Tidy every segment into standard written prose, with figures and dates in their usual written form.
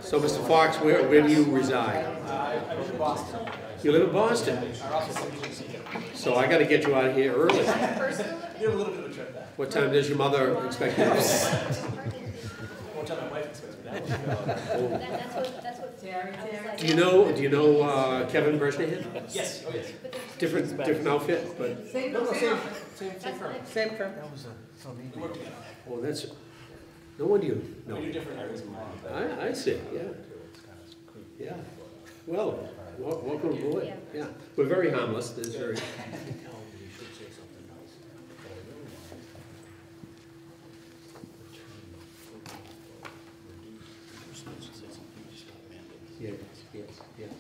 So, Mr. Fox, where do you reside? I live in Boston. You live in Boston? So I got to get you out of here early. You have a little bit of a trip back. What time does your mother expect you to go? What time my wife expects me back. That's what Terry. Do you know Kevin Bresnahan? Yes, oh yes. Different outfit, but Same firm. Same firm. We work together. oh, that's no wonder you know. We do different areas of mine. I see. Yeah. Yeah. Well, welcome aboard. Yeah. We're very harmless. There's very. Yes. Yes. Yes.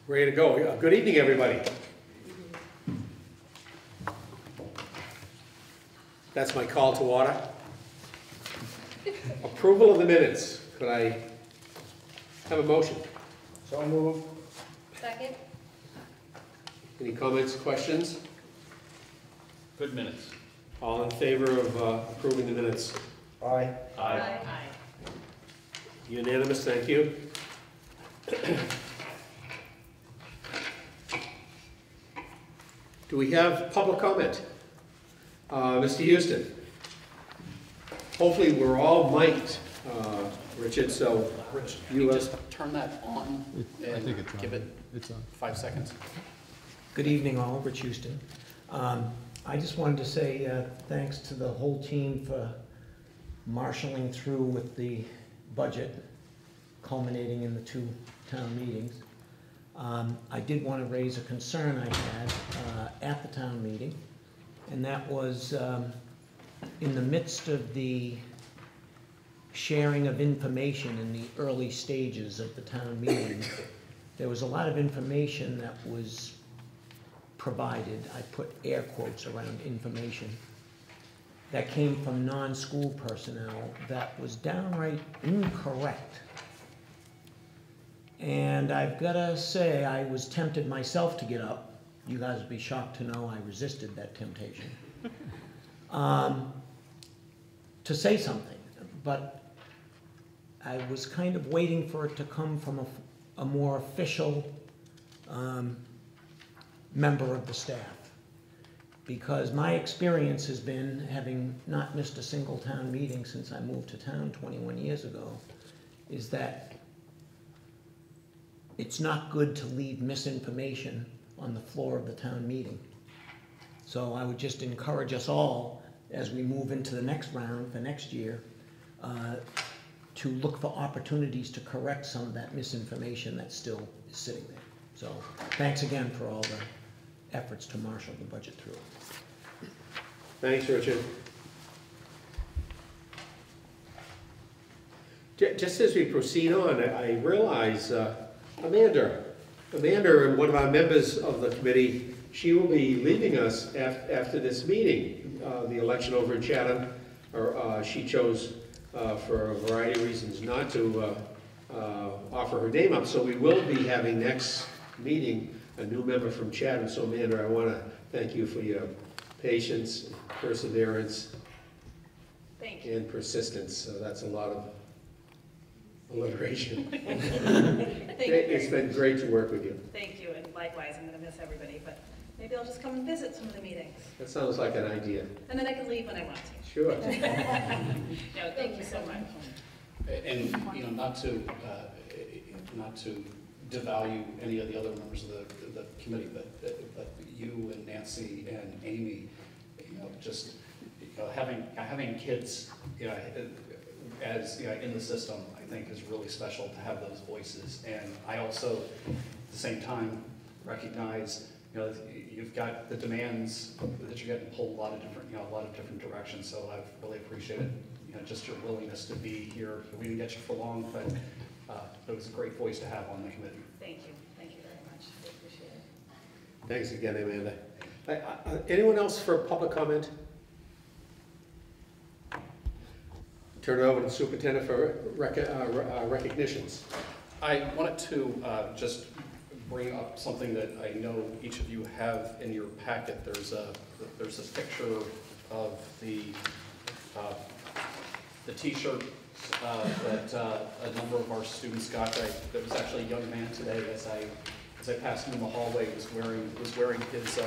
Ready to go. Yeah. Good evening, everybody. That's my call to order. Approval of the minutes. Could I have a motion? So moved. Second? Any comments, questions? Good minutes. All in favor of approving the minutes? Aye. Aye. Unanimous, thank you. Do we have public comment? Mr. Houston. Hopefully we're all mic'd, Richard, so Rich, you just turn that on and give it 5 seconds. Good evening all, Rich Houston. I just wanted to say thanks to the whole team for marshaling through with the budget, culminating in the 2 town meetings. I did want to raise a concern I had at the town meeting, and that was in the midst of the sharing of information in the early stages of the town meeting, there was a lot of information that was provided, I put air quotes around information, that came from non-school personnel that was downright incorrect. And I've got to say, I was tempted myself to get up. You guys would be shocked to know I resisted that temptation. To say something, but I was kind of waiting for it to come from a more official member of the staff. Because my experience has been, having not missed a single town meeting since I moved to town 21 years ago, is that it's not good to leave misinformation on the floor of the town meeting. So I would just encourage us all, as we move into the next round for next year, to look for opportunities to correct some of that misinformation that still is sitting there. So thanks again for all the efforts to marshal the budget through. Thanks, Richard. Just as we proceed on, I realize Amanda, one of our members of the committee, she will be leaving us after this meeting. The election over in Chatham, she chose for a variety of reasons not to offer her name up. So we will be having next meeting a new member from Chatham. So Amanda, I want to thank you for your patience, perseverance, and persistence. So that's a lot of alliteration. It's been great to work with you. Thank you, and likewise, I'm going to miss everybody, but maybe I'll just come and visit some of the meetings. That sounds like an idea. And then I can leave when I want to. Sure. No, thank you so much. And, you know, not to devalue any of the other members of the committee, but you and Nancy and Amy, you know, just, you know, having kids, you know, as you know, in the system, I think is really special to have those voices. And I also, at the same time, recognize, you know, you've got the demands that you're getting pulled a lot of different directions. So I've really appreciated, you know, just your willingness to be here. We didn't get you for long, but it was a great voice to have on the committee. Thank you very much. I appreciate it. Thanks again, Amanda. Anyone else for public comment? turn it over to the superintendent for recognitions. I wanted to just bring up something that I know each of you have in your packet. There's a picture of the T-shirt that a number of our students got. There was actually a young man today as I passed him in the hallway was wearing his.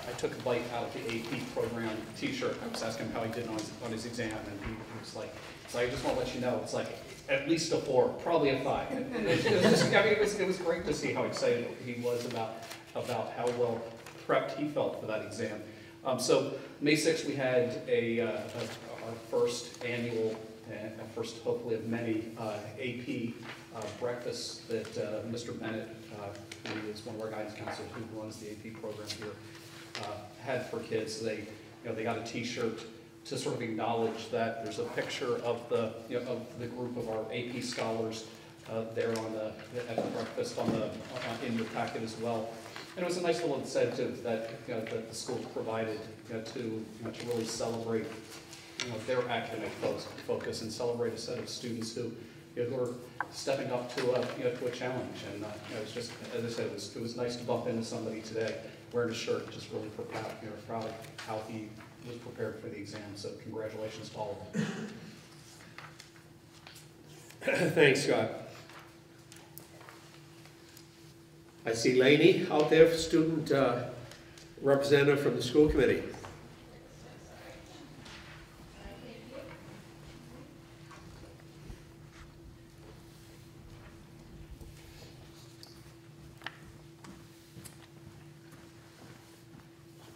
I took a bite out of the AP program T-shirt. I was asking him how he did on his exam, and he was like, "So I just want to let you know, it's like at least a 4, probably a 5." It was great to see how excited he was about how well prepped he felt for that exam. So May 6th we had our first annual, first hopefully of many AP breakfast that Mr. Bennett, who is one of our guidance counselors who runs the AP program here, had for kids. They got a T-shirt to sort of acknowledge that. There's a picture of the group of our AP scholars there at the breakfast in your packet as well. And it was a nice little incentive that that the school provided to really celebrate their academic focus and celebrate a set of students who are stepping up to a challenge. And it was just, as I said, it was nice to bump into somebody today wearing a shirt, just really proud of how he was prepared for the exam. So congratulations to all of them. Thanks, Scott. I see Lainey out there, student representative from the school committee.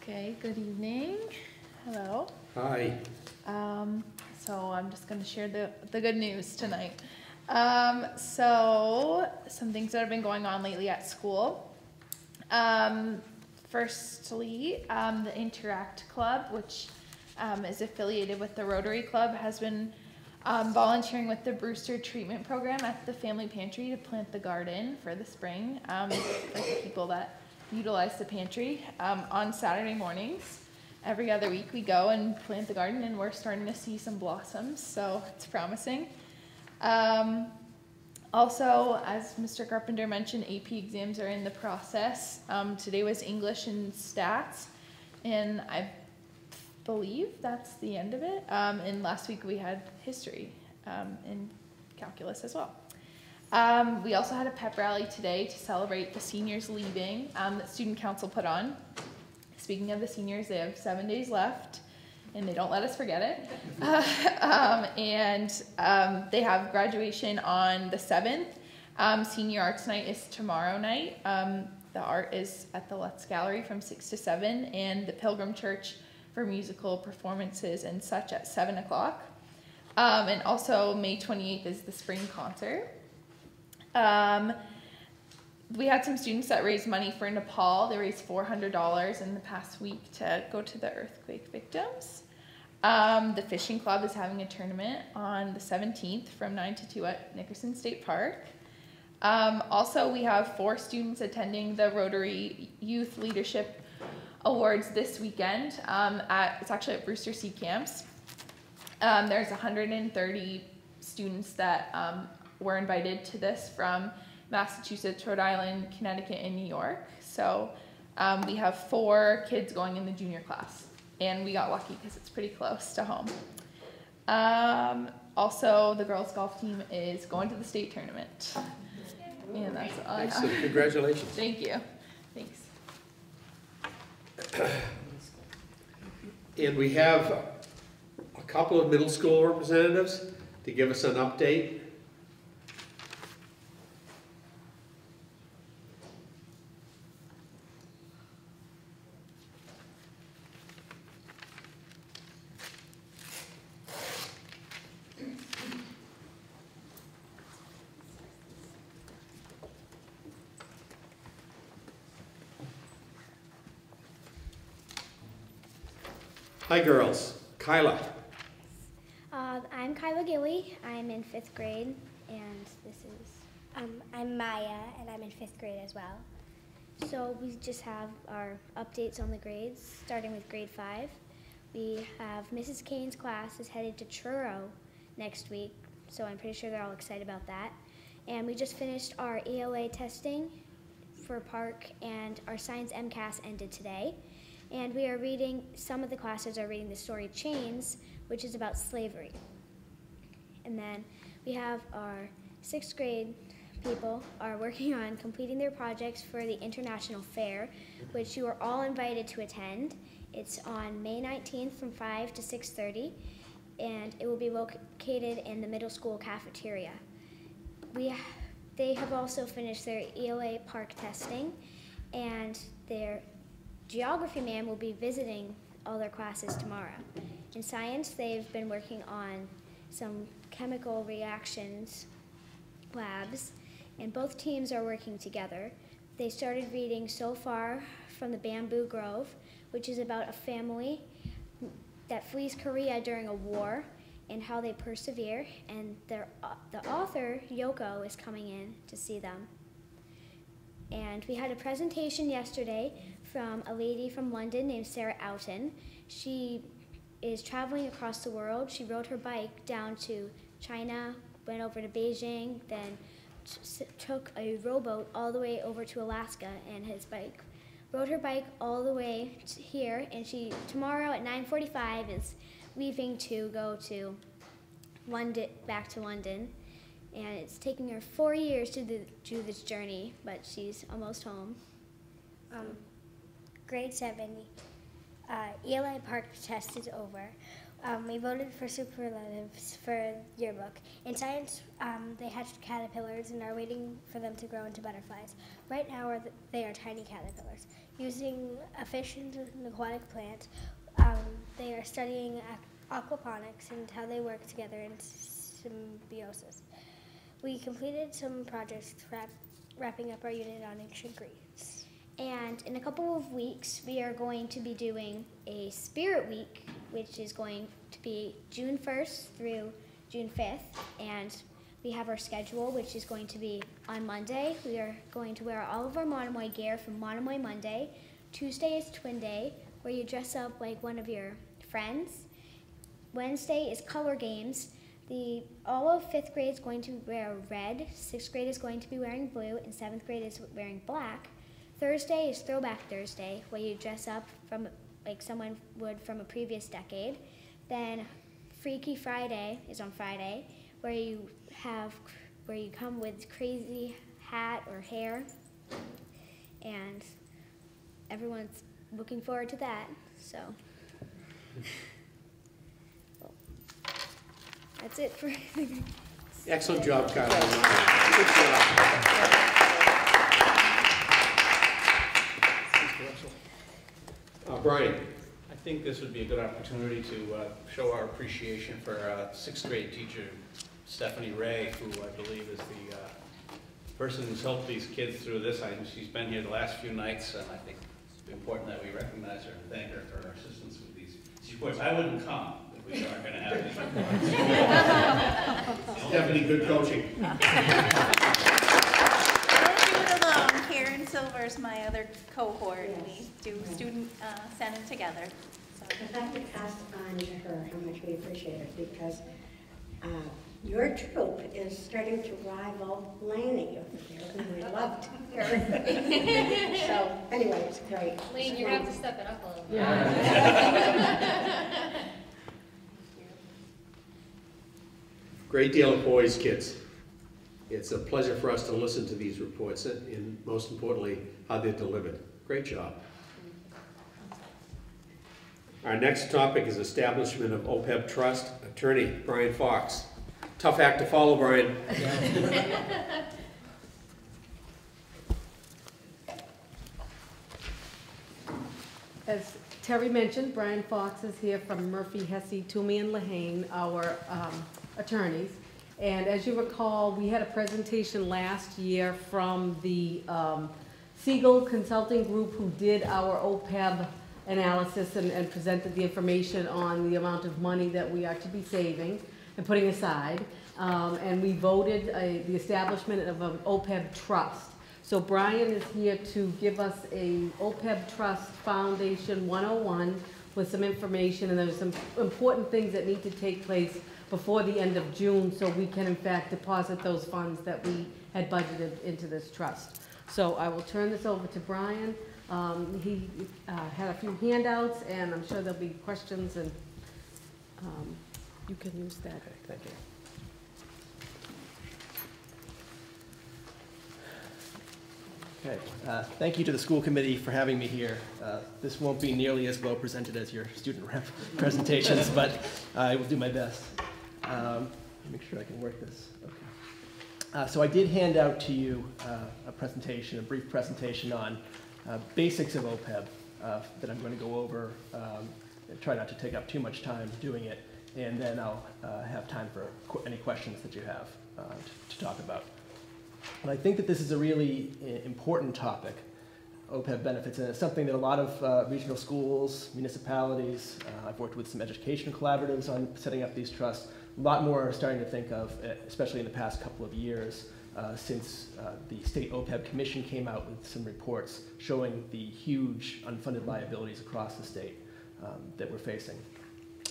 Okay, good evening. Hello. Hi. So I'm just going to share the good news tonight. So some things that have been going on lately at school. Firstly, the Interact Club, which is affiliated with the Rotary Club, has been volunteering with the Brewster Treatment Program at the Family Pantry to plant the garden for the spring for the people that utilize the pantry on Saturday mornings. Every other week we go and plant the garden, and we're starting to see some blossoms, so it's promising. Also, as Mr. Carpenter mentioned, AP exams are in the process. Today was English and stats, and I believe that's the end of it. And last week we had history and calculus as well. We also had a pep rally today to celebrate the seniors leaving that Student Council put on. Speaking of the seniors, they have 7 days left, and they don't let us forget it. They have graduation on the 7th. Senior Arts Night is tomorrow night. The art is at the Lutz Gallery from 6 to 7, and the Pilgrim Church for musical performances and such at 7 o'clock. And also May 28th is the spring concert. We had some students that raised money for Nepal. They raised $400 in the past week to go to the earthquake victims. The fishing club is having a tournament on the 17th from 9 to 2 at Nickerson State Park. Also, we have 4 students attending the Rotary Youth Leadership Awards this weekend. It's actually at Brewster Sea Camps. There's 130 students that were invited to this from Massachusetts, Rhode Island, Connecticut, and New York. So we have 4 kids going in the junior class, and we got lucky because it's pretty close to home. Also, the girls golf team is going to the state tournament. And that's all I have. Excellent. Congratulations. Thank you. Thanks. And we have a couple of middle school representatives to give us an update. Hi, girls. Kyla. I'm Kyla Gilly. I'm in 5th grade, and this is, I'm Maya, and I'm in 5th grade as well. So we just have our updates on the grades, starting with grade 5. We have Mrs. Kane's class is headed to Truro next week, so I'm pretty sure they're all excited about that. And we just finished our ELA testing for Park, and our science MCAS ended today. And we are reading, some of the classes are reading the story Chains, which is about slavery. And then we have our 6th grade people are working on completing their projects for the International Fair, which you are all invited to attend. It's on May 19th from 5 to 6:30, and it will be located in the middle school cafeteria. They have also finished their ELA Park testing, and their geography man will be visiting all their classes tomorrow. In science, they've been working on some chemical reactions labs, and both teams are working together. They started reading So Far from the Bamboo Grove, which is about a family that flees Korea during a war and how they persevere, and the author, Yoko, is coming in to see them. And we had a presentation yesterday from a lady from London named Sarah Outen. She is traveling across the world. She rode her bike down to China, went over to Beijing, then took a rowboat all the way over to Alaska, and rode her bike all the way to here, and she tomorrow at 9:45 is leaving to go to London, back to London, and it's taking her 4 years to do this journey, but she's almost home. Grade 7, ELA Park test is over. We voted for superlatives for yearbook. In science, they hatched caterpillars and are waiting for them to grow into butterflies. Right now, they are tiny caterpillars. Using a fish and an aquatic plant, they are studying aquaponics and how they work together in symbiosis. We completed some projects wrapping up our unit on ancient Greece. And in a couple of weeks, we are going to be doing a Spirit Week, which is going to be June 1st through June 5th. And we have our schedule, which is going to be on Monday. We are going to wear all of our Monomoy gear from Monomoy Monday. Tuesday is Twin Day, where you dress up like one of your friends. Wednesday is Color Games. All of 5th grade is going to wear red, 6th grade is going to be wearing blue, and 7th grade is wearing black. Thursday is Throwback Thursday, where you dress up from like someone would from a previous decade. Then Freaky Friday is on Friday, where you come with crazy hat or hair, and everyone's looking forward to that. So that's it for. Excellent job, Kylie. Good job. Brian. I think this would be a good opportunity to show our appreciation for 6th grade teacher Stephanie Ray, who I believe is the person who's helped these kids through this. She's been here the last few nights, and I think it's important that we recognize her and thank her for her assistance with these reports. I wouldn't come if we aren't going to have these reports. Stephanie, good coaching. Karen Silver is my other cohort, and we do student Senate together. So. I'd like to pass on to her how much we appreciate it, because your troop is starting to rival Laney over there, and we loved her. So anyway, it's great. Lane, you're going to have to step it up a little bit. Yeah. Great deal of poise, kids. It's a pleasure for us to listen to these reports and most importantly, how they're delivered. Great job. Our next topic is establishment of OPEB trust. Attorney Brian Fox. Tough act to follow, Brian. As Terry mentioned, Brian Fox is here from Murphy, Hesse, Toomey, and Lehane, our attorneys. And as you recall, we had a presentation last year from the Siegel Consulting Group, who did our OPEB analysis and presented the information on the amount of money that we are to be saving and putting aside. And we voted the establishment of an OPEB trust. So Brian is here to give us a OPEB Trust Foundation 101 with some information, and there's some important things that need to take place before the end of June, so we can in fact deposit those funds that we had budgeted into this trust. So I will turn this over to Brian. He had a few handouts, and I'm sure there'll be questions, and you can use that. Okay, thank you. Okay, thank you to the school committee for having me here. This won't be nearly as well presented as your student rep presentations, but I will do my best. Make sure I can work this. Okay. So I did hand out to you a presentation, a brief presentation on basics of OPEB that I'm going to go over. And try not to take up too much time doing it, and then I'll have time for any questions that you have to talk about. And I think that this is a really important topic, OPEB benefits, and it's something that a lot of regional schools, municipalities, I've worked with some education collaboratives on setting up these trusts, a lot more are starting to think of, especially in the past couple of years, since the State OPEB Commission came out with some reports showing the huge unfunded liabilities across the state that we're facing.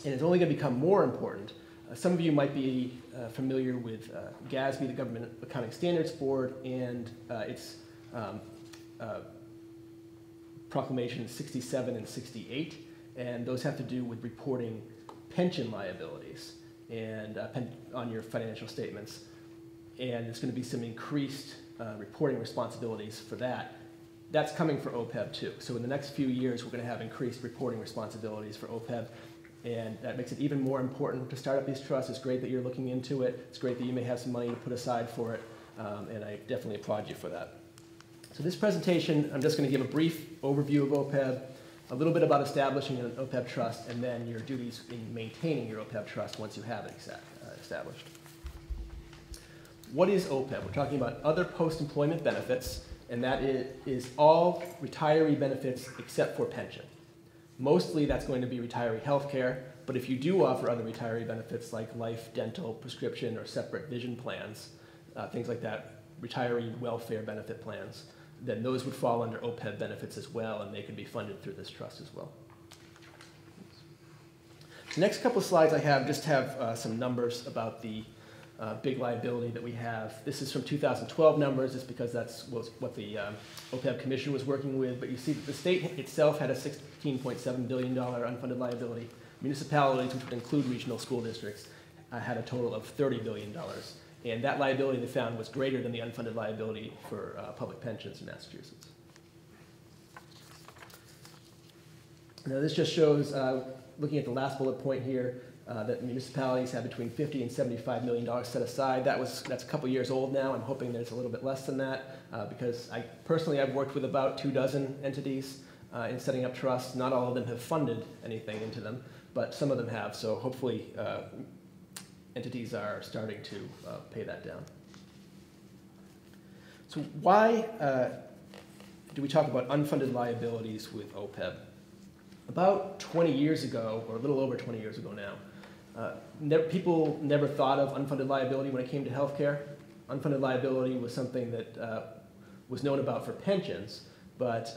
And it's only going to become more important. Some of you might be familiar with GASB, the Government Accounting Standards Board, and its proclamation 67 and 68, and those have to do with reporting pension liabilities and on your financial statements. And there's going to be some increased reporting responsibilities for that. That's coming for OPEB too. So in the next few years, we're going to have increased reporting responsibilities for OPEB. And that makes it even more important to start up these trusts. It's great that you're looking into it. It's great that you may have some money to put aside for it. And I definitely applaud you for that. So this presentation, I'm just going to give a brief overview of OPEB, a little bit about establishing an OPEB trust, and then your duties in maintaining your OPEB trust once you have it established. What is OPEB? We're talking about other post-employment benefits, and that is all retiree benefits except for pension. Mostly that's going to be retiree health care, but if you do offer other retiree benefits like life, dental, prescription, or separate vision plans, things like that, retiree welfare benefit plans, then those would fall under OPEB benefits as well, and they could be funded through this trust as well. The next couple of slides I have just have some numbers about the big liability that we have. This is from 2012 numbers, just because that's what the OPEB Commission was working with, but you see that the state itself had a $16.7 billion unfunded liability. Municipalities, which would include regional school districts, had a total of $30 billion. And that liability they found was greater than the unfunded liability for public pensions in Massachusetts. Now this just shows, looking at the last bullet point here, that municipalities have between $50 and $75 million set aside. That's a couple years old now. I'm hoping there's a little bit less than that because I've worked with about 24 entities in setting up trusts. Not all of them have funded anything into them, but some of them have. So hopefully entities are starting to pay that down. So why do we talk about unfunded liabilities with OPEB? About 20 years ago, or a little over 20 years ago now, people never thought of unfunded liability when it came to healthcare. Unfunded liability was something that was known about for pensions, but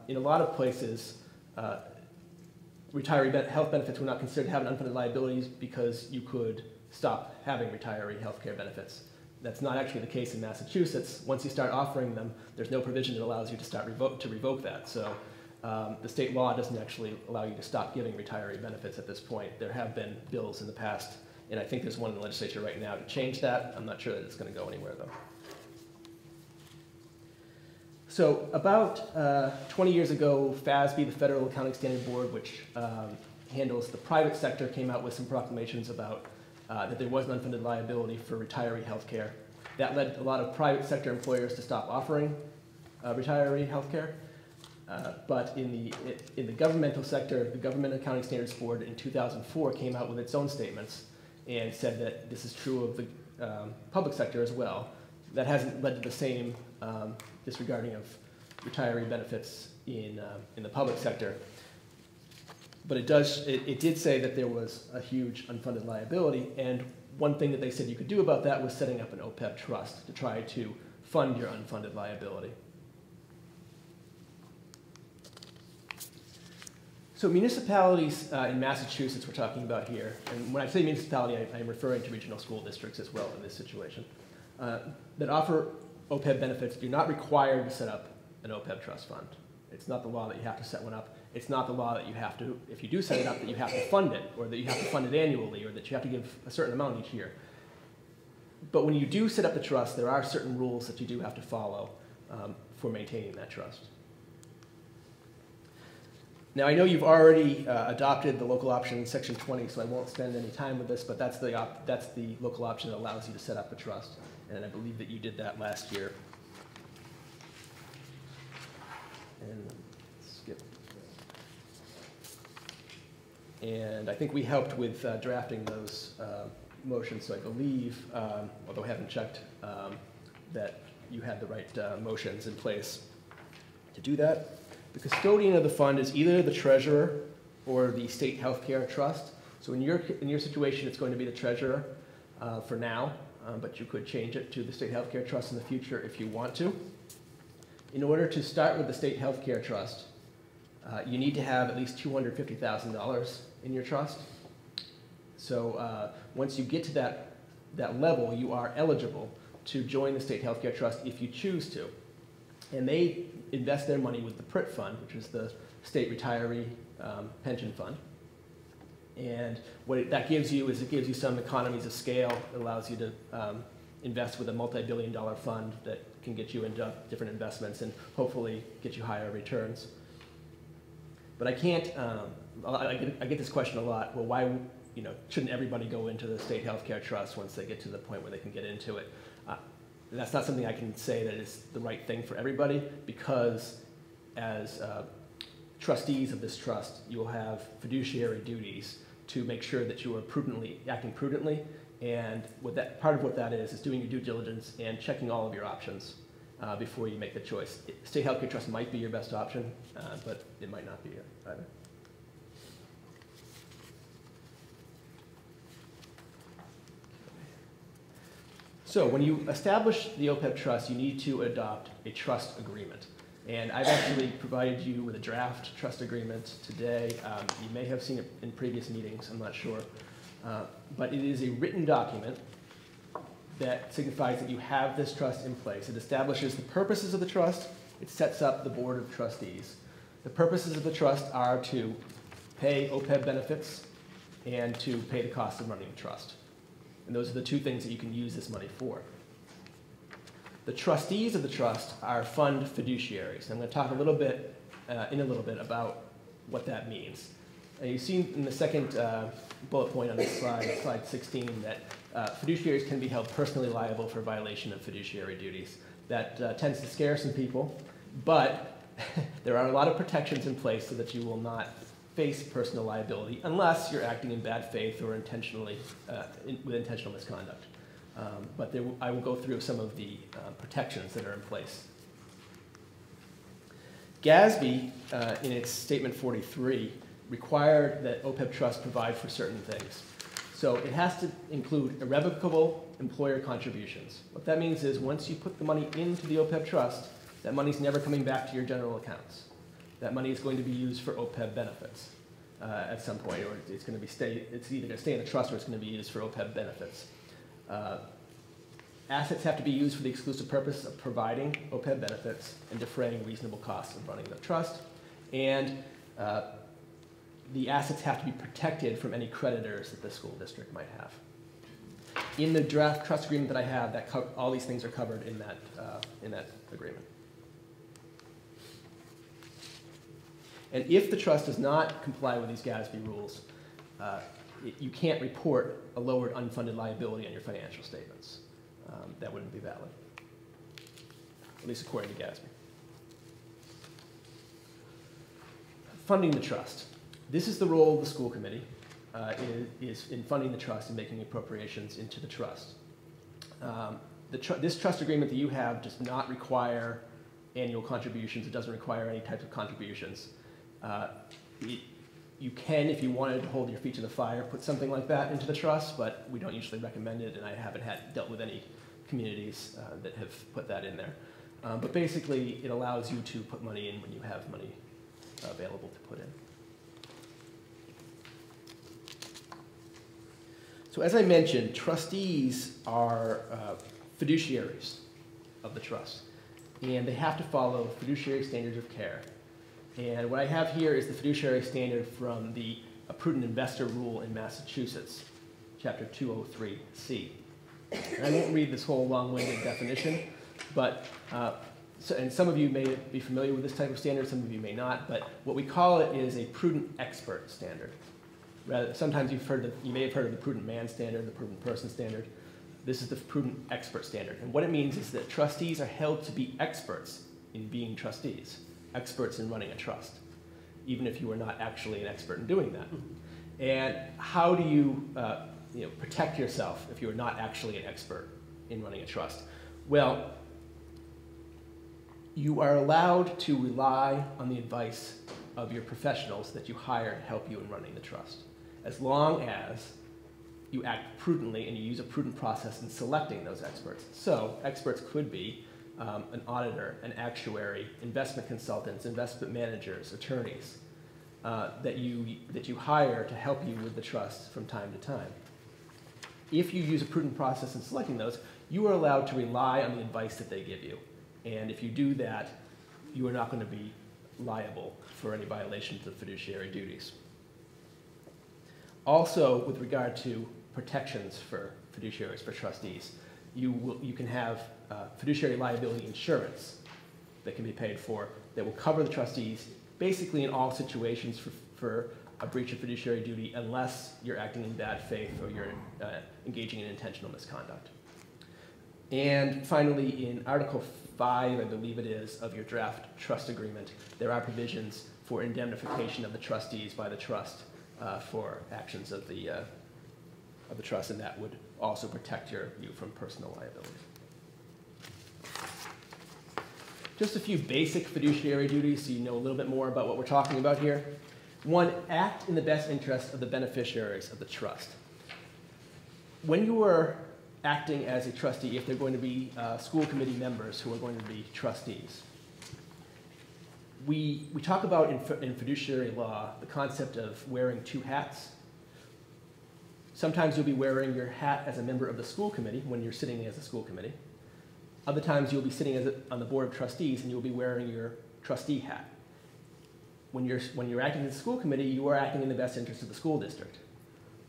in a lot of places, retiree health benefits were not considered to have an unfunded liabilities because you could stop having retiree health care benefits. That's not actually the case in Massachusetts. Once you start offering them, there's no provision that allows you to revoke that. So the state law doesn't actually allow you to stop giving retiree benefits at this point. There have been bills in the past, and I think there's one in the legislature right now to change that. I'm not sure that it's going to go anywhere, though. So about 20 years ago, FASB, the Federal Accounting Standards Board, which handles the private sector, came out with some proclamations about that there was an unfunded liability for retiree health care. That led a lot of private sector employers to stop offering retiree health care. But in the governmental sector, the Government Accounting Standards Board in 2004 came out with its own statements and said that this is true of the public sector as well. That hasn't led to the same disregarding of retiree benefits in the public sector. But it did say that there was a huge unfunded liability, and one thing that they said you could do about that was setting up an OPEB trust to try to fund your unfunded liability. So municipalities in Massachusetts we're talking about here, and when I say municipality, I'm referring to regional school districts as well in this situation, that offer OPEB benefits. You're not required to set up an OPEB trust fund. It's not the law that you have to set one up. It's not the law that you have to, if you do set it up, that you have to fund it, or that you have to fund it annually, or that you have to give a certain amount each year. But when you do set up the trust, there are certain rules that you do have to follow for maintaining that trust. Now, I know you've already adopted the local option in Section 20, so I won't spend any time with this, but that's the local option that allows you to set up a trust, and I believe that you did that last year. And skip. And I think we helped with drafting those motions, so I believe, although I haven't checked, that you had the right motions in place to do that. The custodian of the fund is either the treasurer or the state healthcare trust. So in your situation, it's going to be the treasurer for now, but you could change it to the state healthcare trust in the future if you want to. In order to start with the state healthcare trust, you need to have at least $250,000 in your trust. So once you get to that level, you are eligible to join the state healthcare trust if you choose to. And they invest their money with the PRIT fund, which is the state retiree pension fund. And what that gives you is it gives you some economies of scale. It allows you to invest with a multi-billion-dollar fund that can get you into different investments and hopefully get you higher returns. But I can't, I get this question a lot, well, why shouldn't everybody go into the state healthcare trust once they get to the point where they can get into it? That's not something I can say that is the right thing for everybody, because as trustees of this trust, you will have fiduciary duties to make sure that you are acting prudently, and part of what that is doing your due diligence and checking all of your options before you make the choice. State healthcare trust might be your best option, but it might not be either. So when you establish the OPEB trust, you need to adopt a trust agreement. And I've actually provided you with a draft trust agreement today. You may have seen it in previous meetings, I'm not sure. But it is a written document that signifies that you have this trust in place. It establishes the purposes of the trust. It sets up the board of trustees. The purposes of the trust are to pay OPEB benefits and to pay the cost of running the trust. And those are the two things that you can use this money for. The trustees of the trust are fund fiduciaries. I'm going to talk in a little bit about what that means. And you see in the second bullet point on this slide, slide 16, that fiduciaries can be held personally liable for violation of fiduciary duties. That tends to scare some people, but there are a lot of protections in place so that you will not face personal liability unless you're acting in bad faith or intentionally with intentional misconduct. But I will go through some of the protections that are in place. GASB, in its Statement 43, required that OPEB trust provide for certain things. So it has to include irrevocable employer contributions. What that means is once you put the money into the OPEB trust, that money's never coming back to your general accounts. That money is going to be used for OPEB benefits at some point, or it's either going to stay in the trust or it's going to be used for OPEB benefits. Assets have to be used for the exclusive purpose of providing OPEB benefits and defraying reasonable costs of running the trust. And the assets have to be protected from any creditors that the school district might have. In the draft trust agreement that I have, all these things are covered in that agreement. And if the trust does not comply with these GASB rules, you can't report a lowered unfunded liability on your financial statements. That wouldn't be valid, at least according to GASB. Funding the trust. This is the role of the school committee, is in funding the trust and making appropriations into the trust. This trust agreement that you have does not require annual contributions. It doesn't require any types of contributions. You can, if you wanted to hold your feet to the fire, put something like that into the trust, but we don't usually recommend it, and I haven't dealt with any communities that have put that in there. But basically, it allows you to put money in when you have money available to put in. So as I mentioned, trustees are fiduciaries of the trust, and they have to follow fiduciary standards of care. And what I have here is the fiduciary standard from the Prudent Investor Rule in Massachusetts, Chapter 203C. And I won't read this whole long-winded definition, but and some of you may be familiar with this type of standard, some of you may not, but what we call it is a prudent expert standard. Sometimes you may have heard of the prudent man standard, the prudent person standard. This is the prudent expert standard. And what it means is that trustees are held to be experts in being trustees, experts in running a trust, even if you are not actually an expert in doing that. And how do you, protect yourself if you are not actually an expert in running a trust? Well, you are allowed to rely on the advice of your professionals that you hire to help you in running the trust, as long as you act prudently and you use a prudent process in selecting those experts. So experts could be an auditor, an actuary, investment consultants, investment managers, attorneys that you hire to help you with the trust from time to time. If you use a prudent process in selecting those, you are allowed to rely on the advice that they give you. And if you do that, you are not going to be liable for any violations of fiduciary duties. Also, with regard to protections for fiduciaries, for trustees, you can have fiduciary liability insurance that can be paid for that will cover the trustees basically in all situations for a breach of fiduciary duty unless you're acting in bad faith or you're engaging in intentional misconduct. And finally, in Article 5, I believe it is, of your draft trust agreement, there are provisions for indemnification of the trustees by the trust for actions of the trust, and that would also protect you from personal liability. Just a few basic fiduciary duties so you know a little bit more about what we're talking about here. One, act in the best interest of the beneficiaries of the trust. When you are acting as a trustee, if they're going to be school committee members who are going to be trustees, we talk about in fiduciary law the concept of wearing two hats. Sometimes you'll be wearing your hat as a member of the school committee when you're sitting as a school committee. Other times you'll be sitting on the board of trustees and you'll be wearing your trustee hat. When you're acting as a school committee, you are acting in the best interest of the school district.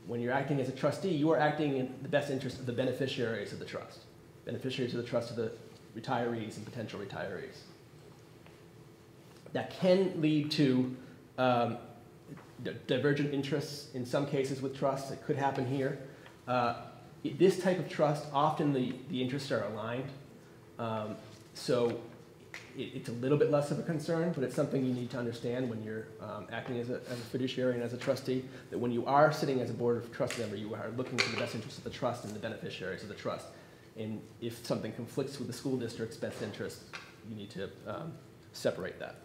When you're acting as a trustee, you are acting in the best interest of the beneficiaries of the trust. Beneficiaries of the trust are the retirees and potential retirees. That can lead to divergent interests in some cases with trusts. It could happen here. This type of trust, often the interests are aligned. So it's a little bit less of a concern, but it's something you need to understand when you're acting as a fiduciary and as a trustee, that when you are sitting as a board of trust member, you are looking for the best interests of the trust and the beneficiaries of the trust. And if something conflicts with the school district's best interest, you need to separate that.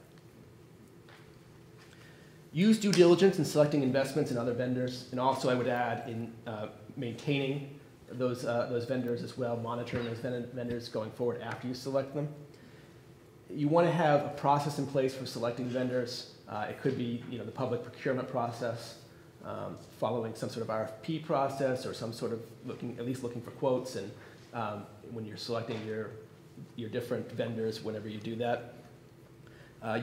Use due diligence in selecting investments and other vendors, and also I would add in maintaining those vendors as well, monitoring those vendors going forward after you select them. You want to have a process in place for selecting vendors. It could be the public procurement process, following some sort of RFP process or some sort of at least looking for quotes, and when you're selecting your different vendors, whenever you do that.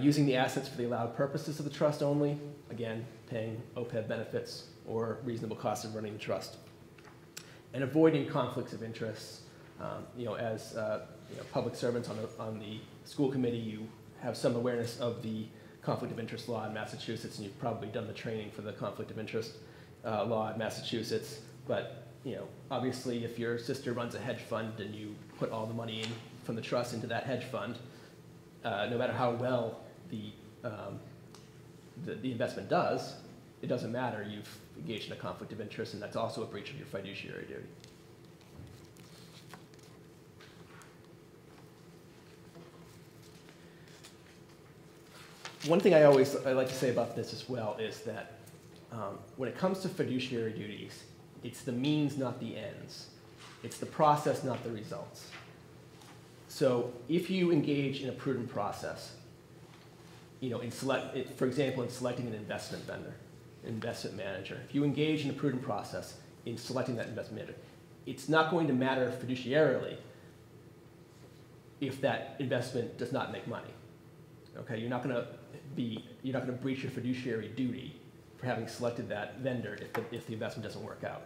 Using the assets for the allowed purposes of the trust only, again, paying OPEB benefits or reasonable costs of running the trust. And avoiding conflicts of interest. As public servants on the school committee, you have some awareness of the conflict of interest law in Massachusetts, and you've probably done the training for the conflict of interest law in Massachusetts. But obviously, if your sister runs a hedge fund and you put all the money in from the trust into that hedge fund, no matter how well the investment does, it doesn't matter. You've engaged in a conflict of interest, and that's also a breach of your fiduciary duty. One thing I like to say about this as well is that when it comes to fiduciary duties, it's the means, not the ends. It's the process, not the results. So if you engage in a prudent process, for example, in selecting an investment vendor, investment manager, if you engage in a prudent process in selecting that investment manager. It's not going to matter fiduciarily if that investment does not make money. Okay, you're not going to breach your fiduciary duty for having selected that vendor if the investment doesn't work out.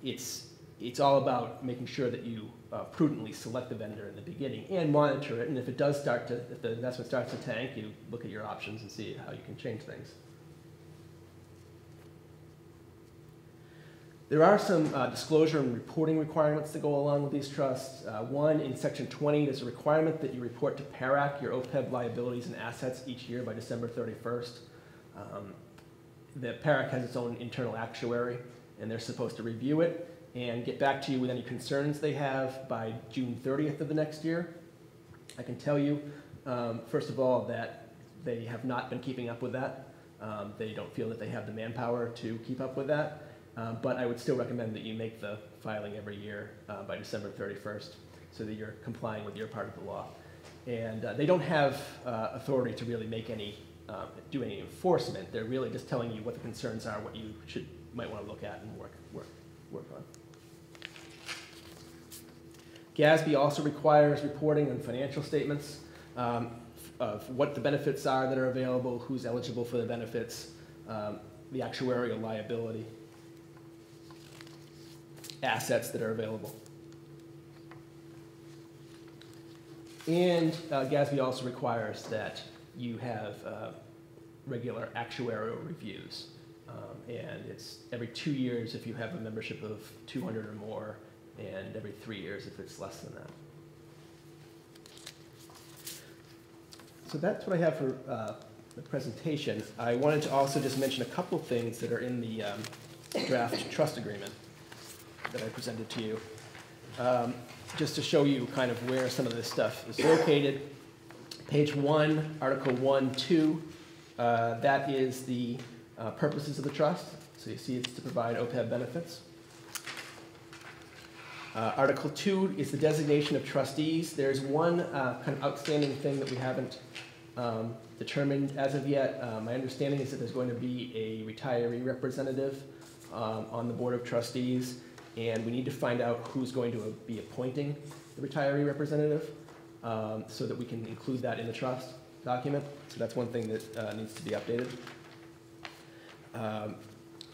It's all about making sure that you prudently select the vendor in the beginning and monitor it. And if if the investment starts to tank, you look at your options and see how you can change things. There are some disclosure and reporting requirements that go along with these trusts. One, in Section 20, there's a requirement that you report to PARAC your OPEB liabilities and assets each year by December 31st. The PARAC has its own internal actuary, and they're supposed to review it and get back to you with any concerns they have by June 30th of the next year. I can tell you, first of all, that they have not been keeping up with that. They don't feel that they have the manpower to keep up with that. But I would still recommend that you make the filing every year by December 31st so that you're complying with your part of the law. And they don't have authority to really make do any enforcement. They're really just telling you what the concerns are, what you might want to look at and work on. GASB also requires reporting on financial statements of what the benefits are that are available, who's eligible for the benefits, the actuarial liability, assets that are available. And GASB also requires that you have regular actuarial reviews. And it's every 2 years if you have a membership of 200 or more, and every 3 years if it's less than that. So that's what I have for the presentation. I wanted to also just mention a couple of things that are in the draft trust agreement that I presented to you, just to show you kind of where some of this stuff is located. Page 1, Article 1.2, that is the purposes of the trust. So you see it's to provide OPEB benefits. Article 2 is the designation of trustees. There's one kind of outstanding thing that we haven't determined as of yet. My understanding is that there's going to be a retiree representative on the Board of Trustees, and we need to find out who's going to be appointing the retiree representative so that we can include that in the trust document. So that's one thing that needs to be updated.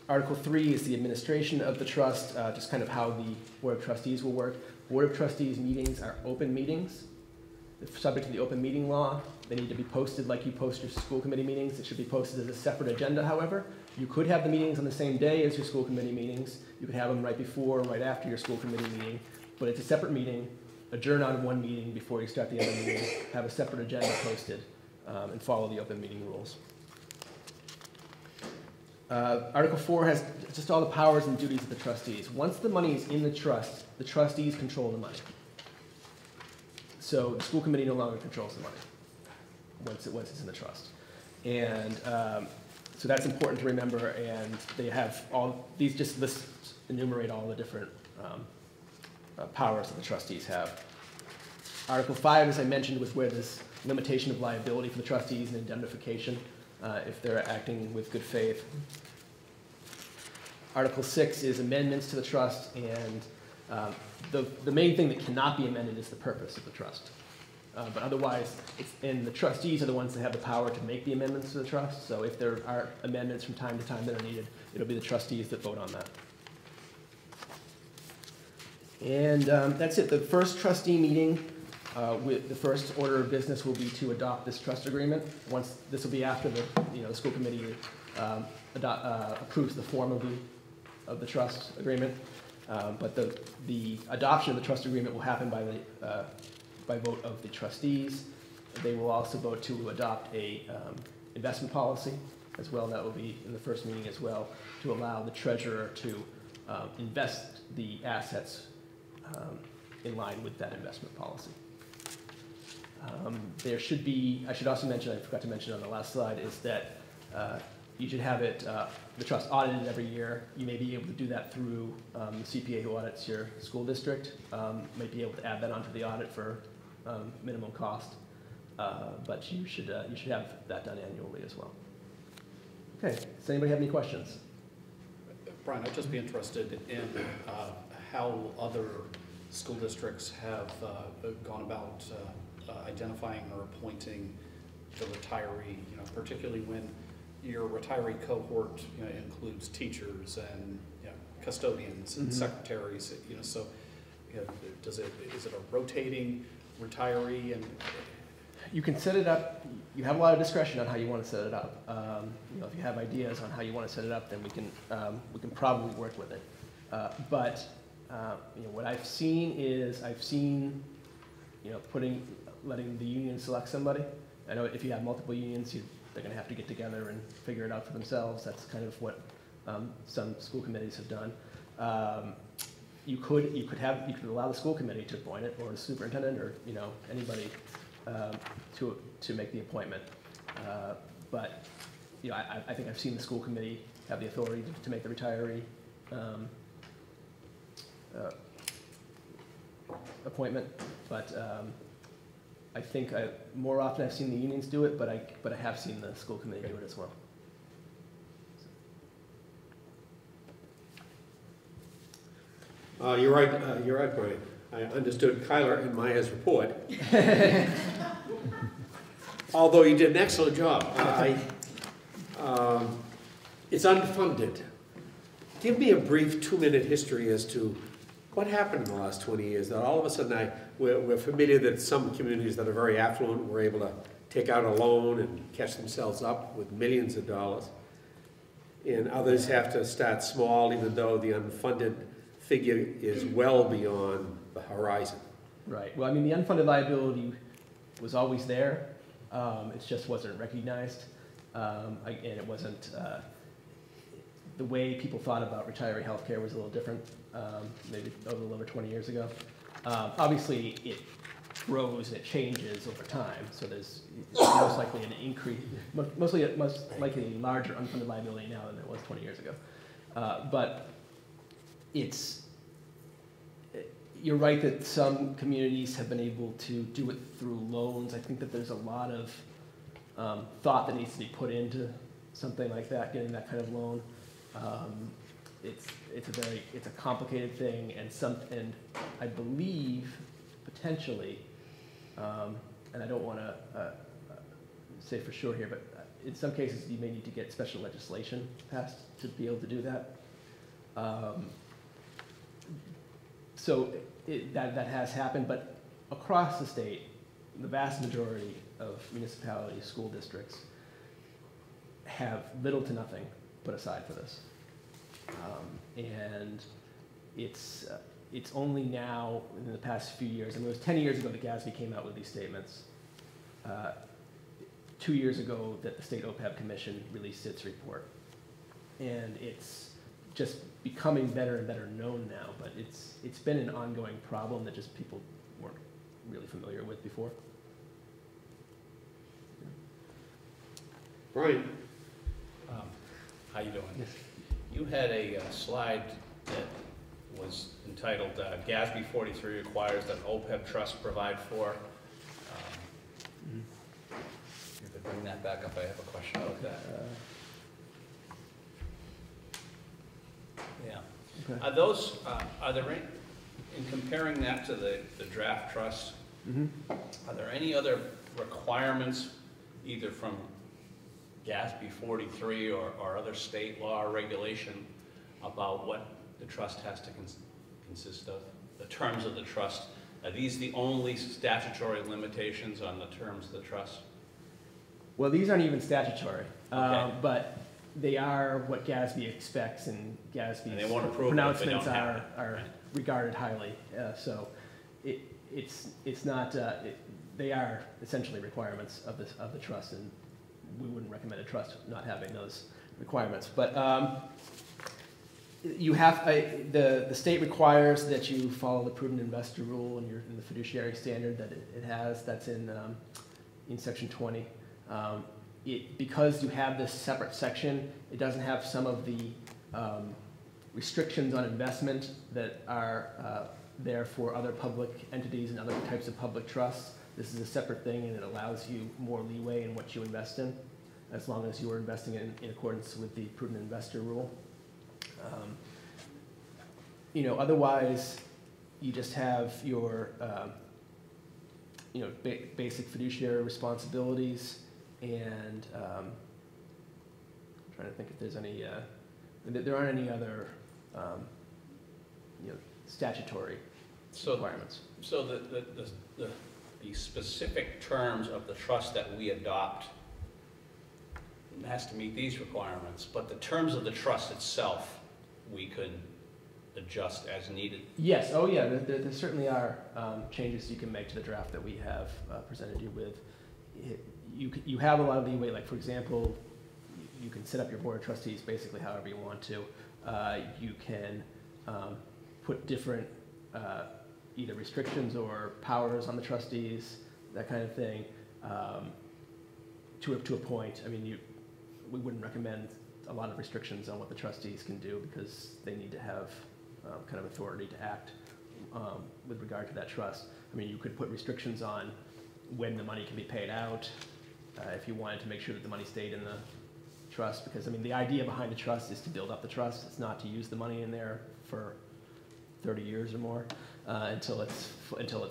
Article 3 is the administration of the trust, just kind of how the Board of Trustees will work. Board of Trustees meetings are open meetings. They're subject to the open meeting law. They need to be posted like you post your school committee meetings. It should be posted as a separate agenda, however. You could have the meetings on the same day as your school committee meetings. You could have them right before or right after your school committee meeting, but it's a separate meeting. Adjourn on one meeting before you start the other meeting. Have a separate agenda posted and follow the open meeting rules. Article 4 has just all the powers and duties of the trustees. Once the money is in the trust, the trustees control the money. So the school committee no longer controls the money once it's in the trust. And so that's important to remember, and they have all, these just enumerate all the different powers that the trustees have. Article 5, as I mentioned, was where this limitation of liability for the trustees and indemnification if they're acting with good faith. Article 6 is amendments to the trust, and the main thing that cannot be amended is the purpose of the trust. But otherwise, and the trustees are the ones that have the power to make the amendments to the trust, so if there are amendments from time to time that are needed, it'll be the trustees that vote on that. And that's it. The first trustee meeting with the first order of business will be to adopt this trust agreement. Once this will be after the school committee approves the form of the trust agreement. But the adoption of the trust agreement will happen by vote of the trustees. They will also vote to adopt a investment policy as well. That will be in the first meeting as well, to allow the treasurer to invest the assets in line with that investment policy. There should be, I should also mention, I forgot to mention on the last slide, is that you should have it, the trust audited every year. You may be able to do that through the CPA who audits your school district. Might be able to add that onto the audit for minimum cost. But you should have that done annually as well. Okay, does anybody have any questions? Brian, I'd just be interested in how other school districts have gone about identifying or appointing the retiree, particularly when your retiree cohort includes teachers and custodians and secretaries, so is it a rotating retiree? And you can set it up. You have a lot of discretion on how you want to set it up. If you have ideas on how you want to set it up, then we can probably work with it. But what I've seen is letting the union select somebody. I know if you have multiple unions, they're going to have to get together and figure it out for themselves. That's kind of what some school committees have done. You could allow the school committee to appoint it, or the superintendent, or anybody to make the appointment. But I think I've seen the school committee have the authority to make the retiree appointment. But I think more often I've seen the unions do it, but I have seen the school committee do it as well. You're right, Brian. I understood Kyler and Maya's report. Although you did an excellent job. It's unfunded. Give me a brief 2-minute history as to what happened in the last 20 years, that all of a sudden we're familiar that some communities that are very affluent were able to take out a loan and catch themselves up with millions of dollars. And others have to start small, even though the unfunded figure is well beyond the horizon. Right. Well, I mean, the unfunded liability was always there. It just wasn't recognized. And it wasn't, the way people thought about retiree health care was a little different, maybe a little over 20 years ago. Obviously, it grows and it changes over time, so there's most likely an increase, most likely a larger unfunded liability now than there was 20 years ago. But you're right that some communities have been able to do it through loans. I think that there's a lot of thought that needs to be put into something like that, getting that kind of loan. It's a complicated thing, and I believe potentially, and I don't want to say for sure here, but in some cases you may need to get special legislation passed to be able to do that. So that has happened, but across the state, the vast majority of municipalities, school districts, have little to nothing put aside for this. And it's only now, in the past few years, I mean, it was 10 years ago that GASB came out with these statements. 2 years ago that the State OPEB Commission released its report. And it's just becoming better and better known now, but it's been an ongoing problem that just people weren't really familiar with before. Brian. How you doing? Yes. You had a slide that was entitled GASB 43 requires that OPEB trust provide for. If you could bring that back up, I have a question about that. Yeah. Okay. Are there any, in comparing that to the draft trust, are there any other requirements either from GASB 43 or other state law or regulation about what the trust has to consist of? The terms of the trust, are these the only statutory limitations on the terms of the trust? Well, these aren't even statutory, Okay. but they are what GASB expects, and GASB's And they won't approve pronouncements it if they don't have are it, right? regarded highly. So it's not, they are essentially requirements of the trust, and we wouldn't recommend a trust not having those requirements. But you have, the state requires that you follow the prudent investor rule and in the fiduciary standard that it has. That's in section 20. Because you have this separate section, it doesn't have some of the restrictions on investment that are there for other public entities and other types of public trusts. This is a separate thing, and it allows you more leeway in what you invest in, as long as you are investing in accordance with the prudent investor rule. You know, otherwise, you just have your, you know, basic fiduciary responsibilities, and I'm trying to think if there's any, there aren't any other, you know, statutory requirements. So the specific terms of the trust that we adopt has to meet these requirements, but the terms of the trust itself, we could adjust as needed. Yes, oh yeah, there certainly are changes you can make to the draft that we have presented you with. You have a lot of leeway, like for example, you can set up your board of trustees basically however you want to. You can put different either restrictions or powers on the trustees, that kind of thing, to a point. I mean, we wouldn't recommend a lot of restrictions on what the trustees can do because they need to have kind of authority to act with regard to that trust. I mean, you could put restrictions on when the money can be paid out, if you wanted to make sure that the money stayed in the trust, because I mean, the idea behind the trust is to build up the trust. It's not to use the money in there for 30 years or more until it's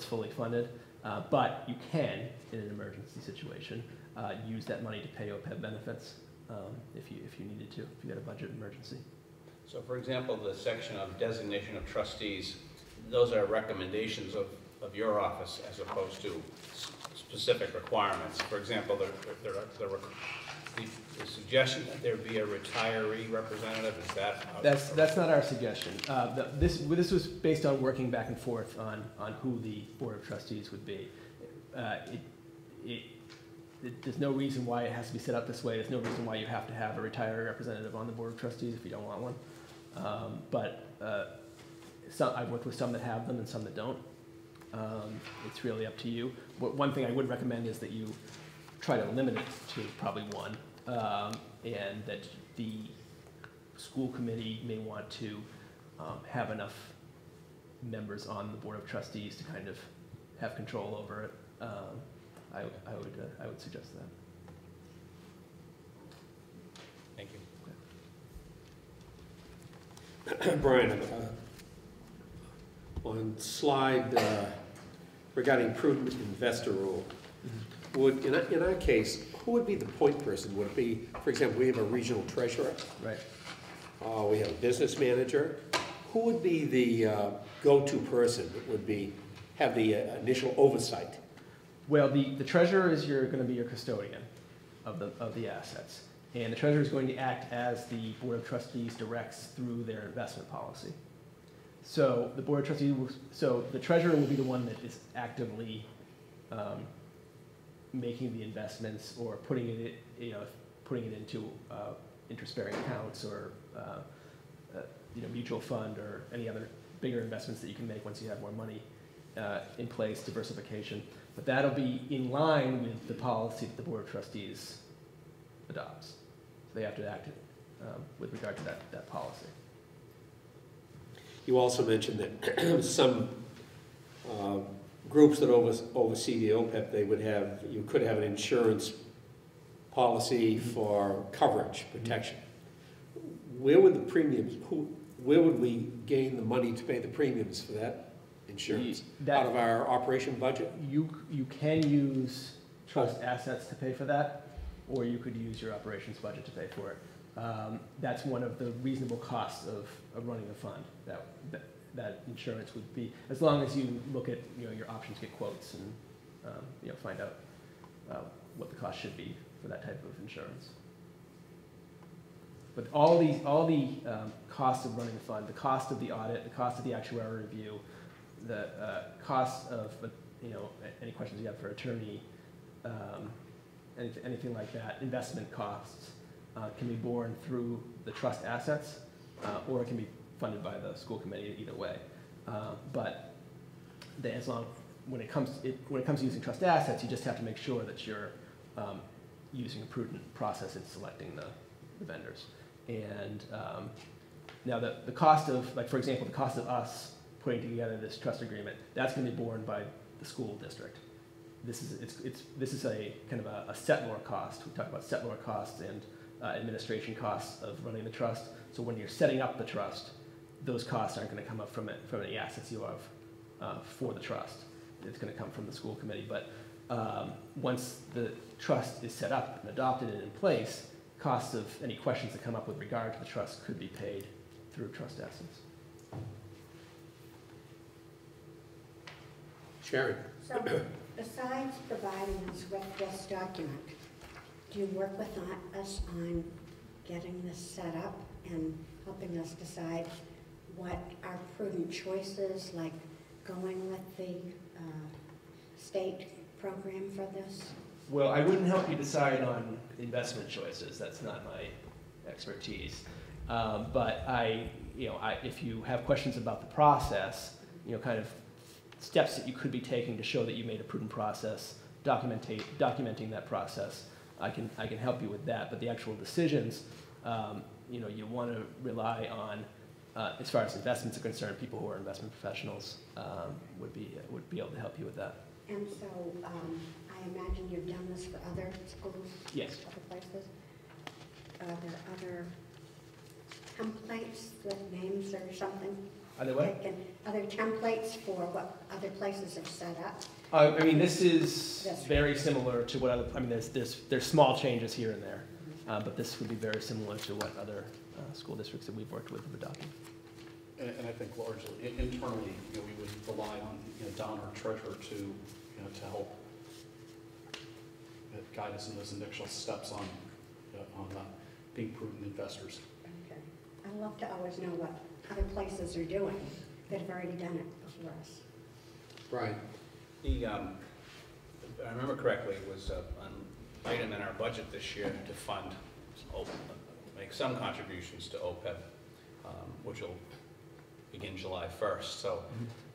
fully funded. But you can, in an emergency situation, use that money to pay OPEB benefits if you needed to, if you had a budget emergency. So for example, the section of designation of trustees, those are recommendations of your office as opposed to specific requirements. For example, the suggestion that there be a retiree representative, is that? That's not our suggestion. This was based on working back and forth on who the Board of Trustees would be. There's no reason why it has to be set up this way. There's no reason why you have to have a retiree representative on the Board of Trustees if you don't want one. I've worked with some that have them and some that don't. It's really up to you. But one thing I would recommend is that you try to limit it to probably one, and that the school committee may want to have enough members on the Board of Trustees to kind of have control over it. I would suggest that. Thank you. Brian, on slide regarding prudent investor rule, would in our case, who would be the point person? Would it be, for example, we have a regional treasurer, right? We have a business manager. Who would be the go-to person that would have the initial oversight? Well, the treasurer is going to be your custodian of the assets, and the treasurer is going to act as the Board of Trustees directs through their investment policy. So the Board of Trustees, the treasurer will be the one that is actively making the investments or putting it into interest-bearing accounts or mutual fund or any other bigger investments that you can make once you have more money in place, diversification. But that'll be in line with the policy that the Board of Trustees adopts. So they have to act with regard to that policy. You also mentioned that some groups that oversee the OPEB, you could have an insurance policy for coverage, protection. Where would the premiums, where would we gain the money to pay the premiums for that insurance? Out of our operation budget? You can use trust assets to pay for that, or you could use your operations budget to pay for it. That's one of the reasonable costs of running the fund. That insurance would be, as long as you look at your options, get quotes, and find out what the cost should be for that type of insurance. But all the costs of running the fund, the cost of the audit, the cost of the actuarial review, the cost of any questions you have for attorney, anything like that, investment costs can be borne through the trust assets, or it can be funded by the school committee either way. But when it comes to using trust assets, you just have to make sure that you're using a prudent process in selecting the vendors. And now the cost of, like for example, the cost of us putting together this trust agreement, that's going to be borne by the school district. This is a kind of a settlor cost. We talk about settlor costs and administration costs of running the trust. So when you're setting up the trust, those costs aren't going to come up from any assets you have for the trust. It's going to come from the school committee. But once the trust is set up and adopted and in place, costs of any questions that come up with regard to the trust could be paid through trust assets. Sharon? So, besides providing us with this document, do you work with us on getting this set up and helping us decide what our prudent choices, like going with the state program for this? Well, I wouldn't help you decide on investment choices. That's not my expertise. But if you have questions about the process, kind of steps that you could be taking to show that you made a prudent process, documenting that process, I can help you with that. But the actual decisions, you want to rely on, as far as investments are concerned, people who are investment professionals would be able to help you with that. And so, I imagine you've done this for other schools? Yes. Other places? Are there other templates with names or something? Are there what? Other templates for what other places have set up? I mean, this is very similar to what other, there's small changes here and there, but this would be very similar to what other school districts that we've worked with have adopted. And I think largely, internally, we would rely on, Don, our treasurer, to help guide us in those initial steps on being prudent investors. Okay. I'd love to always know what other places are doing that have already done it before us. Brian? If I remember correctly, it was an item in our budget this year to fund, make some contributions to OPEB, which will begin July 1st. So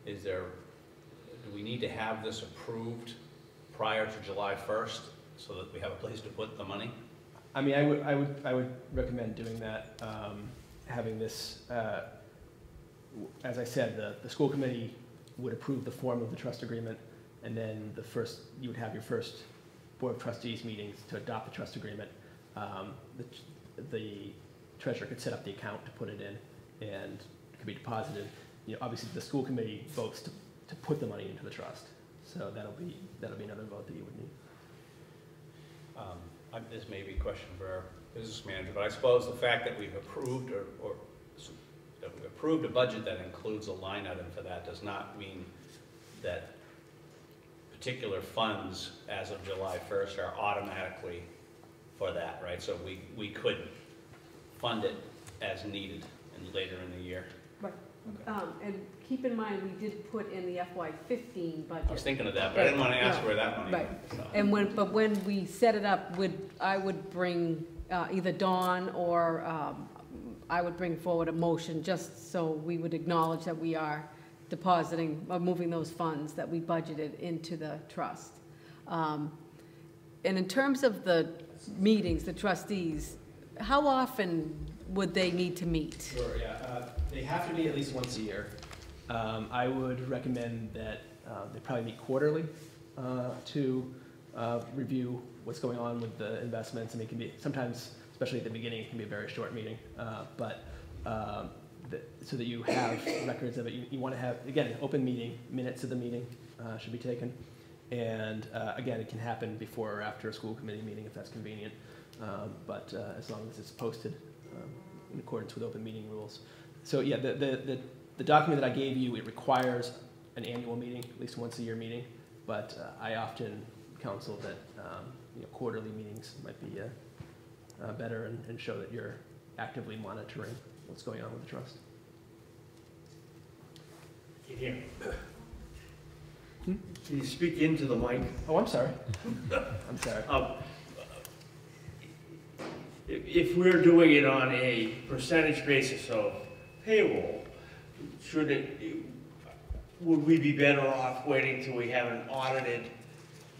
do we need to have this approved prior to July 1st so that we have a place to put the money? I mean, I would recommend doing that, having this, as I said, the school committee would approve the form of the trust agreement, and then you would have your first Board of Trustees meetings to adopt the trust agreement. The treasurer could set up the account to put it in, and it could be deposited. Obviously the school committee votes to put the money into the trust, so that'll be another vote that you would need. This may be a question for our business manager, but I suppose the fact that we've approved that we've approved a budget that includes a line item for that does not mean that particular funds as of July 1st are automatically for that, right? So we could fund it as needed later in the year. Right. Okay. And keep in mind, we did put in the FY15 budget. I was thinking of that, but I didn't want to ask where that money went. So. And when we set it up, I would bring either Dawn or I would bring forward a motion just so we would acknowledge that we are depositing or moving those funds that we budgeted into the trust. And in terms of the meetings, the trustees, how often would they need to meet? Sure, yeah. They have to meet at least once a year. I would recommend that they probably meet quarterly to review what's going on with the investments. And it can be, sometimes, especially at the beginning, it can be a very short meeting. So that you have records of it. You want to have, again, an open meeting, minutes of the meeting should be taken. And again, it can happen before or after a school committee meeting if that's convenient. As long as it's posted in accordance with open meeting rules. So yeah, the document that I gave you, it requires an annual meeting, at least once a year meeting, but I often counsel that quarterly meetings might be better and show that you're actively monitoring what's going on with the trust. Here. Can you speak into the mic? Oh, I'm sorry. I'm sorry. If we're doing it on a percentage basis of payroll, would we be better off waiting till we have an audited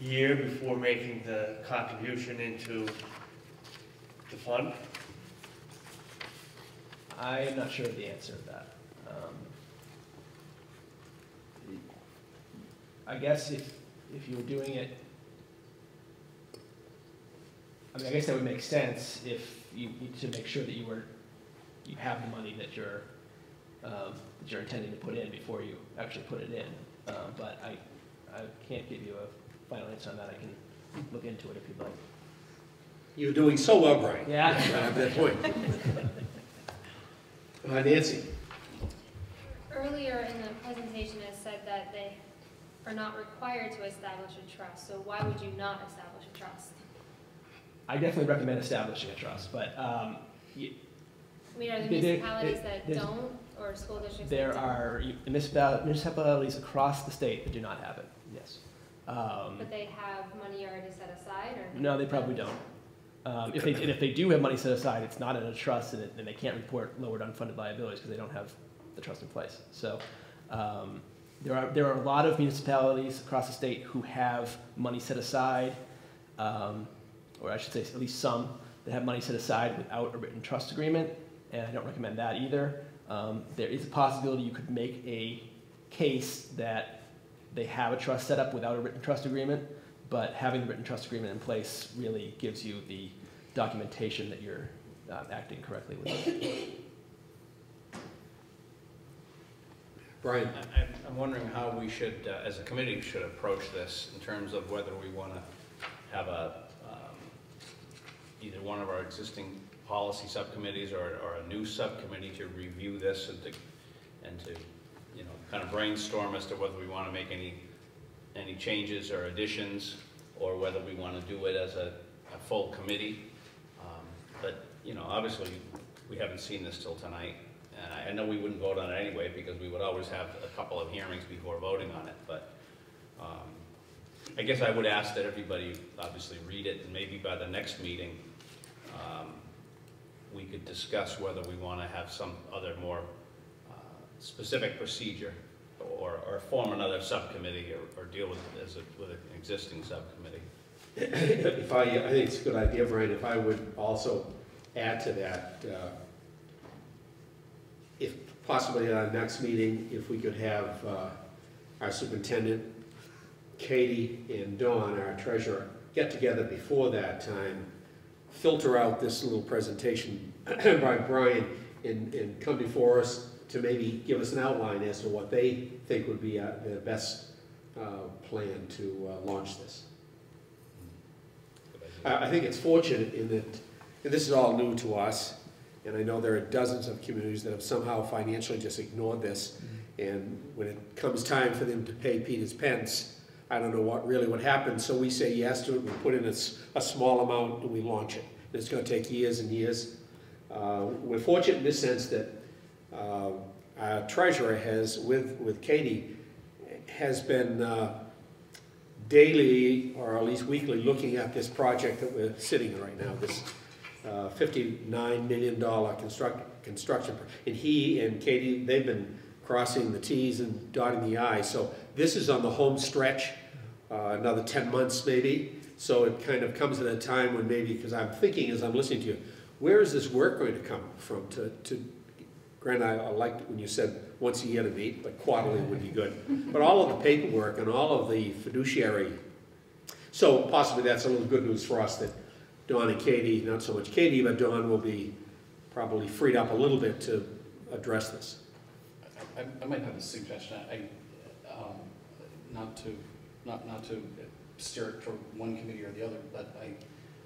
year before making the contribution into the fund? I'm not sure of the answer to that. I guess if you were doing it, I mean, I guess that would make sense if you need to make sure that you have the money that you're intending to put in before you actually put it in. But I can't give you a final answer on that. I can look into it if you'd like. You're doing so well, Brian. Yeah. At that point. Nancy. Earlier in the presentation, it said that they are not required to establish a trust, so why would you not establish a trust? I definitely recommend establishing a trust, but I mean, are there municipalities that don't, or school districts that there don't? are municipalities across the state that do not have it, yes. But they have money already set aside, or? No, they probably don't. If they do have money set aside, it's not in a trust, and they can't report lowered unfunded liabilities because they don't have the trust in place. So there are a lot of municipalities across the state who have money set aside, or I should say at least some that have money set aside without a written trust agreement, and I don't recommend that either. There is a possibility you could make a case that they have a trust set up without a written trust agreement, but having the written trust agreement in place really gives you the documentation that you're acting correctly with it. Brian. I'm wondering how we should, as a committee, should approach this in terms of whether we want to have either one of our existing policy subcommittees or a new subcommittee to review this and to kind of brainstorm as to whether we want to make any changes or additions, or whether we want to do it as a full committee. But obviously we haven't seen this till tonight, and I know we wouldn't vote on it anyway because we would always have a couple of hearings before voting on it. But I guess I would ask that everybody obviously read it, and maybe by the next meeting we could discuss whether we want to have some other more specific procedure, or form another subcommittee, or deal with it with an existing subcommittee. I think it's a good idea, Brian, if I would also add to that, if possibly at our next meeting, if we could have our superintendent, Katie, and Dawn, our treasurer, get together before that time, filter out this little presentation by Brian, and come before us to maybe give us an outline as to what they think would be the best plan to launch this. I think it's fortunate in that, and this is all new to us, and I know there are dozens of communities that have somehow financially just ignored this, and when it comes time for them to pay Peter's pence, I don't know what happens, so we say yes to it, we put in a small amount, and we launch it. And it's going to take years and years. We're fortunate in this sense that our treasurer has, with Katie, has been daily, or at least weekly, looking at this project that we're sitting in right now, this $59 million construction. And he and Katie, they've been crossing the T's and dotting the I's. So this is on the home stretch, another 10 months maybe. So it kind of comes at a time when maybe, because I'm thinking as I'm listening to you, where is this work going to come from? Grant, I liked when you said once a year to meet, but quarterly would be good. But all of the paperwork and all of the fiduciary, so possibly that's a little good news for us that Dawn and Katie, not so much Katie, but Dawn will be probably freed up a little bit to address this. I might have a suggestion. Not to steer it toward one committee or the other, but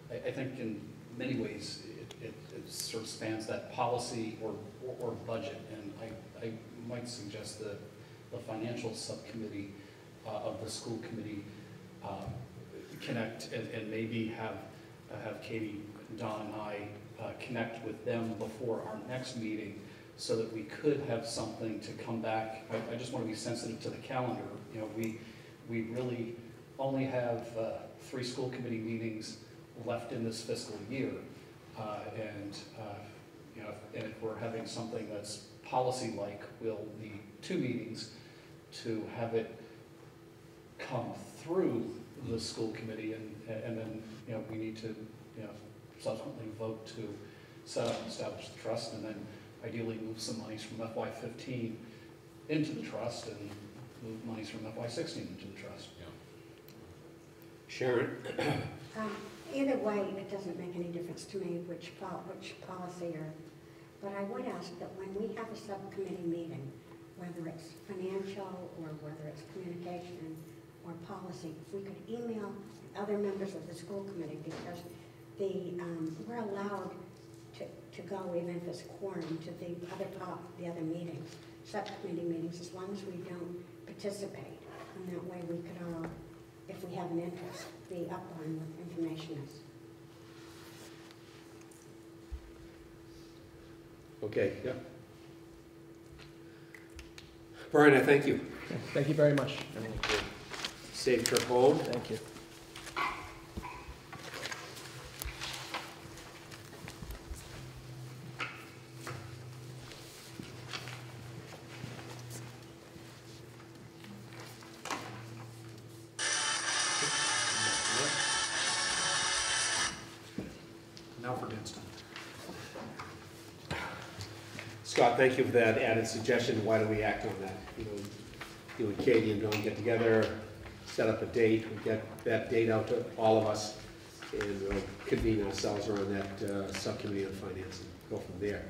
I think in many ways it sort of spans that policy or budget, and I might suggest the financial subcommittee of the school committee connect and maybe have Katie, Dawn, and I connect with them before our next meeting, so that we could have something to come back. I just want to be sensitive to the calendar. We really only have 3 school committee meetings left in this fiscal year, and if we're having something that's policy-like, we'll need 2 meetings to have it come through the school committee, and then we need to subsequently vote to set up and establish the trust, and then ideally move some monies from FY15 into the trust and move monies from FY16 into the trust. Sharon? either way, it doesn't make any difference to me which policy or, but I would ask that when we have a subcommittee meeting, whether it's financial or whether it's communication or policy, if we could email the other members of the school committee, because we're allowed to go, even if it's quorum, to the other meetings, subcommittee meetings, as long as we don't participate. And that way we could all, if we have an interest, be up on what information is. Okay, yeah. Brian, I thank you. Thank you very much. Safe trip home. Thank you. Now for Dinston. Scott, thank you for that added suggestion. Why don't we act on that? You and Katie and John get together, set up a date, we get that date out to all of us, and we'll convene ourselves around that subcommittee on finance and go from there.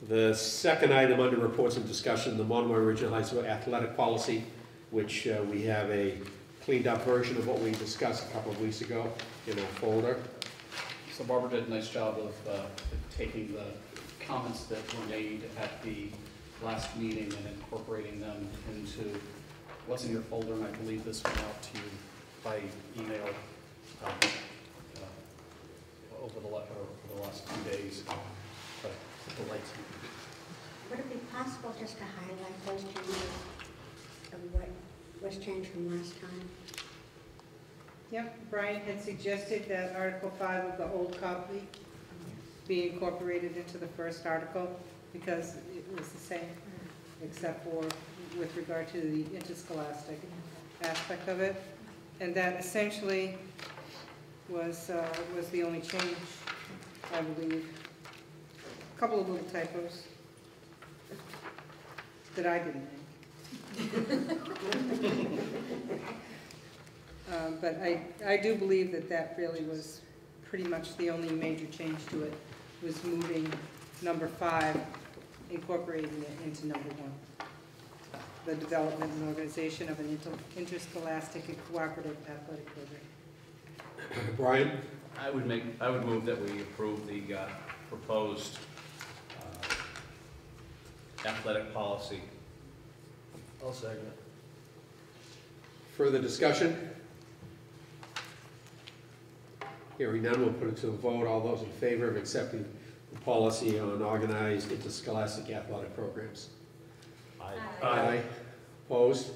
The second item under reports and discussion, the Monomoy Regional High School athletic policy, which we have a cleaned up version of what we discussed a couple of weeks ago in our folder. So Barbara did a nice job of taking the comments that were made at the last meeting and incorporating them into what's in your folder, and I believe this went out to you by email over the last 2 days. But the lights. Would it be possible just to highlight those changes of what was changed from last time? Yep, Brian had suggested that Article 5 of the old copy be incorporated into the first article because it was the same, except for with regard to the interscholastic aspect of it. And that essentially was the only change, I believe. A couple of little typos that I didn't make. But I do believe that really was pretty much the only major change to it, was moving number 5, incorporating it into number 1. The development and organization of an interscholastic and cooperative athletic program. Brian? I would move that we approve the proposed athletic policy. I'll second it. Further discussion? Hearing none, we'll put it to a vote. All those in favor of accepting the policy on organized interscholastic athletic programs? Aye. Aye. Opposed?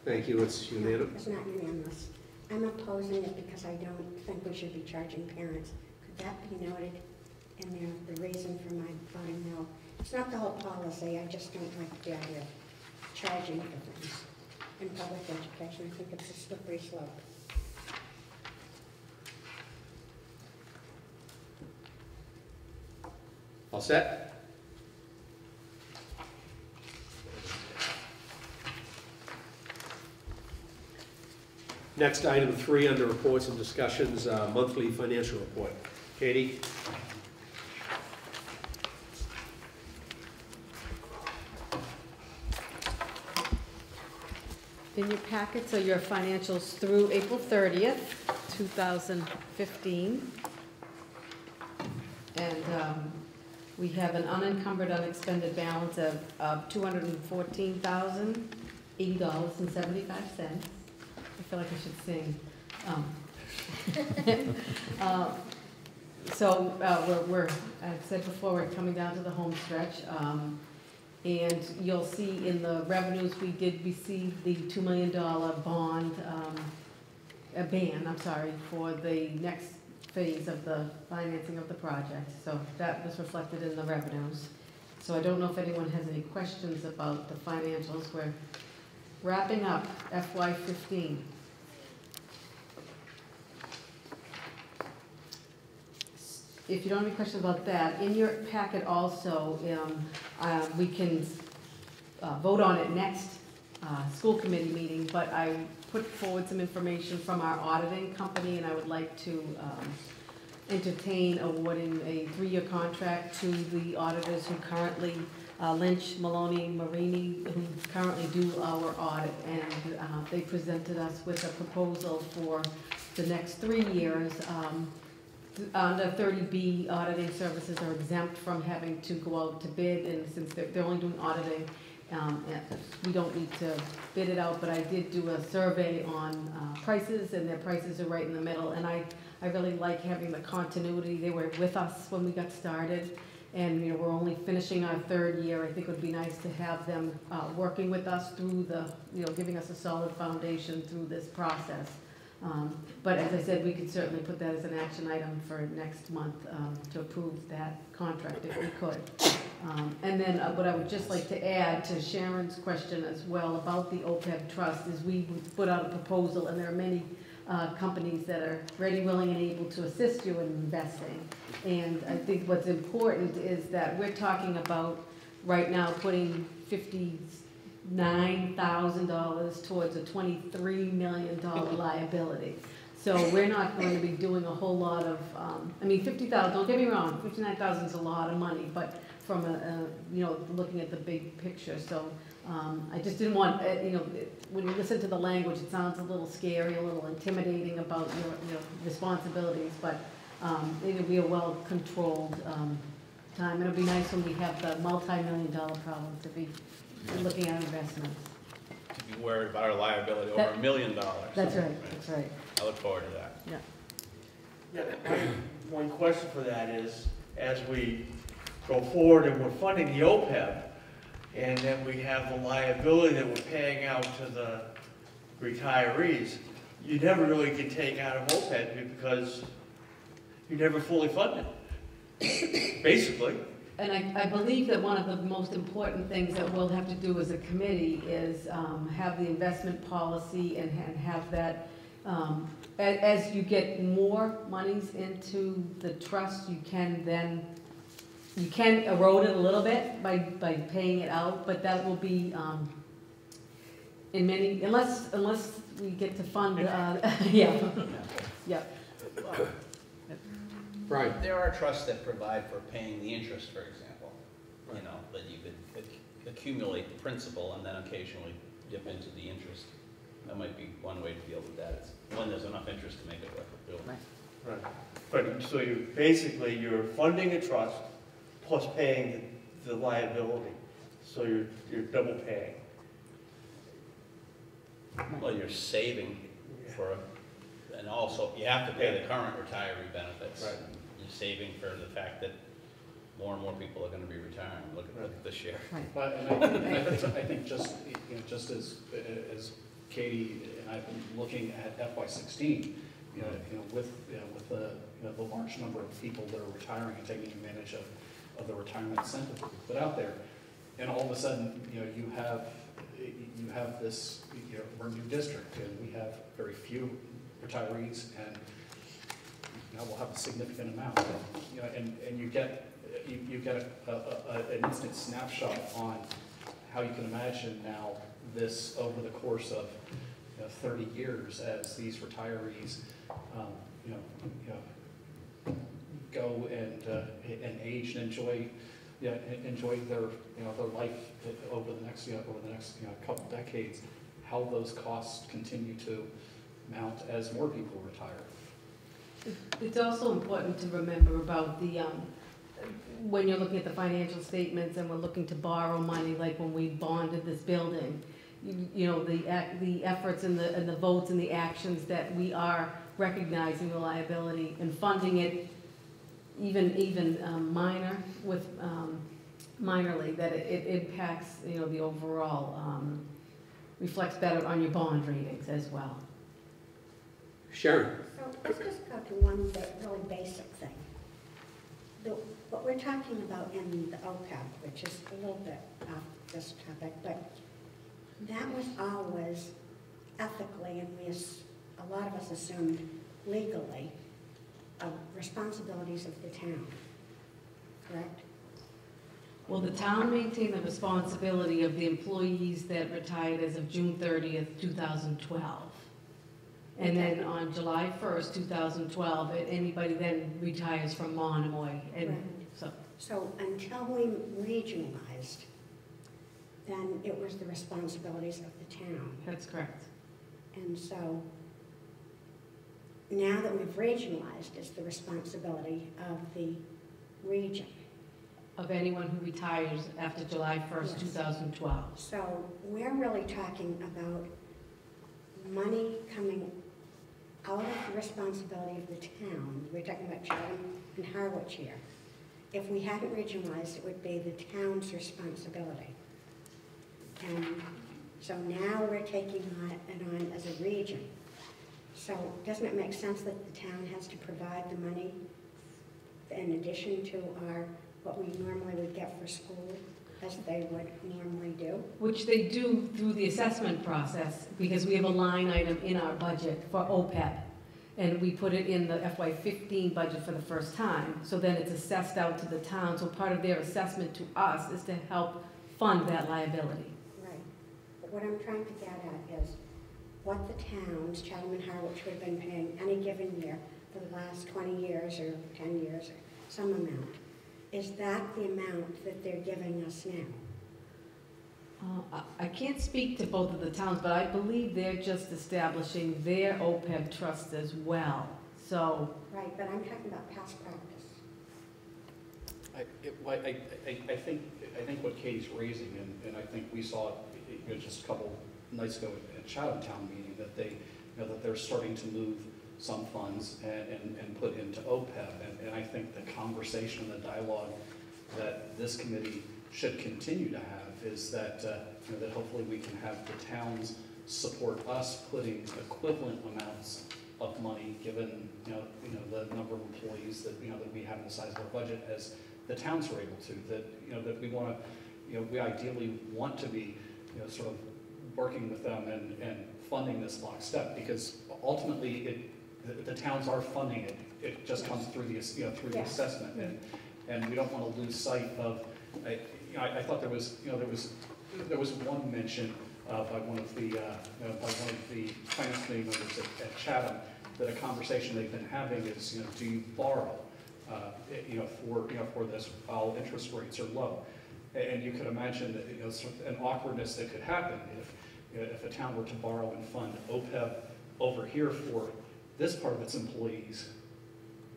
Thank you, it's unanimous. It's not unanimous. I'm opposing it because I don't think we should be charging parents. Could that be noted in there, the reason for my voting no? It's not the whole policy, I just don't like the idea of charging for things in public education. I think it's a slippery slope. All set? Next, item 3 under reports and discussions, monthly financial report. Katie? In your packets are your financials through April 30th, 2015. And we have an unencumbered, unexpended balance of $214,080.75. I feel like I should sing. We're I've said before, we're coming down to the home stretch. And you'll see in the revenues, we did receive the $2 million ban, for the next phase of the financing of the project. So that was reflected in the revenues. So I don't know if anyone has any questions about the financials. We're wrapping up FY15. If you don't have any questions about that, in your packet also, we can vote on it next school committee meeting, but I put forward some information from our auditing company, and I would like to entertain awarding a 3-year contract to the auditors who currently, Lynch, Maloney, Marini, who currently do our audit, and they presented us with a proposal for the next 3 years. Under 30B, auditing services are exempt from having to go out to bid, and since they're only doing auditing, we don't need to bid it out, but I did do a survey on prices, and their prices are right in the middle, and I really like having the continuity. They were with us when we got started, and we're only finishing our 3rd year. I think it would be nice to have them working with us through the, giving us a solid foundation through this process. But as I said, we could certainly put that as an action item for next month to approve that contract if we could. And then what I would just like to add to Sharon's question as well about the OPEB trust is we put out a proposal, and there are many companies that are ready, willing, and able to assist you in investing. And I think what's important is that we're talking about right now putting $59,000 towards a $23 million liability. So we're not going to be doing a whole lot of, I mean, $50,000, don't get me wrong, $59,000 is a lot of money, but from looking at the big picture. So I just didn't want, when you listen to the language, it sounds a little scary, a little intimidating about your responsibilities, but it'll be a well-controlled time. It'll be nice when we have the multi-million-dollar problem to be looking at investments. To be worried about our liability over $1 million. That's right, that's right. I look forward to that. Yeah. One question for that is, as we go forward and we're funding the OPEB, and then we have the liability that we're paying out to the retirees, you never really can take out of OPEB because you never fully funded, basically. And I believe that one of the most important things that we'll have to do as a committee is have the investment policy and have that, as you get more monies into the trust, you can erode it a little bit by paying it out, but that will be in many, unless we get to fund, yeah. Right. There are trusts that provide for paying the interest, for example. That you could accumulate the principal and then occasionally dip into the interest. That might be one way to deal with that. It's when there's enough interest to make it worth it doing. Right. But so you're funding a trust plus paying the liability. So you're double paying. Well, you're saving for, and also you have to pay the current retiree benefits. Right. You're saving for the fact that more and more people are going to be retiring. Look at this year. But I think just as Katie and I've been looking at FY16, with the large number of people that are retiring and taking advantage of the retirement incentive that we put out there, and all of a sudden you have this we're a new district and we have very few retirees, and we'll have a significant amount, and you get an instant snapshot on how you can imagine now this over the course of 30 years as these retirees go and age and enjoy their their life over the next couple decades, how those costs continue to mount as more people retire. It's also important to remember about the, when you're looking at the financial statements and we're looking to borrow money, like when we bonded this building, the efforts and the votes and the actions that we are recognizing the liability and funding it even minorly, that it impacts, the overall, reflects better on your bond ratings as well. Sharon. So let's just go to one really basic thing. What we're talking about in the OPEB, which is a little bit off this topic, but that was always ethically, and a lot of us assumed legally, responsibilities of the town, correct? Will the town maintain the responsibility of the employees that retired as of June 30th, 2012? And then on July 1st, 2012, anybody then retires from Monomoy, and Right. so. So until we regionalized, then it was the responsibilities of the town. That's correct. And so now that we've regionalized, it's the responsibility of the region. Of anyone who retires after July 1st, Yes. 2012. So we're really talking about money coming out of the responsibility of the town. We're talking about Chatham and Harwich here. If we hadn't regionalized, it would be the town's responsibility. And so now we're taking it on as a region. So doesn't it make sense that the town has to provide the money in addition to what we normally would get for school, as they would normally do? Which they do through the assessment process, because we have a line item in our budget for OPEB. And we put it in the FY15 budget for the first time, so then it's assessed out to the town. So part of their assessment to us is to help fund that liability. Right. But what I'm trying to get at is what the towns, Chatham and Harwich, would have been paying any given year for the last 20 years or 10 years or some amount. Is that the amount that they're giving us now? I can't speak to both of the towns, but I believe they're just establishing their OPEB trust as well. So. Right, but I'm talking about past practice. I think what Katie's raising, and I think we saw it just a couple nights ago at Chatham Town meeting, that that they're starting to move some funds and put into OPEB. And I think the conversation and the dialogue that this committee should continue to have is that that hopefully we can have the towns support us putting equivalent amounts of money, given the number of employees that that we have in the size of our budget, as the towns are able to. That we want to we ideally want to be sort of working with them and funding this lockstep, because ultimately the towns are funding it. It just comes through the the assessment, and we don't want to lose sight of. I thought there was one mention by one of the finance committee members at Chatham, that a conversation they've been having is do you borrow for this while interest rates are low, and you could imagine that sort of an awkwardness that could happen if a town were to borrow and fund OPEB over here for this part of its employees,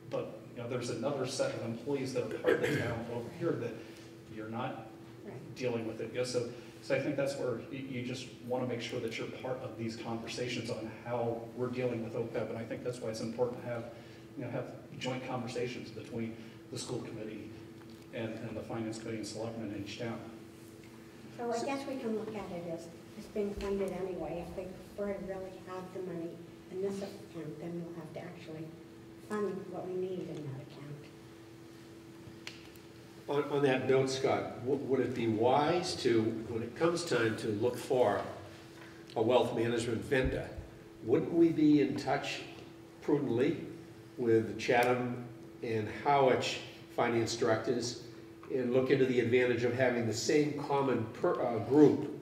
but there's another set of employees that are part of the town over here that you're not dealing with it. So I think that's where you just want to make sure that you're part of these conversations on how we're dealing with OPEB, and I think that's why it's important to have joint conversations between the school committee and the finance committee and selectmen in each town. So I guess we can look at it as it's being funded anyway. If they prefer to really have the money in this account, then we'll have to actually fund what we need in that account. On that note, Scott, would it be wise to, when it comes time to look for a wealth management vendor, wouldn't we be in touch prudently with Chatham and Harwich finance directors and look into the advantage of having the same common group?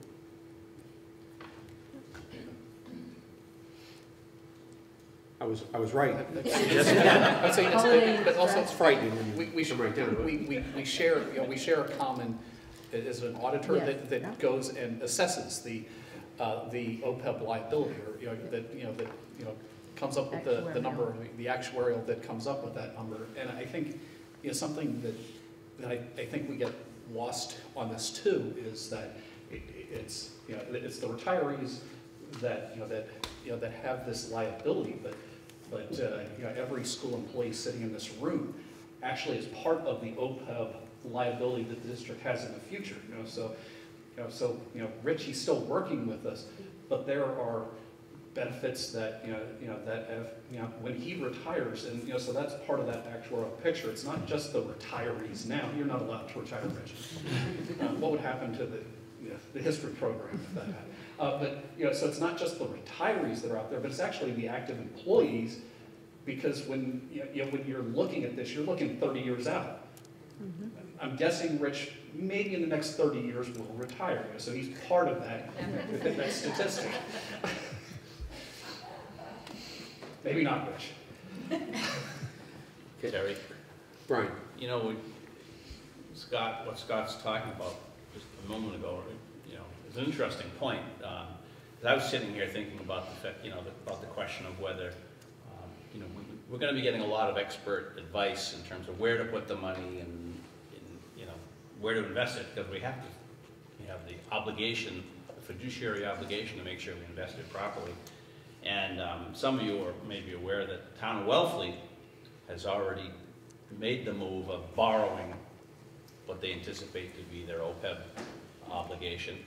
I was right. I'd say but also it's frightening. We share a common, as an auditor that goes and assesses the OPEB liability, or that comes up with the number, the actuarial that comes up with that number. And I think something that I think we get lost on this too is that it's the retirees that that have this liability, but every school employee sitting in this room actually is part of the OPEB liability that the district has in the future. So Richie's still working with us, but there are benefits that that have when he retires, and so that's part of that actuarial picture. It's not just the retirees now. You're not allowed to retire, Richie. What would happen to the history program if that happened? But so it's not just the retirees that are out there, but it's actually the active employees, because when when you're looking at this, you're looking 30 years out. I'm guessing Rich, maybe in the next 30 years will retire, so he's part of that, that statistic. Maybe not Rich. Terry? Brian? You know, Scott, what Scott's talking about just a moment ago, you know, is an interesting point. I was sitting here thinking about the fact, you know, about the question of whether, you know, we're going to be getting a lot of expert advice in terms of where to put the money and you know, where to invest it, because we have the obligation, the fiduciary obligation to make sure we invest it properly. And some of you are maybe aware that the town of Wellfleet has already made the move of borrowing what they anticipate to be their OPEB obligation.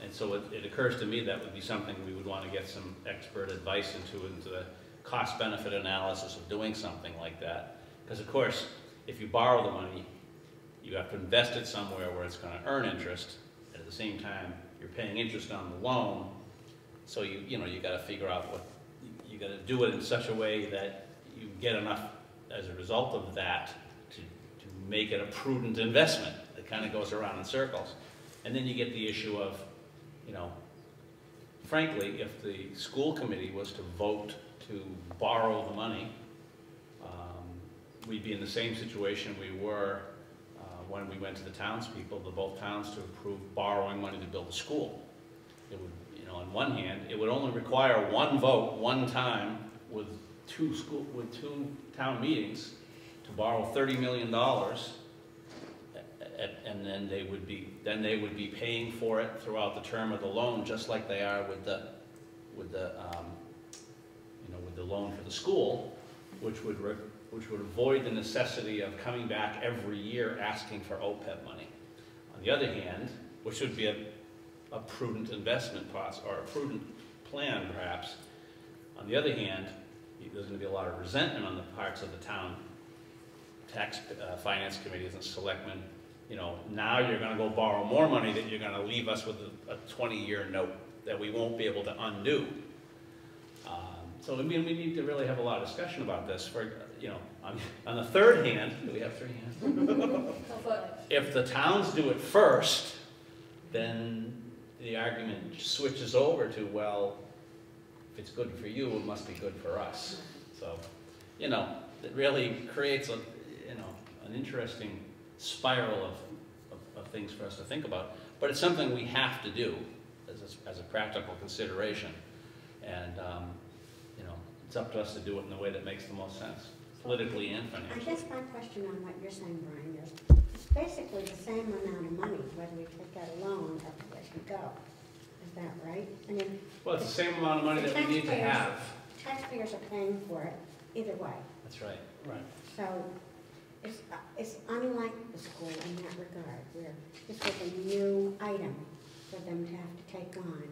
And so it occurs to me that would be something we would want to get some expert advice into the cost-benefit analysis of doing something like that. Because of course, if you borrow the money, you have to invest it somewhere where it's going to earn interest, and at the same time, you're paying interest on the loan. So you got to figure out what you got to do it in such a way that you get enough as a result of that to make it a prudent investment. It kind of goes around in circles. And then you get the issue of, you know, frankly, if the school committee was to vote to borrow the money, we'd be in the same situation we were when we went to the townspeople, both towns, to approve borrowing money to build a school. It would, you know, on one hand, it would only require one vote, one time, with two town meetings to borrow $30 million, and then they would be paying for it throughout the term of the loan, just like they are with the loan for the school, which would avoid the necessity of coming back every year asking for OPEB money. On the other hand, which would be a prudent investment process, or a prudent plan perhaps. On the other hand, there's going to be a lot of resentment on the parts of the town tax finance committees and selectmen. You know, now you're going to go borrow more money that you're going to leave us with a 20-year note that we won't be able to undo. So I mean, we need to really have a lot of discussion about this. For, you know, on the third hand, do we have three hands? If the towns do it first, then the argument switches over to, well, if it's good for you, it must be good for us. So, you know, it really creates an interesting spiral of things for us to think about. But it's something we have to do as a practical consideration. And, you know, it's up to us to do it in the way that makes the most sense, politically and financially. I guess my question on what you're saying, Brian, is it's basically the same amount of money, whether we take out a loan or as we go. Is that right? I mean, well, it's the same amount of money that we need to have. Taxpayers are paying for it either way. That's right. Right. So it's unlike the school in that regard, where this was a new item for them to have to take on,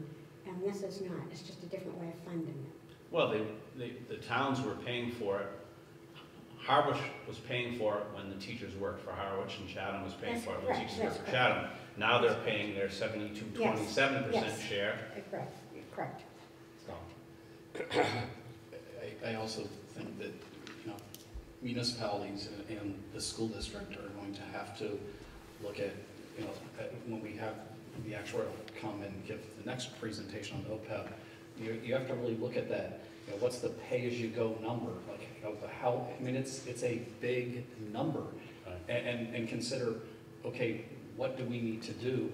and this is not. It's just a different way of funding it. Well, the towns were paying for it. Harwich was paying for it when the teachers worked for Harwich, and Chatham was paying for it when the teachers worked for Chatham. Now they're paying their 27% share. Correct. So. I also think that, you know, municipalities and the school district are going to have to look at, you know, when we have the actuarial come and give the next presentation on OPEB, you have to really look at that. You know, what's the pay-as-you-go number? Like, you know, how? I mean, it's a big number, and consider, okay, what do we need to do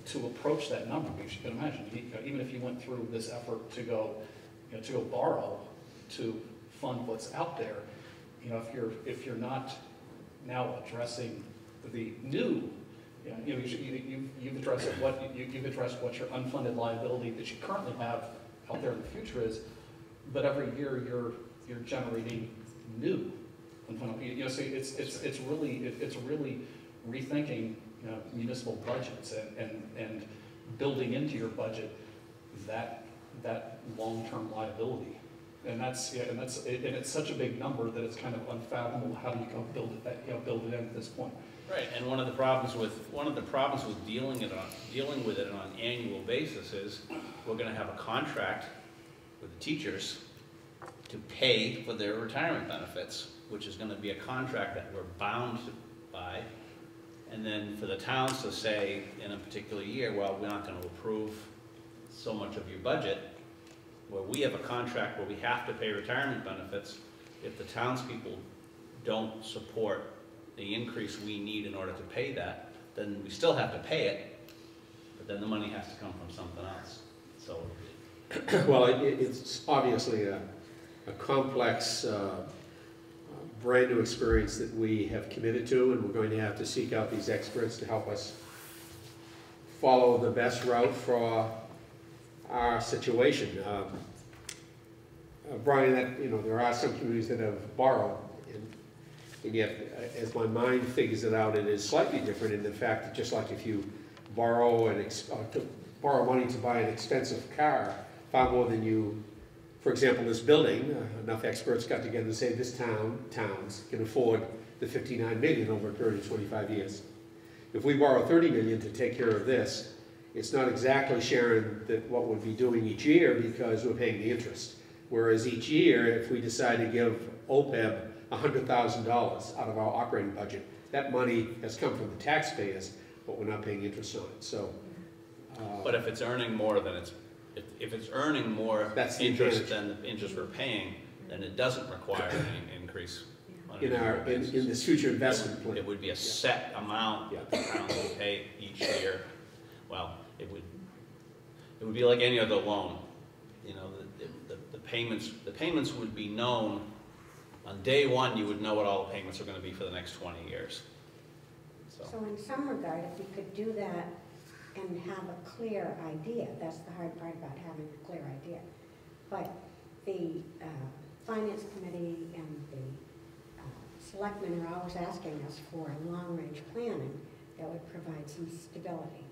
to approach that number? Because you can imagine, you know, even if you went through this effort to go, you know, to go borrow to fund what's out there, you know, if you're not now addressing the new, you know, you've addressed what your unfunded liability that you currently have out there in the future is, but every year you're generating new unfunded. You know, so it's really rethinking, you know, municipal budgets and building into your budget that long-term liability. And it's such a big number that it's kind of unfathomable. How do you go build it in at this point? Right, and one of the problems with dealing with it on an annual basis is we're going to have a contract with the teachers to pay for their retirement benefits, which is going to be a contract that we're bound by. And then for the towns to say in a particular year, well, we're not going to approve so much of your budget, where we have a contract where we have to pay retirement benefits. If the townspeople don't support the increase we need in order to pay that, then we still have to pay it, but then the money has to come from something else. So, well, it's obviously a complex, brand new experience that we have committed to, and we're going to have to seek out these experts to help us follow the best route for our situation. Brian, there are some communities that have borrowed, and yet, as my mind figures it out, it is slightly different in the fact that just like if you borrow money to buy an expensive car, far more than you, for example, this building, enough experts got together to say this towns can afford the $59 million over a period of 25 years. If we borrow $30 million to take care of this, it's not exactly sharing what we'll be doing each year because we're paying the interest. Whereas each year, if we decide to give OPEB $100,000 out of our operating budget, that money has come from the taxpayers, but we're not paying interest on it. So, but if it's earning more than if it's earning more interest than the interest we're paying, then it doesn't require any increase in this future investment plan. It would be a set amount that the towns would pay each year. Well, it would be like any other loan. You know, the payments would be known on day one. You would know what all the payments are going to be for the next 20 years. So in some regard, if we could do that and have a clear idea, that's the hard part about having a clear idea. But the Finance Committee and the selectmen are always asking us for long-range planning that would provide some stability.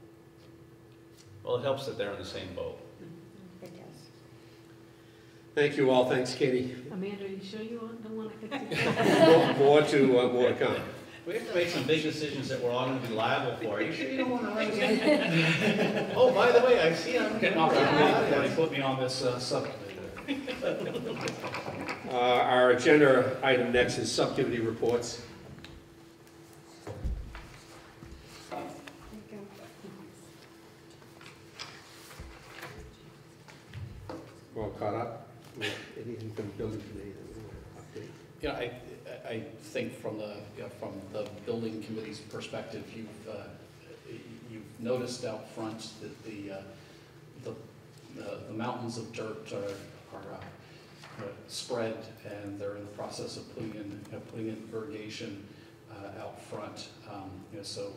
Well, it helps that they're in the same boat. It does. Thank you all. Thanks, Katie. Amanda, are you sure you don't want to continue? more to come. We have to make some big decisions that we're all going to be liable for. Are you sure you don't want to run again? Oh, by the way, I see I'm getting off the committee. Put me on this subcommittee. Our agenda item next is subcommittee reports. We're all caught up? Anything from the building committee that we want to update? Yeah, I think from the building committee's perspective, you've noticed out front that the mountains of dirt are spread, and they're in the process of putting in irrigation out front. So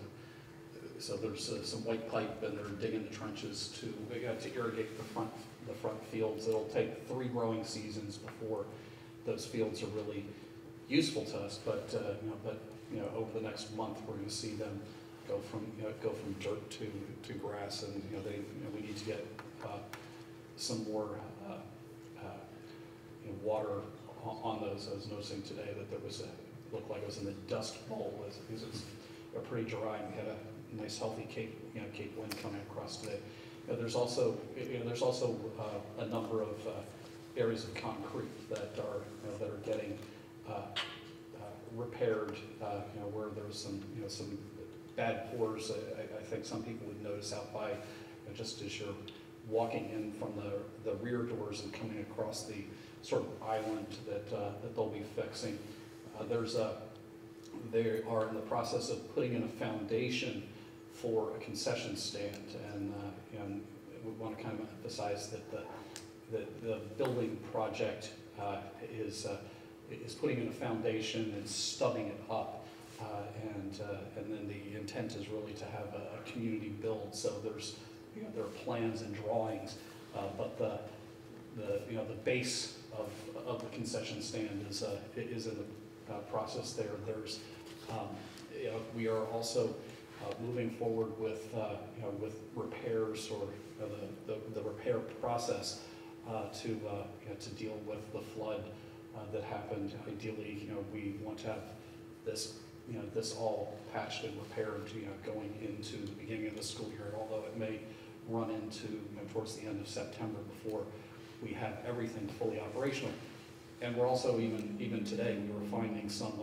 there's some white pipe, and they're digging the trenches to irrigate the front fields. It'll take 3 growing seasons before those fields are really useful to us, but over the next month we're going to see them go from dirt to grass, and we need to get some more water on those. I was noticing today that there was looked like it was in the dust bowl because it's pretty dry, and we had a nice healthy Cape wind coming across today. There's also a number of areas of concrete that are getting repaired, where there's some bad pours. I think some people would notice out by, just as you're walking in from the rear doors and coming across the sort of island that they'll be fixing. They are in the process of putting in a foundation for a concession stand, and we want to kind of emphasize that the building project is putting in a foundation and stubbing it up, and then the intent is really to have a community build. So there are plans and drawings, but the base of the concession stand is in the process there. There's we are also moving forward with repairs, or the repair process to deal with the flood that happened. Ideally, we want to have this all patched and repaired, going into the beginning of the school year. Although it may run into towards the end of September before we have everything fully operational. And we're also even today we were finding some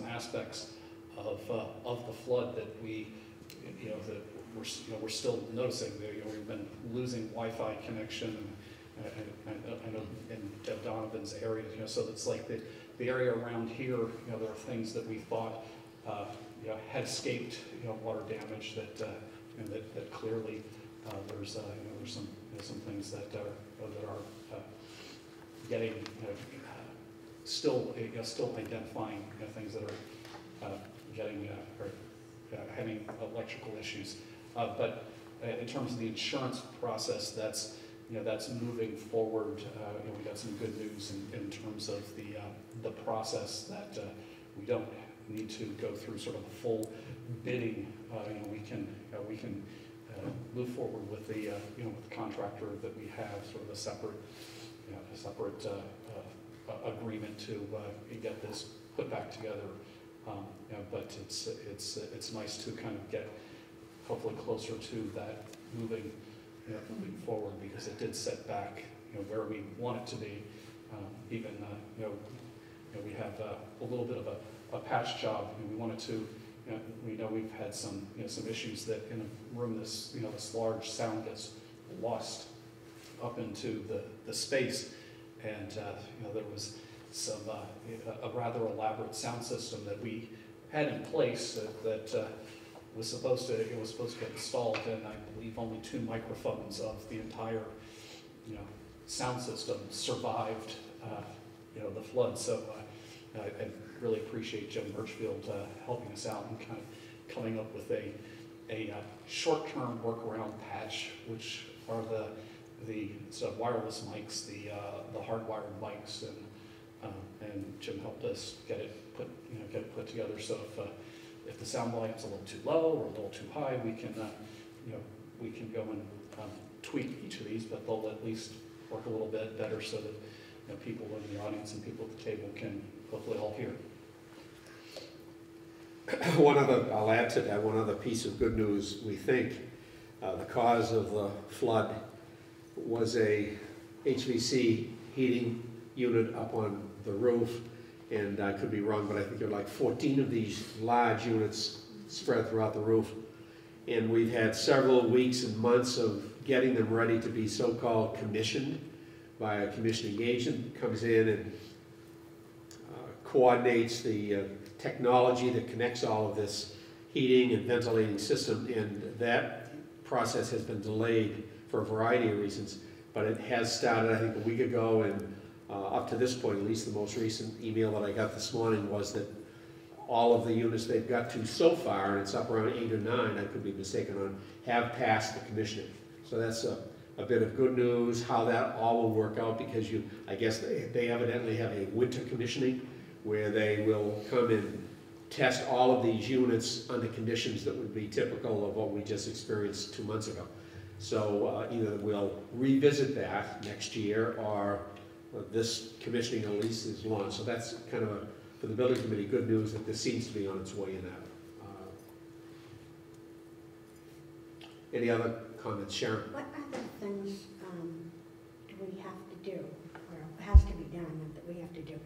aspects of the flood that that we're still noticing. We've been losing Wi-Fi connection, and I know in Deb Donovan's area, so it's like the area around here, there are things that we thought had escaped water damage that clearly there's some things that are getting still identifying things that are getting having electrical issues. But in terms of the insurance process, that's moving forward. We got some good news in terms of the process that we don't need to go through sort of a full bidding. We can move forward with the with the contractor that we have, sort of a separate agreement to get this put back together. But it's nice to kind of get hopefully closer to that moving forward, because it did set back where we want it to be. Even we have a little bit of a patch job. We wanted to. We know we've had some some issues that in a room this this large, sound gets lost up into the space, and there was some a rather elaborate sound system that we had in place that was supposed to get installed, and I believe only 2 microphones of the entire sound system survived the flood. So I really appreciate Jim Birchfield helping us out and kind of coming up with a short-term workaround patch, which are the sort of wireless mics, the hardwired mics, and Jim helped us get it put together. So if the sound volume's a little too low or a little too high, we can go and tweak each of these, but they'll at least work a little bit better so that people in the audience and people at the table can hopefully all hear. I'll add to that, one other piece of good news. We think the cause of the flood was a HVC heating unit up on the roof, and I could be wrong, but I think there are like 14 of these large units spread throughout the roof, and we've had several weeks and months of getting them ready to be so-called commissioned by a commissioning agent. Comes in and coordinates the technology that connects all of this heating and ventilating system, and that process has been delayed for a variety of reasons, but it has started, I think, a week ago, and up to this point, at least the most recent email that I got this morning was that all of the units they've got to so far, and it's up around 8 or 9, I could be mistaken on, have passed the commissioning. So that's a bit of good news, how that all will work out, because I guess they evidently have a winter commissioning where they will come and test all of these units under conditions that would be typical of what we just experienced 2 months ago. So either we'll revisit that next year, or this commissioning at least is launched. So that's kind of for the building committee, good news that this seems to be on its way in that. Any other comments, Sharon? What other things do we have to do, or has to be done that we have to do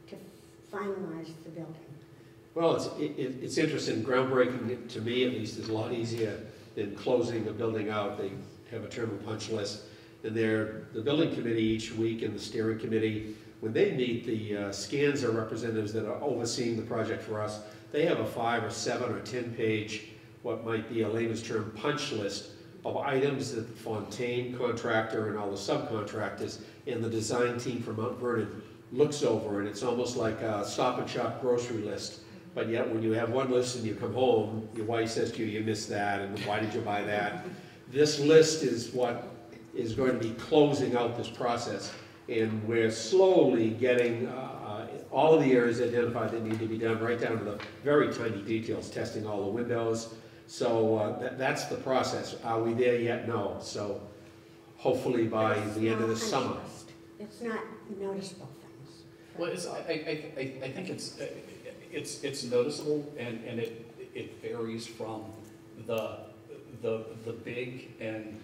to finalize the building? Well, it's interesting. Groundbreaking, to me at least, is a lot easier than closing a building out. They have a term of punch list. And the building committee each week and the steering committee, when they meet, the SCANSA representatives that are overseeing the project for us, they have a 5 or 7 or 10 page, what might be a layman's term, punch list of items that the Fontaine contractor and all the subcontractors and the design team from Mount Vernon looks over, and it's almost like a Stop and Shop grocery list. But yet when you have one list and you come home, your wife says to you, you missed that, and why did you buy that? This list is what is going to be closing out this process, and we're slowly getting all of the areas identified that need to be done, right down to the very tiny details, testing all the windows. So that's the process. Are we there yet? No. So hopefully by the end of the summer. It's not noticeable things. Well, I think it's noticeable, and it varies from the big and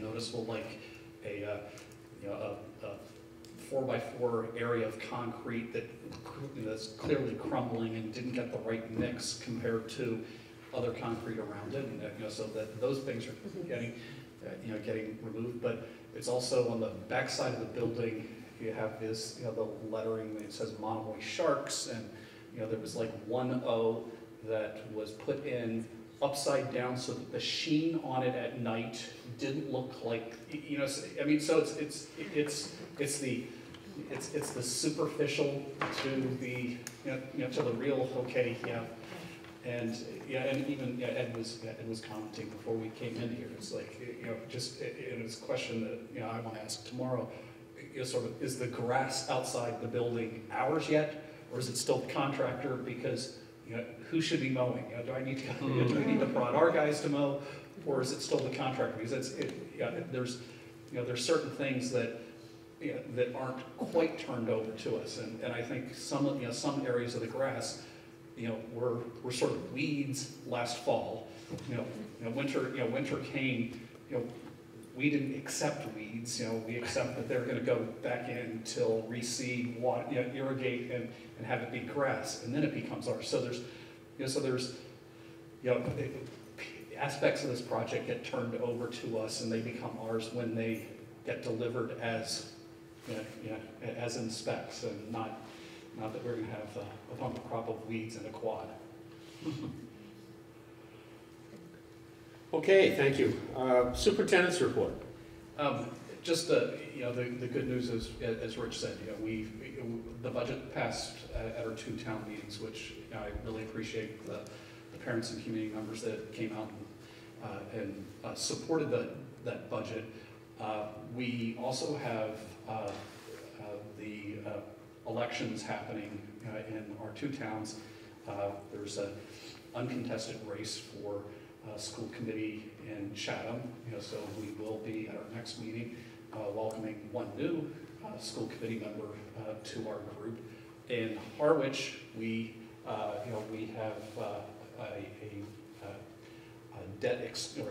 noticeable, like a 4x4 area of concrete that's clearly crumbling and didn't get the right mix compared to other concrete around it, and so that those things are getting getting removed. But it's also on the back side of the building. You have this, the lettering that says Monomoy Sharks, and there was like one O that was put in upside down so that the sheen on it at night didn't look like, I mean, so it's the superficial to the, to the real, okay, yeah. And even Ed was commenting before we came in here. It's like, just it's a question that I want to ask tomorrow. Sort of, is the grass outside the building ours yet, or is it still the contractor? Because who should be mowing? Do I need to prod our guys to mow, or is it still the contractor? Because there's certain things that that aren't quite turned over to us, and I think some areas of the grass were sort of weeds last fall. Winter came. We didn't accept weeds. We accept that they're going to go back in till reseed, water, irrigate, and have it be grass, and then it becomes ours. So there's aspects of this project get turned over to us, and they become ours when they get delivered as as in specs, and not that we're going to have a bumper crop of weeds in a quad. Okay, thank you. Superintendent's report. Just the good news is, as Rich said, the budget passed at our 2 town meetings, which I really appreciate the parents and community members that came out and supported that budget. We also have the elections happening in our 2 towns. There's an uncontested race for school committee in Chatham, so we will be at our next meeting welcoming one new school committee member to our group. In Harwich, we have a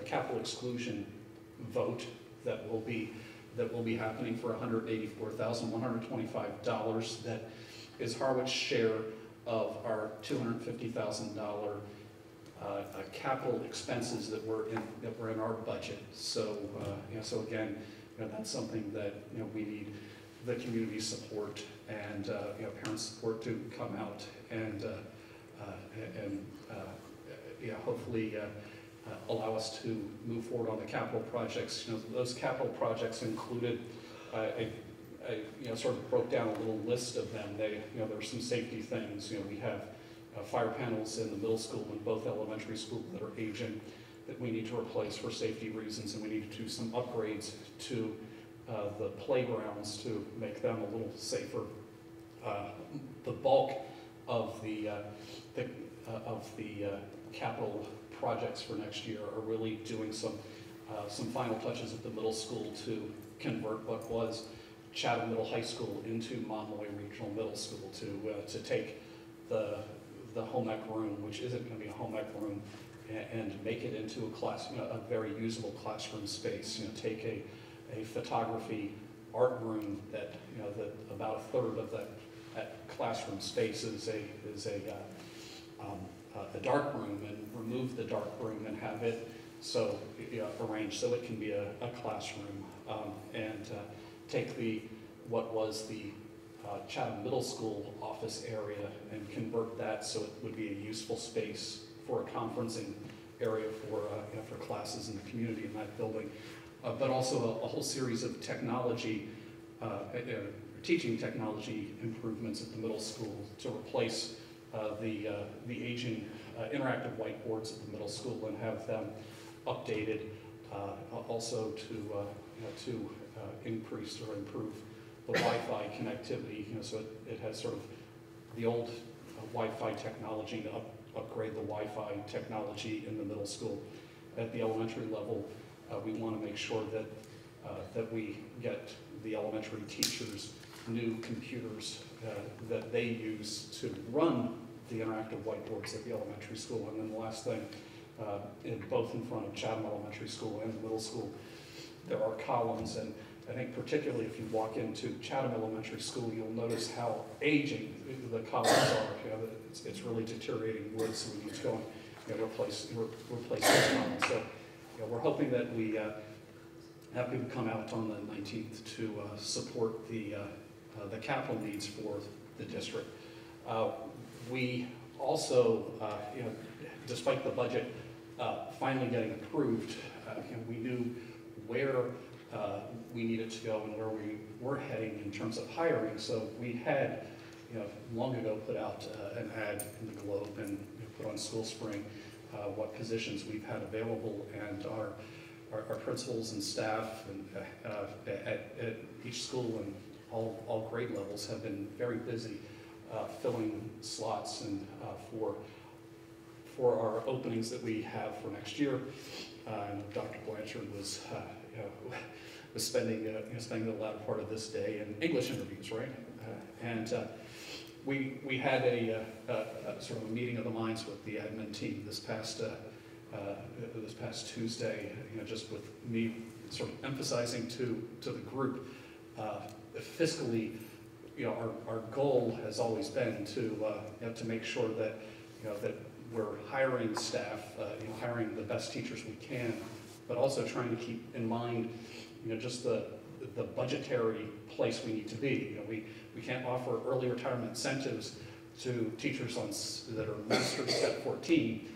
capital exclusion vote that will be happening for $184,125. That is Harwich's share of our $250,000 capital expenses that were in our budget. So so again, that's something that we need the community support and parent support to come out and hopefully allow us to move forward on the capital projects. Those capital projects included, I sort of broke down a little list of them. There are some safety things. We have fire panels in the middle school and both elementary schools that are aging that we need to replace for safety reasons, and we need to do some upgrades to the playgrounds to make them a little safer. The bulk of the capital projects for next year are really doing some final touches at the middle school to convert what was Chatham Middle High School into Monomoy Regional Middle School, to take the home ec room, which isn't going to be a home ec room, and make it into a very usable classroom space. Take a photography art room that that about a third of that classroom space is a dark room, and remove the dark room and have it arranged so it can be a classroom, and take what was the Chatham Middle School office area and convert that so it would be a useful space for a conferencing area for classes in the community in that building, but also a whole series of technology, teaching technology improvements at the middle school to replace the aging interactive whiteboards at the middle school and have them updated, also to increase or improve the Wi-Fi connectivity, so it has sort of the old Wi-Fi technology to upgrade the Wi-Fi technology in the middle school. At the elementary level, we want to make sure that we get the elementary teachers new computers that they use to run the interactive whiteboards at the elementary school. And then the last thing, both in front of Chatham Elementary School and the middle school, there are columns and I think particularly if you walk into Chatham Elementary School, you'll notice how aging the columns are. You know, it's really deteriorating wood, so we need to go and replace those columns. So we're hoping that we have people come out on the 19th to support the capital needs for the district. We also, despite the budget finally getting approved, we knew where we needed to go and where we were heading in terms of hiring. So we had, long ago put out an ad in the Globe and put on School Spring what positions we've had available, and our principals and staff and at each school and all grade levels have been very busy filling slots and for our openings that we have for next year. And Dr. Blanchard was spending the latter part of this day in English interviews, right? We had a sort of a meeting of the minds with the admin team this past Tuesday. Just with me sort of emphasizing to the group, fiscally, our goal has always been to make sure that that we're hiring staff, hiring the best teachers we can, but also trying to keep in mind, just the budgetary place we need to be. We can't offer early retirement incentives to teachers that are Master's Step 14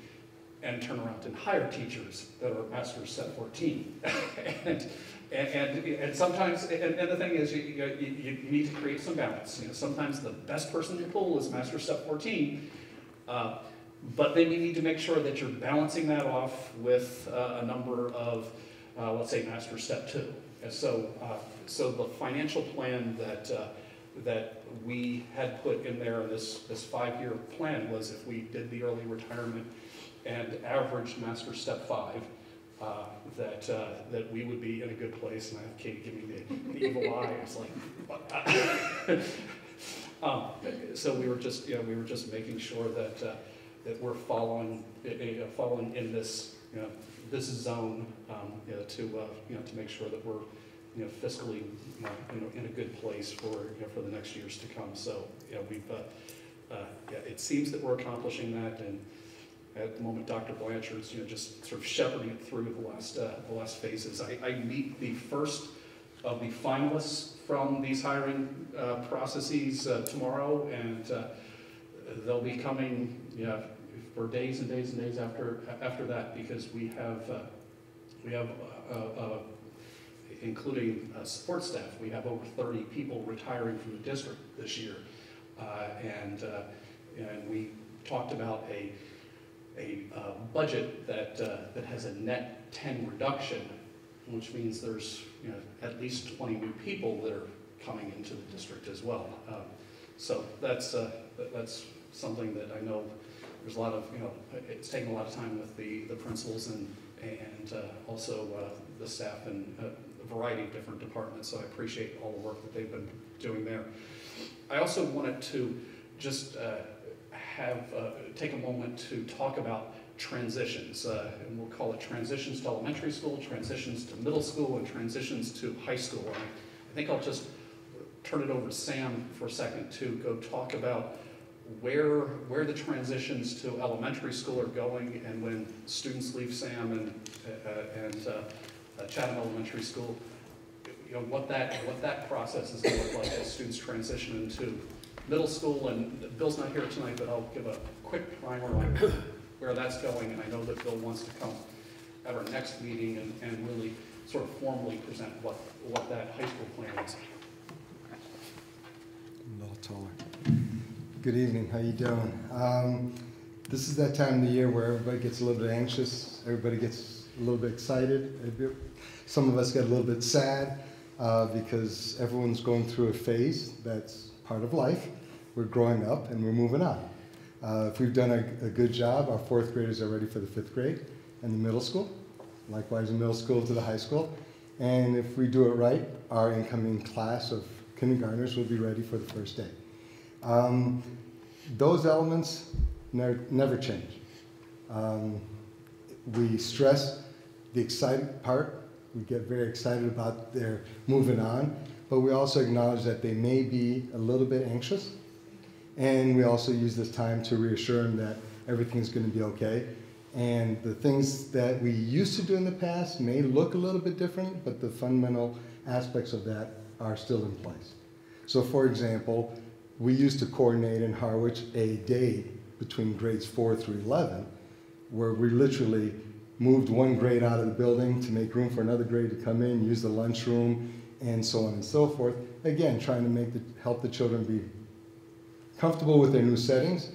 and turn around and hire teachers that are Master's Step 14. and sometimes, and the thing is, you need to create some balance. Sometimes the best person in the pool is Master's Step 14, but then you need to make sure that you're balancing that off with a number of, let's say, Master Step 2. And so the financial plan that we had put in there in this 5-year plan was, if we did the early retirement and averaged Master Step 5, that we would be in a good place. And I have Kate give me the evil eye. It's like, so we were just making sure that we're following in this this zone to make sure that we're fiscally in a good place for the next years to come. So we've it seems that we're accomplishing that, and at the moment Dr. Blanchard's just sort of shepherding it through the last phases. I meet the first of the finalists from these hiring processes tomorrow, and they'll be coming for days and days and days after that, because we have including support staff, we have over 30 people retiring from the district this year, and we talked about a budget that has a net 10 reduction, which means there's at least 20 new people that are coming into the district as well. So that's something that I know there's a lot of, it's taken a lot of time with the principals and also the staff in a variety of different departments. So I appreciate all the work that they've been doing there. I also wanted to just take a moment to talk about transitions, and we'll call it transitions to elementary school, transitions to middle school, and transitions to high school. And I think I'll just turn it over to Sam for a second to go talk about where the transitions to elementary school are going, and when students leave Sam and Chatham Elementary School, what that process is going to look like as students transition into middle school. And Bill's not here tonight, but I'll give a quick primer on where that's going, and I know that Bill wants to come at our next meeting and really sort of formally present what that high school plan is. A little taller. Good evening, how you doing? This is that time of the year where everybody gets a little bit anxious, everybody gets a little bit excited. Some of us get a little bit sad because everyone's going through a phase that's part of life. We're growing up and we're moving on. If we've done a good job, our 4th graders are ready for the 5th grade and the middle school. Likewise, the middle school to the high school. And if we do it right, our incoming class of kindergartners will be ready for the first day. Those elements never change. We stress the exciting part We get very excited about their moving on, but we also acknowledge that they may be a little bit anxious. And we also use this time to reassure them that everything's going to be okay. And the things that we used to do in the past may look a little bit different, but the fundamental aspects of that are still in place. So for example, we used to coordinate in Harwich a day between grades 4 through 11, where we literally moved one grade out of the building to make room for another grade to come in, use the lunchroom, and so on and so forth. Again, trying to help the children be comfortable with their new settings,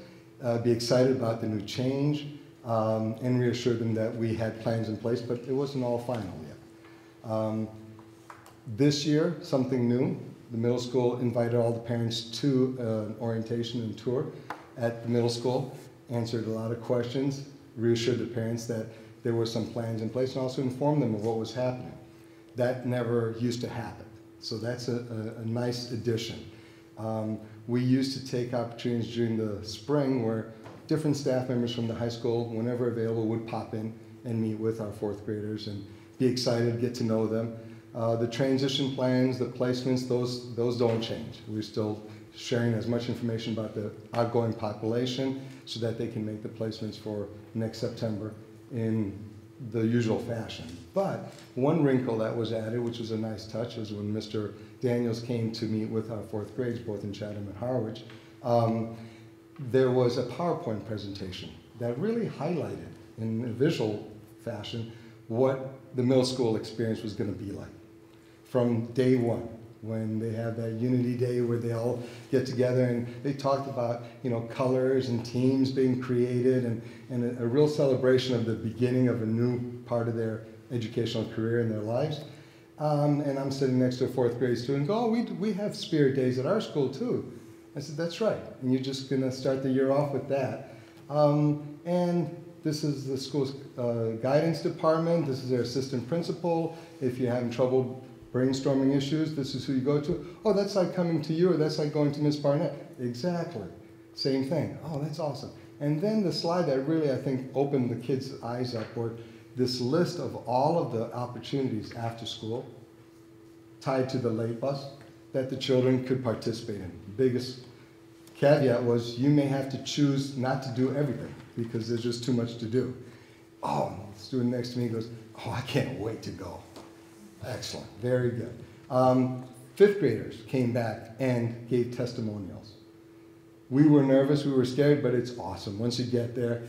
be excited about the new change, and reassure them that we had plans in place, but it wasn't all final yet. This year, something new. The middle school invited all the parents to an orientation and tour at the middle school, answered a lot of questions, reassured the parents that there were some plans in place, and also informed them of what was happening. That never used to happen. So that's a nice addition. We used to take opportunities during the spring where different staff members from the high school, whenever available, would pop in and meet with our fourth graders and be excited, get to know them. The transition plans, the placements, those don't change. We're still sharing as much information about the outgoing population so that they can make the placements for next September in the usual fashion. But one wrinkle that was added, which was a nice touch, was when Mr. Daniels came to meet with our fourth grades, both in Chatham and Harwich, there was a PowerPoint presentation that really highlighted in a visual fashion what the middle school experience was going to be like from day one, when they have that unity day where they all get together and they talked about, you know, colors and teams being created and a real celebration of the beginning of a new part of their educational career in their lives. And I'm sitting next to a fourth grade student and go, oh, we have spirit days at our school too. I said, that's right. And you're just going to start the year off with that. And this is the school's guidance department. This is their assistant principal. If you're having trouble brainstorming issues, this is who you go to. Oh, that's like coming to you, or that's like going to Miss Barnett. Exactly. Same thing. Oh, that's awesome. And then the slide that really, I think, opened the kids' eyes up were this list of all of the opportunities after school tied to the late bus that the children could participate in. The biggest caveat was you may have to choose not to do everything because there's just too much to do. Oh, the student next to me goes, oh, I can't wait to go. Excellent, very good. Fifth graders came back and gave testimonials. We were nervous, we were scared, but it's awesome. Once you get there,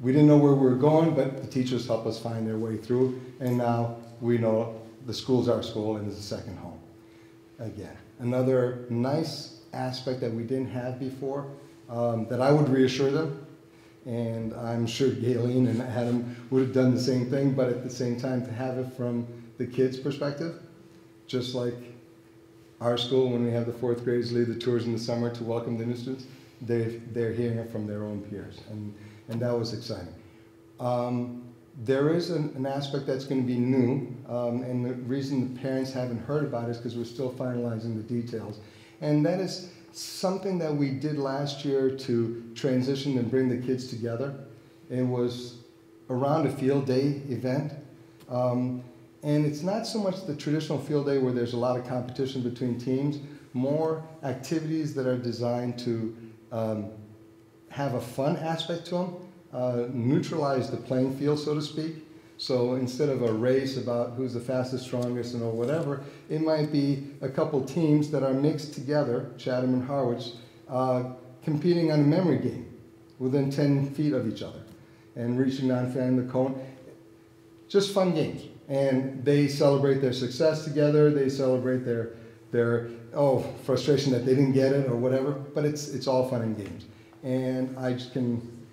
we didn't know where we were going, but the teachers helped us find their way through, and now we know the school's our school and is a second home. Again, another nice aspect that we didn't have before, that I would reassure them, and I'm sure Galen and Adam would have done the same thing, but at the same time to have it from the kids' perspective, just like our school, when we have the fourth graders lead the tours in the summer to welcome the new students, they're hearing it from their own peers, and that was exciting. There is an aspect that's going to be new, and the reason the parents haven't heard about it is because we're still finalizing the details, and that is something that we did last year to transition and bring the kids together. It was around a field day event. And it's not so much the traditional field day where there's a lot of competition between teams, more activities that are designed to have a fun aspect to them, neutralize the playing field, so to speak. So instead of a race about who's the fastest, strongest, and or whatever, it might be a couple teams that are mixed together, Chatham and Harwich, competing on a memory game within 10 feet of each other and reaching down, fanning the cone. Just fun games. And they celebrate their success together. They celebrate their frustration that they didn't get it or whatever. But it's all fun and games. And I just can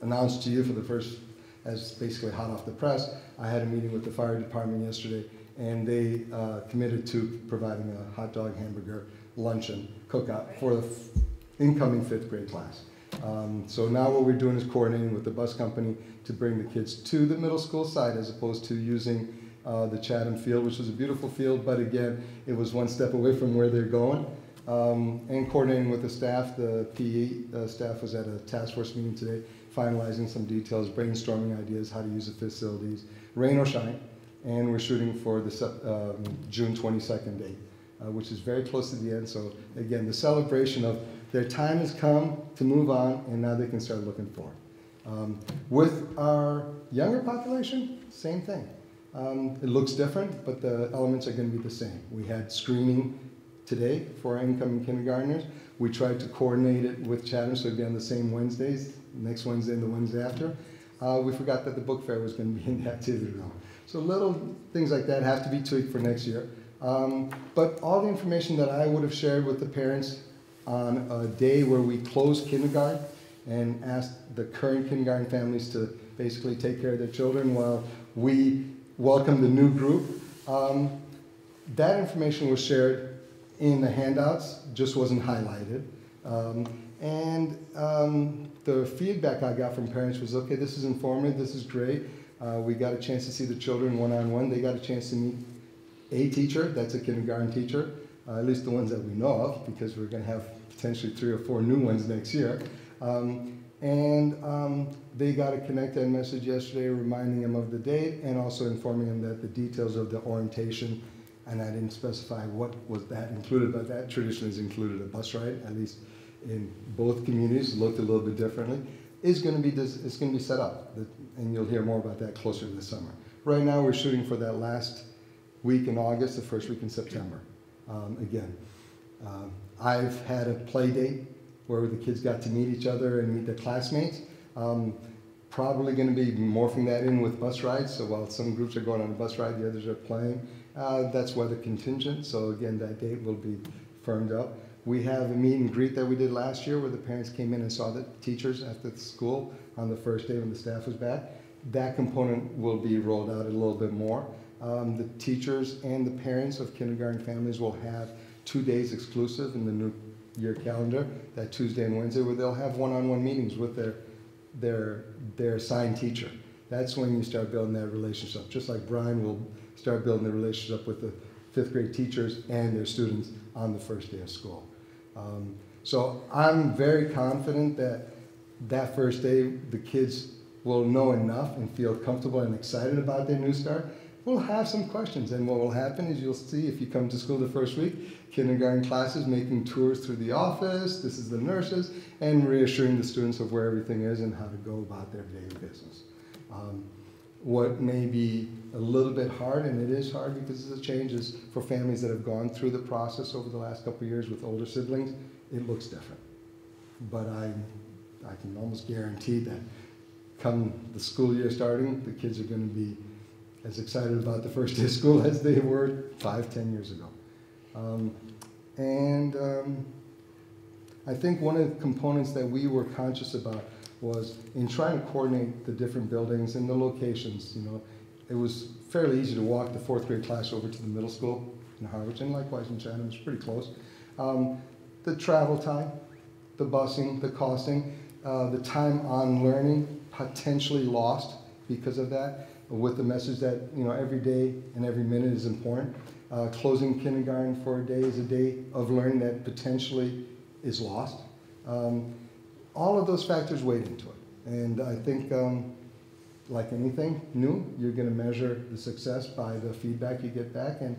announce to you for the first, as basically hot off the press, I had a meeting with the fire department yesterday, and they committed to providing a hot dog, hamburger, luncheon, cookout for the incoming fifth grade class. So now what we're doing is coordinating with the bus company to bring the kids to the middle school site as opposed to using the Chatham field, which was a beautiful field, but again, it was one step away from where they're going. And coordinating with the staff, the PE staff was at a task force meeting today, finalizing some details, brainstorming ideas, how to use the facilities, rain or shine. and we're shooting for the June 22nd date, which is very close to the end. So again, the celebration of their time has come to move on, and now they can start looking forward. With our younger population, same thing. It looks different, but the elements are going to be the same. We had screening today for our incoming kindergartners. We tried to coordinate it with Chatham so it'd be on the same Wednesdays, next Wednesday and the Wednesday after. We forgot that the book fair was going to be in the activity room. So little things like that have to be tweaked for next year. But all the information that I would have shared with the parents on a day where we closed kindergarten and asked the current kindergarten families to basically take care of their children while we welcome the new group, that information was shared in the handouts, just wasn't highlighted. The feedback I got from parents was, okay, this is informative, this is great. We got a chance to see the children one-on-one. They got a chance to meet a teacher, that's a kindergarten teacher, at least the ones that we know of, because we're gonna have potentially 3 or 4 new ones next year. They got a connect-in message yesterday reminding them of the date and also informing them that the details of the orientation, and I didn't specify what was that included, but that traditionally is included a bus ride, at least in both communities, looked a little bit differently, is going to be set up, and you'll hear more about that closer to the summer. Right now we're shooting for that last week in August, the first week in September. I've had a play date where the kids got to meet each other and meet their classmates. Probably going to be morphing that in with bus rides, so while some groups are going on a bus ride, the others are playing. That's weather contingent, so again, that date will be firmed up. We have a meet and greet that we did last year where the parents came in and saw the teachers after the school on the first day when the staff was back. That component will be rolled out a little bit more. The teachers and the parents of kindergarten families will have 2 days exclusive in the new year calendar, that Tuesday and Wednesday, where they'll have one-on-one meetings with their assigned teacher. That's when you start building that relationship. Just like Brian will start building the relationship with the 5th grade teachers and their students on the first day of school. So I'm very confident that that first day the kids will know enough and feel comfortable and excited about their new start. We'll have some questions, and what will happen is you'll see, if you come to school the first week, kindergarten classes making tours through the office, this is the nurses, and reassuring the students of where everything is and how to go about their daily business. What may be a little bit hard, and it is hard because of the changes for families that have gone through the process over the last couple of years with older siblings, it looks different. But I can almost guarantee that come the school year starting, the kids are going to be as excited about the first day of school as they were 5-10 years ago. I think one of the components that we were conscious about was in trying to coordinate the different buildings and the locations. You know, it was fairly easy to walk the 4th grade class over to the middle school in Harwich, and likewise in Chatham, it's pretty close. The travel time, the busing, the costing, the time on learning potentially lost because of that, with the message that, you know, every day and every minute is important. Closing kindergarten for a day is a day of learning that potentially is lost. All of those factors weighed into it. And I think, like anything new, you're going to measure the success by the feedback you get back, and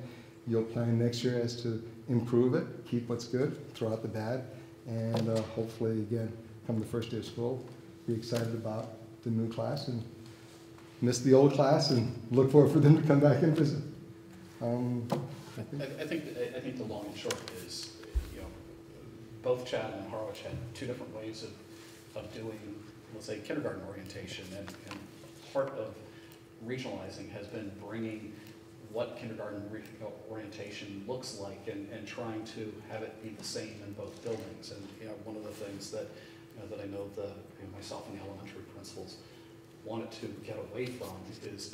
you'll plan next year as to improve it, keep what's good, throw out the bad, and hopefully, again, come the first day of school, be excited about the new class and miss the old class and look forward for them to come back and visit. I think the long and short is, you know, both Chatham and Harwich had 2 different ways of doing, let's say, kindergarten orientation, and part of regionalizing has been bringing what kindergarten orientation looks like and trying to have it be the same in both buildings. And you know, one of the things that that I know myself and the elementary principals wanted to get away from is this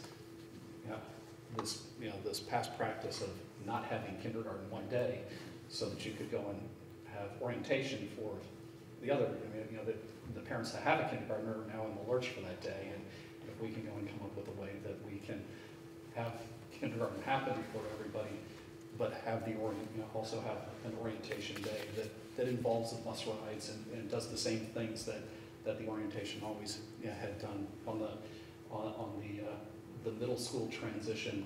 past practice of not having kindergarten one day, so that you could go and have orientation for the other. I mean, the parents that have a kindergartner are now in the lurch for that day, and if we can go and come up with a way that we can have kindergarten happen for everybody, but have also have an orientation day that involves the bus rides and does the same things that the orientation always had done on the the middle school transition,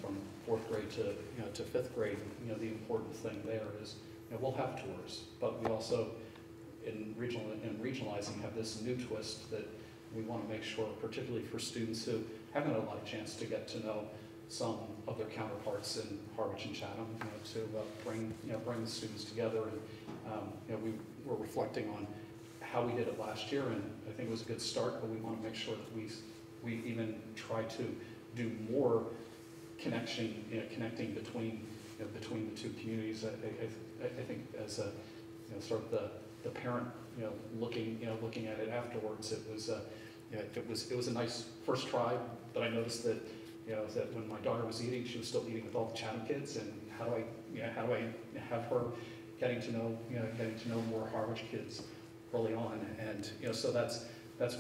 from 4th grade to 5th grade, the important thing there is, we'll have tours, but we also, in regionalizing, have this new twist that we want to make sure, particularly for students who haven't had a lot of chance to get to know some of their counterparts in Harwich and Chatham, to bring the students together. And we were reflecting on how we did it last year, and I think it was a good start, but we want to make sure that we even try to do more connecting between between the two communities. I think as a sort of the parent looking at it afterwards, it was a nice first try. But I noticed that that when my daughter was eating, she was still eating with all the Chatham kids, and how do I have her getting to know more Harwich kids early on, and so that's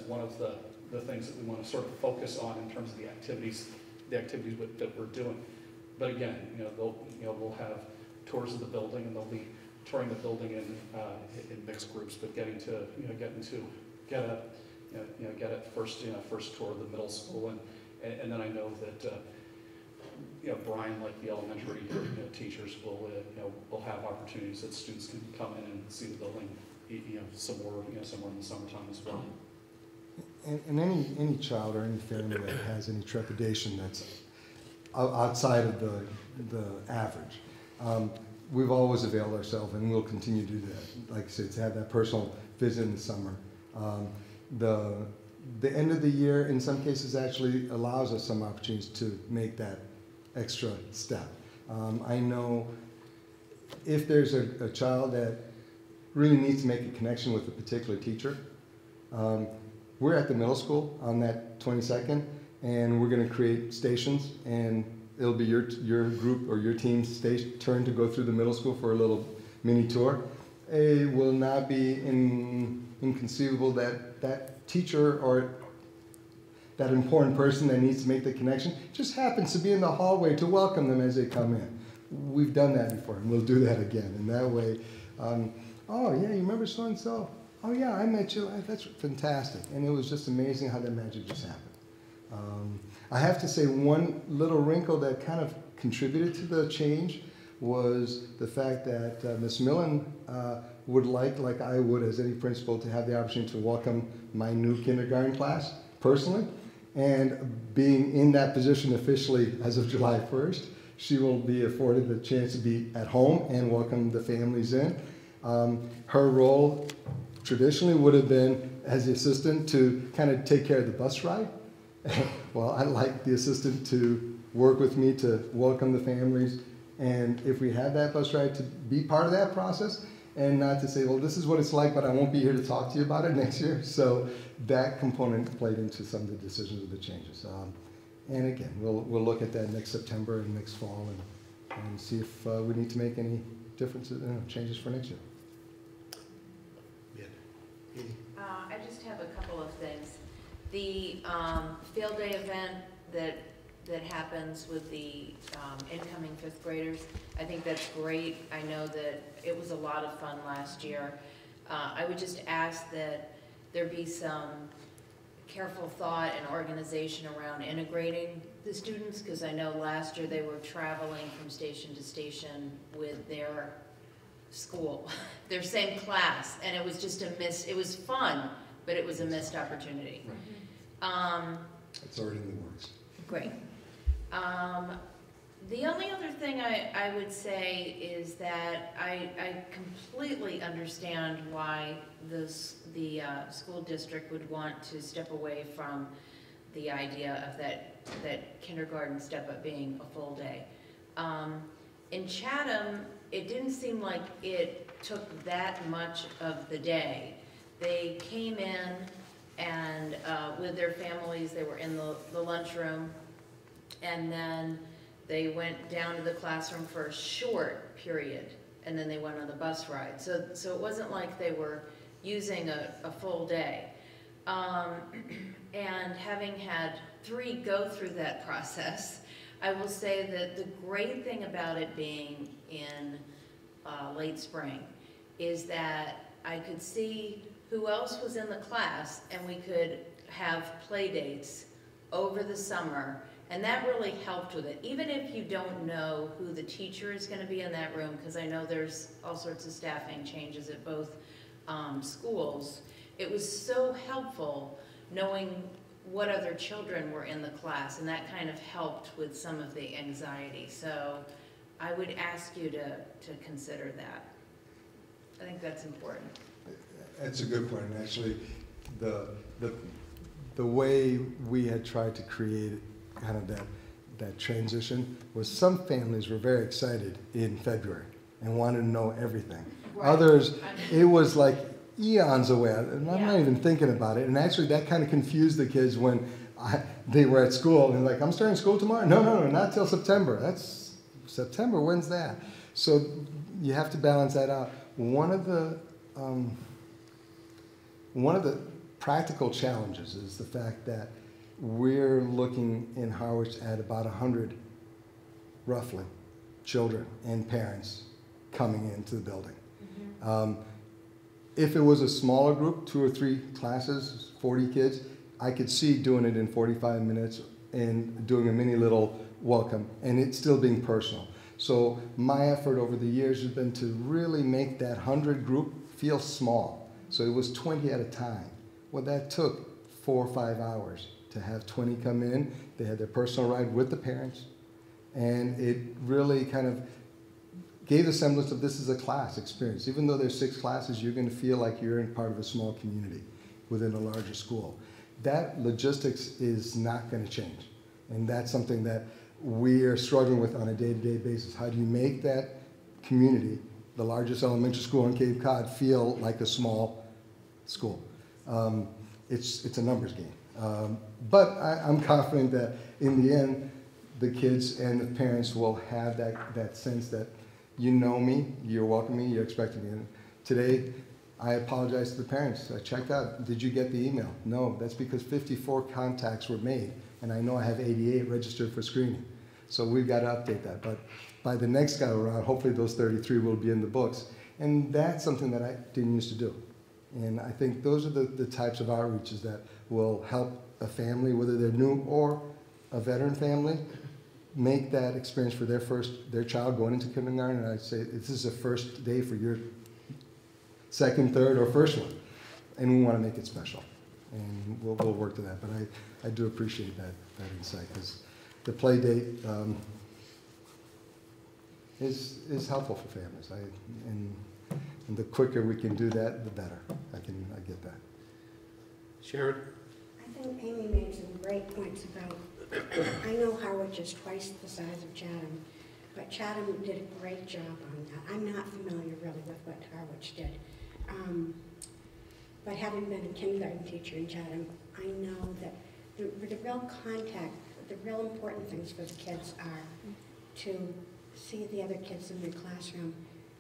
one of the things that we want to sort of focus on in terms of the activities that we're doing. But again, we'll have tours of the building, and they'll be touring the building in mixed groups, but getting to get a first tour of the middle school, and then I know that Brian, like the elementary teachers, will have opportunities that students can come in and see the building, somewhere in the summertime as well. And any child or any family that has any trepidation that's outside of the average, we've always availed ourselves, and we'll continue to do that. Like I said, to have that personal visit in the summer. The end of the year, in some cases, actually allows us some opportunities to make that extra step. I know if there's a child that really needs to make a connection with a particular teacher, we're at the middle school on that 22nd, and we're going to create stations, and it'll be your group or your team's turn to go through the middle school for a little mini tour. It will not be inconceivable that that teacher or that important person that needs to make the connection just happens to be in the hallway to welcome them as they come in. We've done that before, and we'll do that again. And that way, oh yeah, you remember so-and-so? Oh yeah, I met you. That's fantastic. And it was just amazing how that magic just happened. I have to say one little wrinkle that kind of contributed to the change was the fact that Ms. Millen would like I would as any principal, to have the opportunity to welcome my new kindergarten class personally. And being in that position officially as of July 1st, she will be afforded the chance to be at home and welcome the families in. Her role traditionally would have been as the assistant to kind of take care of the bus ride. Well, I'd like the assistant to work with me to welcome the families, and if we have that bus ride, to be part of that process, and not to say, well, this is what it's like, but I won't be here to talk to you about it next year. So that component played into some of the decisions of the changes. And again, we'll look at that next September and next fall, and see if we need to make any differences, changes for next year. I just have a couple of things. The field day event that happens with the incoming 5th graders, I think that's great. I know that it was a lot of fun last year. I would just ask that there be some careful thought and organization around integrating the students, because I know last year they were traveling from station to station with their school, their same class, and it was just it was fun, but it was a missed opportunity. Right. It's already in the works. Great. The only other thing I would say is that I completely understand why the school district would want to step away from the idea of that kindergarten step-up being a full day. In Chatham, it didn't seem like it took that much of the day. They came in and with their families, they were in the lunchroom, and then they went down to the classroom for a short period, and then they went on the bus ride. So it wasn't like they were using a full day. And having had 3 go through that process, I will say that the great thing about it being in late spring is that I could see who else was in the class, and we could have play dates over the summer, and that really helped with it. Even if you don't know who the teacher is gonna be in that room, because I know there's all sorts of staffing changes at both schools, it was so helpful knowing what other children were in the class, and that kind of helped with some of the anxiety. So I would ask you to consider that. I think that's important. That's a good point. Actually, the way we had tried to create kind of that transition was some families were very excited in February and wanted to know everything. Right. Others, it was like eons away, and I'm not even thinking about it. And actually, that kind of confused the kids when they were at school. And like, I'm starting school tomorrow? No, not till September. That's September, when's that? So you have to balance that out. One of the practical challenges is the fact that we're looking in Harwich at about 100, roughly, children and parents coming into the building. Mm-hmm. If it was a smaller group, 2 or 3 classes, 40 kids, I could see doing it in 45 minutes and doing a mini little welcome, and it still being personal. So my effort over the years has been to really make that 100 group feel small. So it was 20 at a time. Well, that took 4 or 5 hours to have 20 come in. They had their personal ride with the parents, and it really kind of gave the semblance of this is a class experience. Even though there's 6 classes, you're going to feel like you're in part of a small community within a larger school. That logistics is not going to change, and that's something that we are struggling with on a day-to-day basis. How do you make that community, the largest elementary school in Cape Cod, feel like a small school? It's a numbers game. But I'm confident that in the end, the kids and the parents will have that sense that you know me, you're welcoming me, you're expecting me. And today, I apologize to the parents. I checked out. Did you get the email? No, that's because 54 contacts were made, and I know I have 88 registered for screening. So we've got to update that. But by the next go around, hopefully those 33 will be in the books. And that's something that I didn't used to do. And I think those are the types of outreaches that will help a family, whether they're new or a veteran family, make that experience for their child going into kindergarten. And I'd say this is the first day for your second, third, or first one. And we want to make it special. And we'll work to that. But I do appreciate that insight, because the play date is helpful for families. And the quicker we can do that, the better. I get that. Sharon? I think Amy made some great points about, I know Harwich is twice the size of Chatham, but Chatham did a great job on that. I'm not familiar really with what Harwich did. But having been a kindergarten teacher in Chatham, I know that the real contact, the real important things for the kids are to see the other kids in their classroom,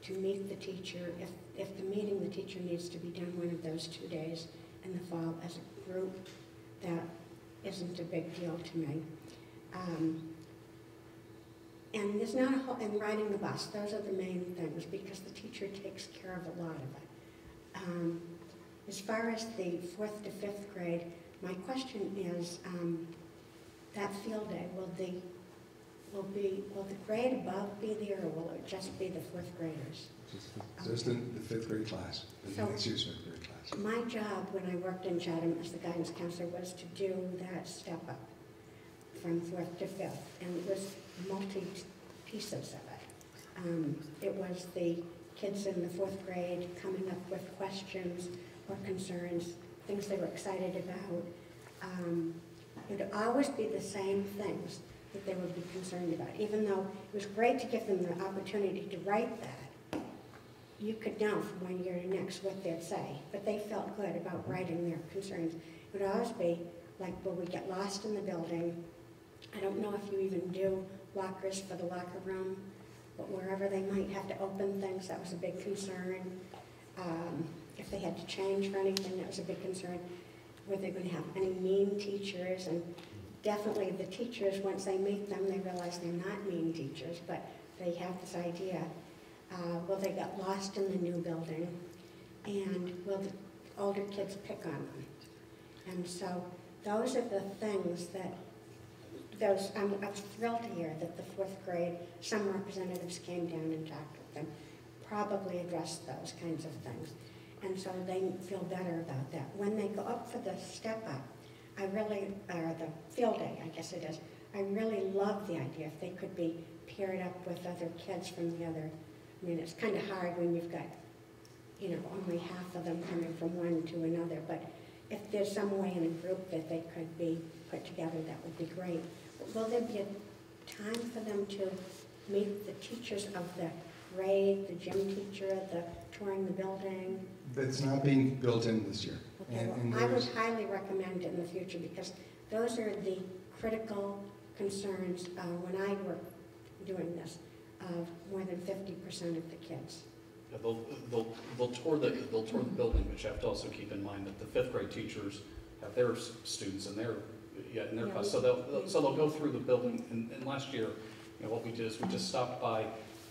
to meet the teacher. If the meeting the teacher needs to be done one of those 2 days in the fall as a group, that isn't a big deal to me. And there's not and riding the bus, those are the main things, because the teacher takes care of a lot of it. As far as the 4th to 5th grade, my question is, that field day, will the grade above be there, or will it just be the 4th graders? Just the 5th grade class, the next year's 5th grade class. My job when I worked in Chatham as the guidance counselor was to do that step up from 4th to 5th, and it was multi-pieces of it. It was the kids in the 4th grade coming up with questions or concerns, things they were excited about. It would always be the same things that they would be concerned about, even though it was great to give them the opportunity to write that. You could know from one year to next what they'd say, but they felt good about writing their concerns. It would always be like, will we get lost in the building? I don't know if you even do lockers for the locker room, but wherever they might have to open things, that was a big concern. If they had to change for anything, that was a big concern. Were they going to have any mean teachers? And definitely the teachers, once they meet them, they realize they're not mean teachers, but they have this idea. Will they get lost in the new building? And will the older kids pick on them? And so those are the things that, I was thrilled to hear that the 4th grade, some representatives came down and talked with them, probably addressed those kinds of things. And so they feel better about that. When they go up for the step up, or the field day, I guess it is, I really love the idea if they could be paired up with other kids from the other. I mean, it's kind of hard when you've got, only half of them coming from one to another, but if there's some way in a group that they could be put together, that would be great. But will there be a time for them to meet the teachers of the grade, the gym teacher, the touring the building? That's not being built in this year. Okay, well, I would highly recommend it in the future because those are the critical concerns when I work doing this, of more than 50% of the kids. Yeah, they'll tour the building, but you have to also keep in mind that the 5th grade teachers have their students in their class, so they'll go through the building. And last year, what we did is we just stopped by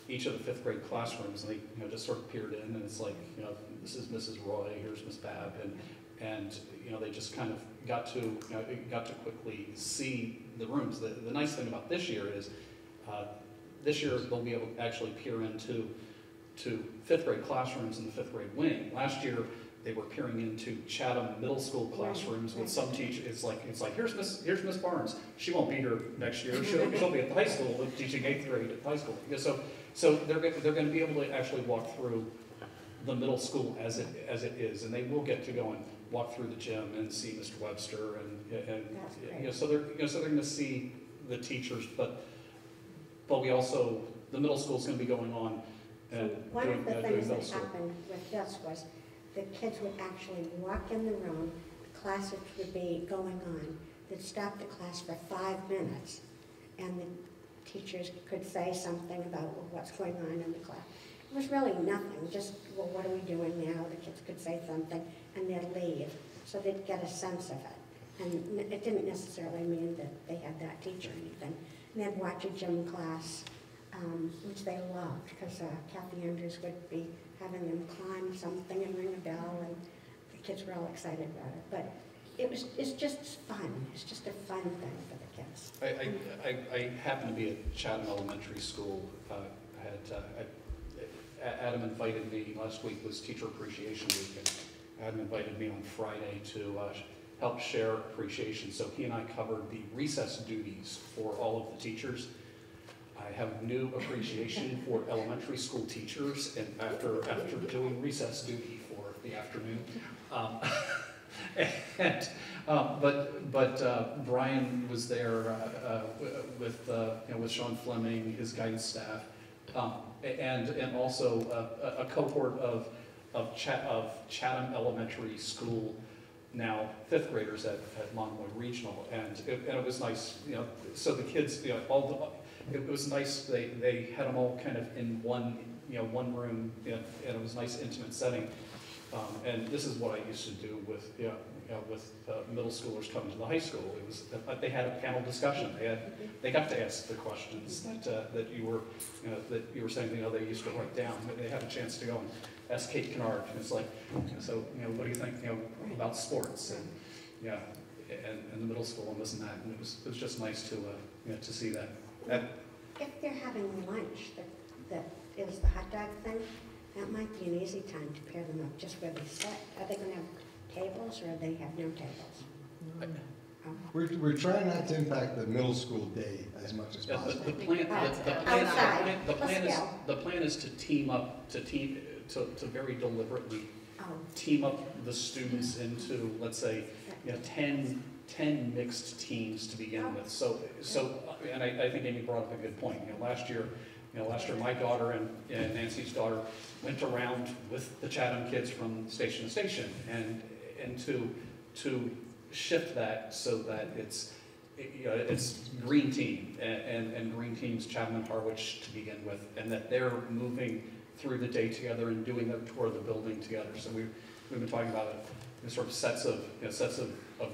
each of the 5th grade classrooms, and they just sort of peered in, and it's like, this is Mrs. Roy, here's Miss Babb, and they just kind of got to quickly see the rooms. The nice thing about this year is this year they'll be able to actually peer into 5th grade classrooms in the 5th grade wing. Last year they were peering into Chatham Middle School classrooms with some teachers. It's like here's Miss Barnes. She won't be here next year. She'll be at the high school teaching 8th grade at high school. So they're going to be able to actually walk through the middle school as it is, and they will get to go and walk through the gym and see Mr. Webster, and so they're going to see the teachers, but we also, the middle school is going to be going on. And one of the things that happened with this was the kids would actually walk in the room, the classes would be going on, they'd stop the class for 5 minutes, and the teachers could say something about what's going on in the class. It was really nothing, just, well, what are we doing now? The kids could say something, and they'd leave, so they'd get a sense of it. And it didn't necessarily mean that they had that teacher or anything. And they'd watch a gym class, which they loved, because Kathy Andrews would be having them climb something and ring a bell, and the kids were all excited about it. But it's just fun. It's just a fun thing for the kids. I happen to be at Chatham Elementary School. Adam invited me, last week was Teacher Appreciation Week, and Adam invited me on Friday to help share appreciation. So he and I covered the recess duties for all of the teachers. I have new appreciation for elementary school teachers, and after doing recess duty for the afternoon. But Brian was there with Sean Fleming, his guidance staff, and also a cohort of Chatham Elementary School, now 5th graders at Monomoy Regional, and it was nice, so the kids, it was nice. They had them all kind of in one room, and it was a nice intimate setting. And this is what I used to do with middle schoolers coming to the high school. It was they had a panel discussion. They got to ask the questions that you were saying. They used to write down. They had a chance to go and ask Kate Kennard. And it's like, so what do you think about sports and and the middle school and this and that. And it was just nice to see that. If they're having lunch, that is the hot dog thing, that might be an easy time to pair them up just where they sit. Are they going to have tables, or they have no tables? We're trying not to impact the middle school day as much as possible. The plan is to team up, to very deliberately team up the students into, let's say, 10 mixed teams to begin with. So, and I think Amy brought up a good point. Last year my daughter and Nancy's daughter went around with the Chatham kids from station to station, and to shift that so that it's green team and green teams Chatham and Harwich to begin with, and that they're moving through the day together and doing a tour of the building together. So we've been talking about sort of sets of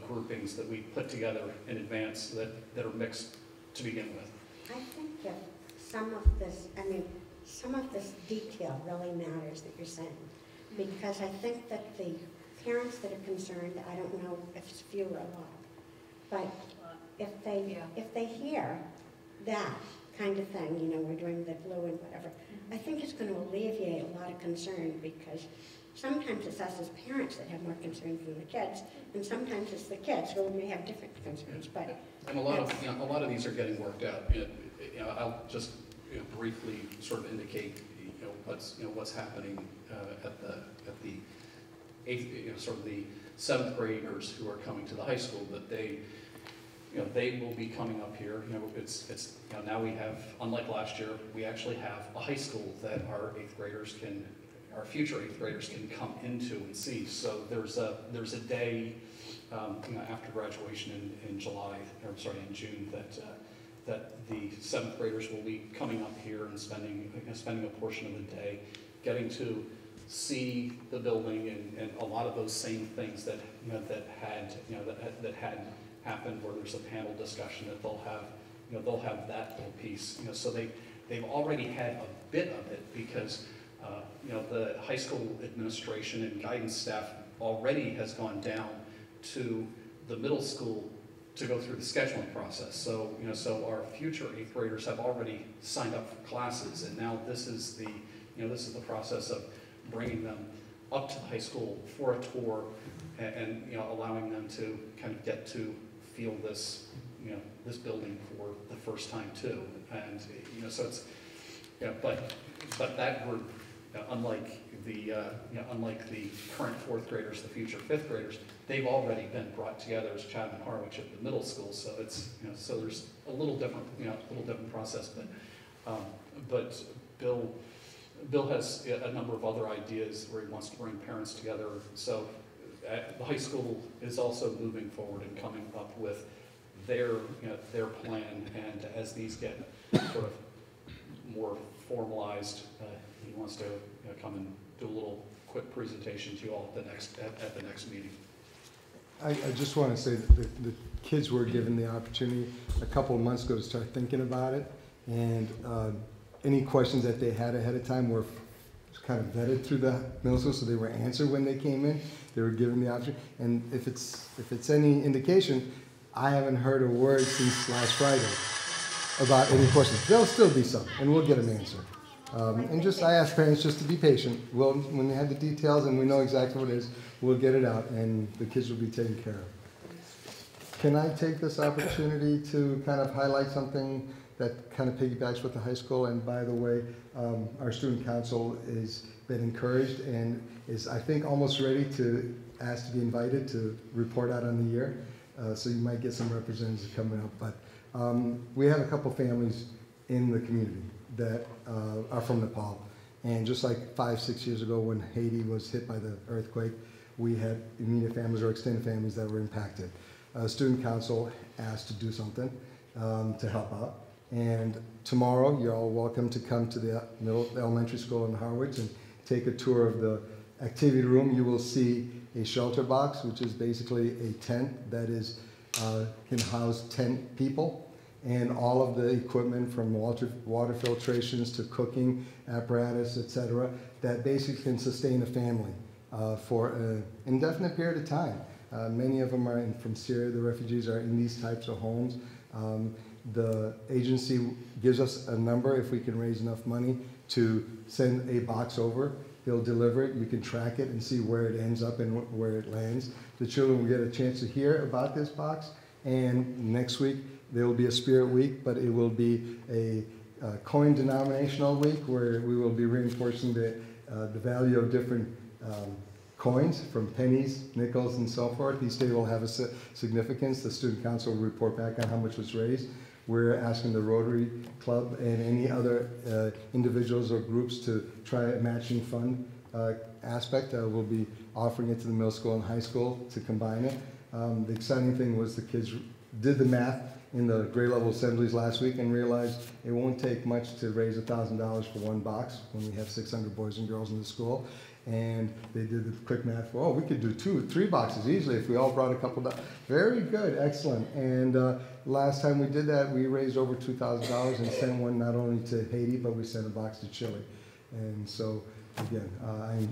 groupings that we put together in advance that are mixed to begin with. I think that some of this detail really matters that you're saying, because I think that the parents that are concerned, I don't know if it's few or a lot, But if they hear that kind of thing, you know, we're doing the blue and whatever, I think it's going to alleviate a lot of concern, because sometimes it's us as parents that have more concerns than the kids, and sometimes it's the kids who may have different concerns. But and a lot of these are getting worked out. I'll just briefly sort of indicate what's happening at the eighth, sort of the seventh graders who are coming to the high school. That they will be coming up here. It's now we have, unlike last year, we actually have a high school that our future eighth graders can come into and see. So there's a day after graduation in June that the seventh graders will be coming up here and spending a portion of the day getting to see the building and a lot of those same things that had happened, where there's a panel discussion that they'll have that little piece. So they've already had a bit of it, because the high school administration and guidance staff already has gone down to the middle school to go through the scheduling process. So our future eighth graders have already signed up for classes, and now this is the process of bringing them up to the high school for a tour and allowing them to kind of get to feel this building for the first time too. And so it's but that group, unlike the current fourth graders, the future fifth graders, they've already been brought together as Chatham and Harwich at the middle school. So it's so there's a little different process. But Bill has a number of other ideas where he wants to bring parents together. So the high school is also moving forward and coming up with their plan. And as these get sort of more formalized, he wants to come and do a little quick presentation to you all at the next meeting. I just want to say that the kids were given the opportunity a couple of months ago to start thinking about it, and any questions that they had ahead of time were kind of vetted through the middle school, so they were answered when they came in. They were given the option, and if it's any indication, I haven't heard a word since last Friday about any questions. There'll still be some, and we'll get them answered. And I ask parents just to be patient. When they have the details and we know exactly what it is, we'll get it out, and the kids will be taken care of. Can I take this opportunity to kind of highlight something that kind of piggybacks with the high school? And by the way, our student council has been encouraged and is, I think, almost ready to ask to be invited to report out on the year. So you might get some representatives coming up. But we have a couple families in the community that are from Nepal. And just like 5-6 years ago when Haiti was hit by the earthquake, we had immediate families or extended families that were impacted. Student council asked to do something to help out. And tomorrow, you're all welcome to come to the elementary school in Harwich and take a tour of the activity room. You will see a shelter box, which is basically a tent that can house 10 people, and all of the equipment from water filtrations to cooking apparatus, etc., that basically can sustain a family for an indefinite period of time. Many of them are from Syria. The refugees are in these types of homes. The agency gives us a number if we can raise enough money to send a box over. They'll deliver it. You can track it and see where it ends up and where it lands. The children will get a chance to hear about this box. And next week, there will be a Spirit Week, but it will be a coin denominational week where we will be reinforcing the value of different coins, from pennies, nickels, and so forth. Each day will have a significance. The student council will report back on how much was raised. We're asking the Rotary Club and any other individuals or groups to try a matching fund aspect. We'll be offering it to the middle school and high school to combine it. The exciting thing was the kids did the math in the grade level assemblies last week and realized it won't take much to raise $1,000 for one box when we have 600 boys and girls in the school. And they did the quick math for, we could do 2-3 boxes easily if we all brought a couple dollars. Very good, excellent. And last time we did that, we raised over $2,000 and sent one not only to Haiti, but we sent a box to Chile. And so, again, I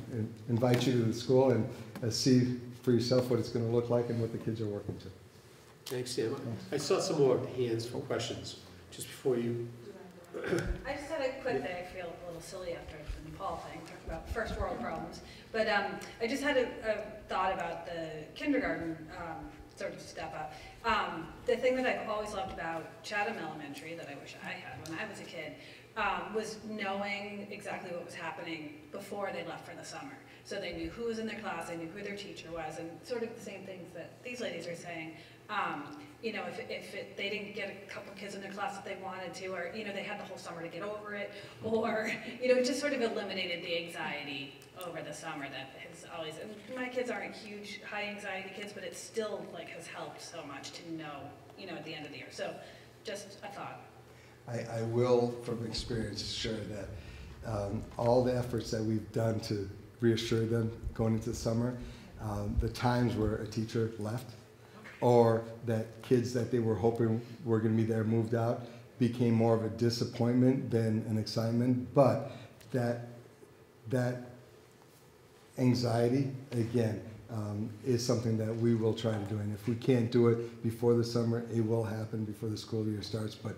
invite you to the school and see for yourself what it's going to look like and what the kids are working to. Thanks, Sam. I saw some more hands for questions, just before you. I just had a quick thing. I feel a little silly after the Nepal thing, talking about first world problems. But I just had a thought about the kindergarten sort of step up. The thing that I've always loved about Chatham Elementary, that I wish I had when I was a kid, was knowing exactly what was happening before they left for the summer. So they knew who was in their class, they knew who their teacher was, and sort of the same things that these ladies are saying. You know, if they didn't get a couple kids in their class that they wanted to, or, you know, they had the whole summer to get over it, or, you know, it just sort of eliminated the anxiety over the summer that has always, and my kids aren't huge high anxiety kids, but it still like has helped so much to know, you know, at the end of the year. So just a thought. I will, from experience, share that all the efforts that we've done to reassure them going into the summer, the times where a teacher left, or that kids that they were hoping were going to be there moved out, became more of a disappointment than an excitement. But that anxiety, again, is something that we will try to do. And if we can't do it before the summer, it will happen before the school year starts. But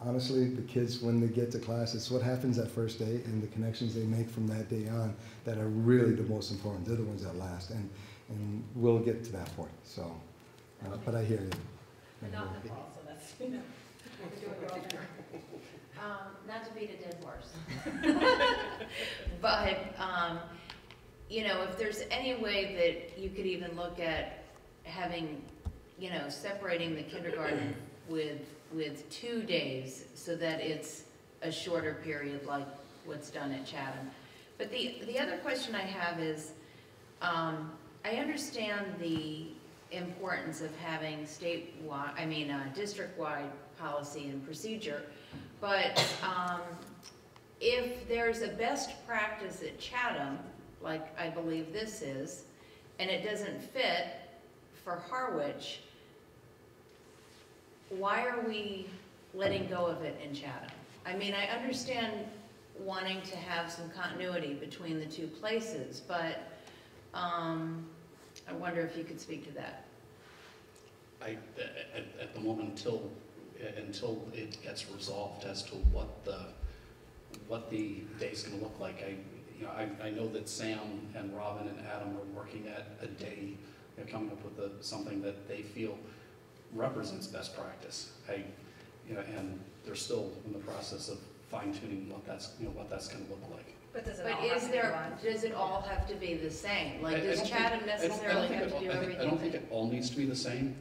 honestly, the kids, when they get to class, it's what happens that first day and the connections they make from that day on that are really the most important. They're the ones that last. And we'll get to that point. So, but I hear you. We're not in the fall, so that's, you know, we're doing it all there. Not to beat a dead horse. But, you know, if there's any way that you could even look at having, you know, separating the kindergarten with 2 days so that it's a shorter period like what's done at Chatham. But the other question I have is, I understand the importance of having district-wide policy and procedure, but if there's a best practice at Chatham, like I believe this is, and it doesn't fit for Harwich, why are we letting go of it in Chatham? I mean, I understand wanting to have some continuity between the two places, but I wonder if you could speak to that. At the moment, until it gets resolved as to what the day's going to look like, I know that Sam and Robin and Adam are working at a day, coming up with something that they feel represents best practice. And they're still in the process of fine-tuning what that's going to look like. But does it all have to be the same? Like, does Chatham necessarily have to do everything? I don't think it all needs to be the same,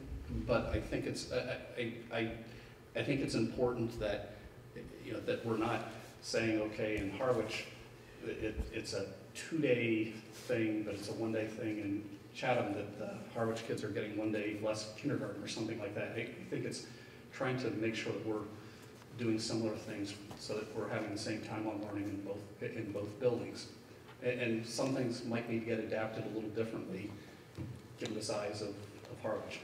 but I think it's I think it's important that that we're not saying, okay, in Harwich it's a 2-day thing, but it's a 1-day thing. In Chatham, that the Harwich kids are getting 1 day less kindergarten or something like that. I think it's trying to make sure that we're doing similar things so that we're having the same time on learning in both buildings. And some things might need to get adapted a little differently given the size of Harwich.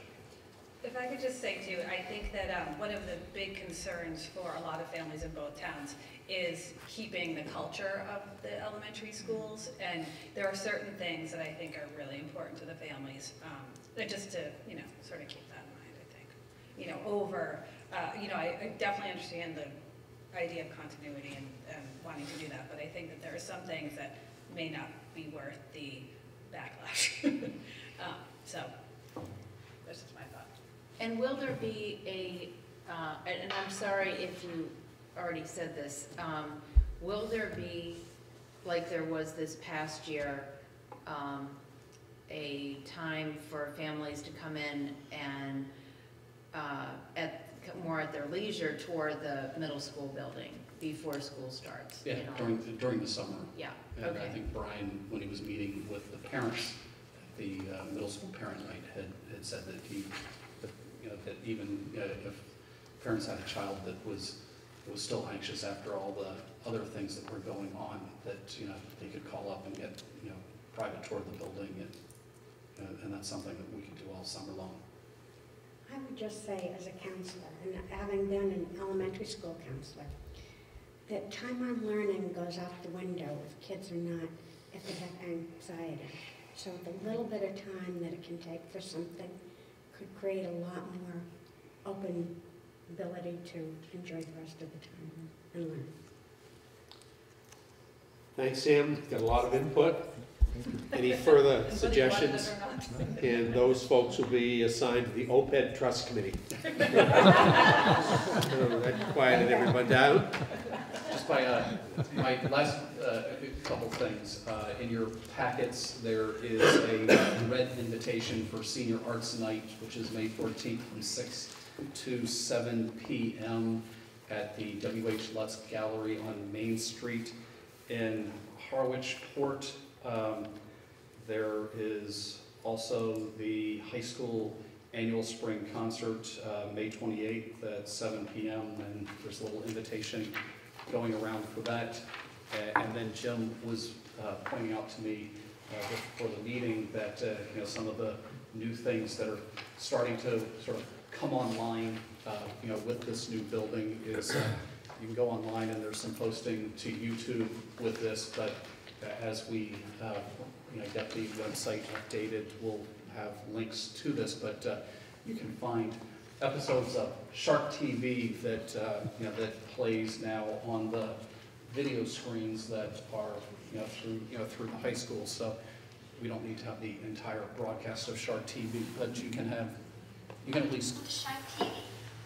If I could just say too, I think that one of the big concerns for a lot of families in both towns is keeping the culture of the elementary schools, and there are certain things that I think are really important to the families, just to sort of keep that in mind. I think over I definitely understand the idea of continuity and wanting to do that, but I think that there are some things that may not be worth the backlash. So this is my thought. And will there be and I'm sorry if you already said this, will there be, like there was this past year, a time for families to come in and more at their leisure toward the middle school building before school starts? Yeah, during the summer. Yeah, and okay. I think Brian, when he was meeting with the parents, the middle school parent night had said that that even if parents had a child that was still anxious after all the other things that were going on, that they could call up and get private tour of the building, and that's something that we could do all summer long. I would just say, as a counselor, and having been an elementary school counselor, that time on learning goes out the window if kids are not, if they have anxiety. So the little bit of time that it can take for something could create a lot more open ability to enjoy the rest of the time and learn. Thanks, Sam. Got a lot of input. Any further suggestions? And those folks will be assigned to the OPEB Trust Committee. So that quieted everyone down. Just by my last couple things. In your packets, there is a red invitation for Senior Arts Night, which is May 14th from 6 to 7 p.m. at the W.H. Lutz Gallery on Main Street in Harwichport. There is also the high school annual spring concert, May 28th at 7 p.m. and there's a little invitation going around for that. And then Jim was pointing out to me before the meeting that you know, some of the new things that are starting to sort of come online you know, with this new building is you can go online and there's some posting to YouTube with this, but as we you know, get the website updated, we'll have links to this, but you can find episodes of Shark TV that you know, that plays now on the video screens that are through the high school. So we don't need to have the entire broadcast of Shark TV, but you can at least Shark TV.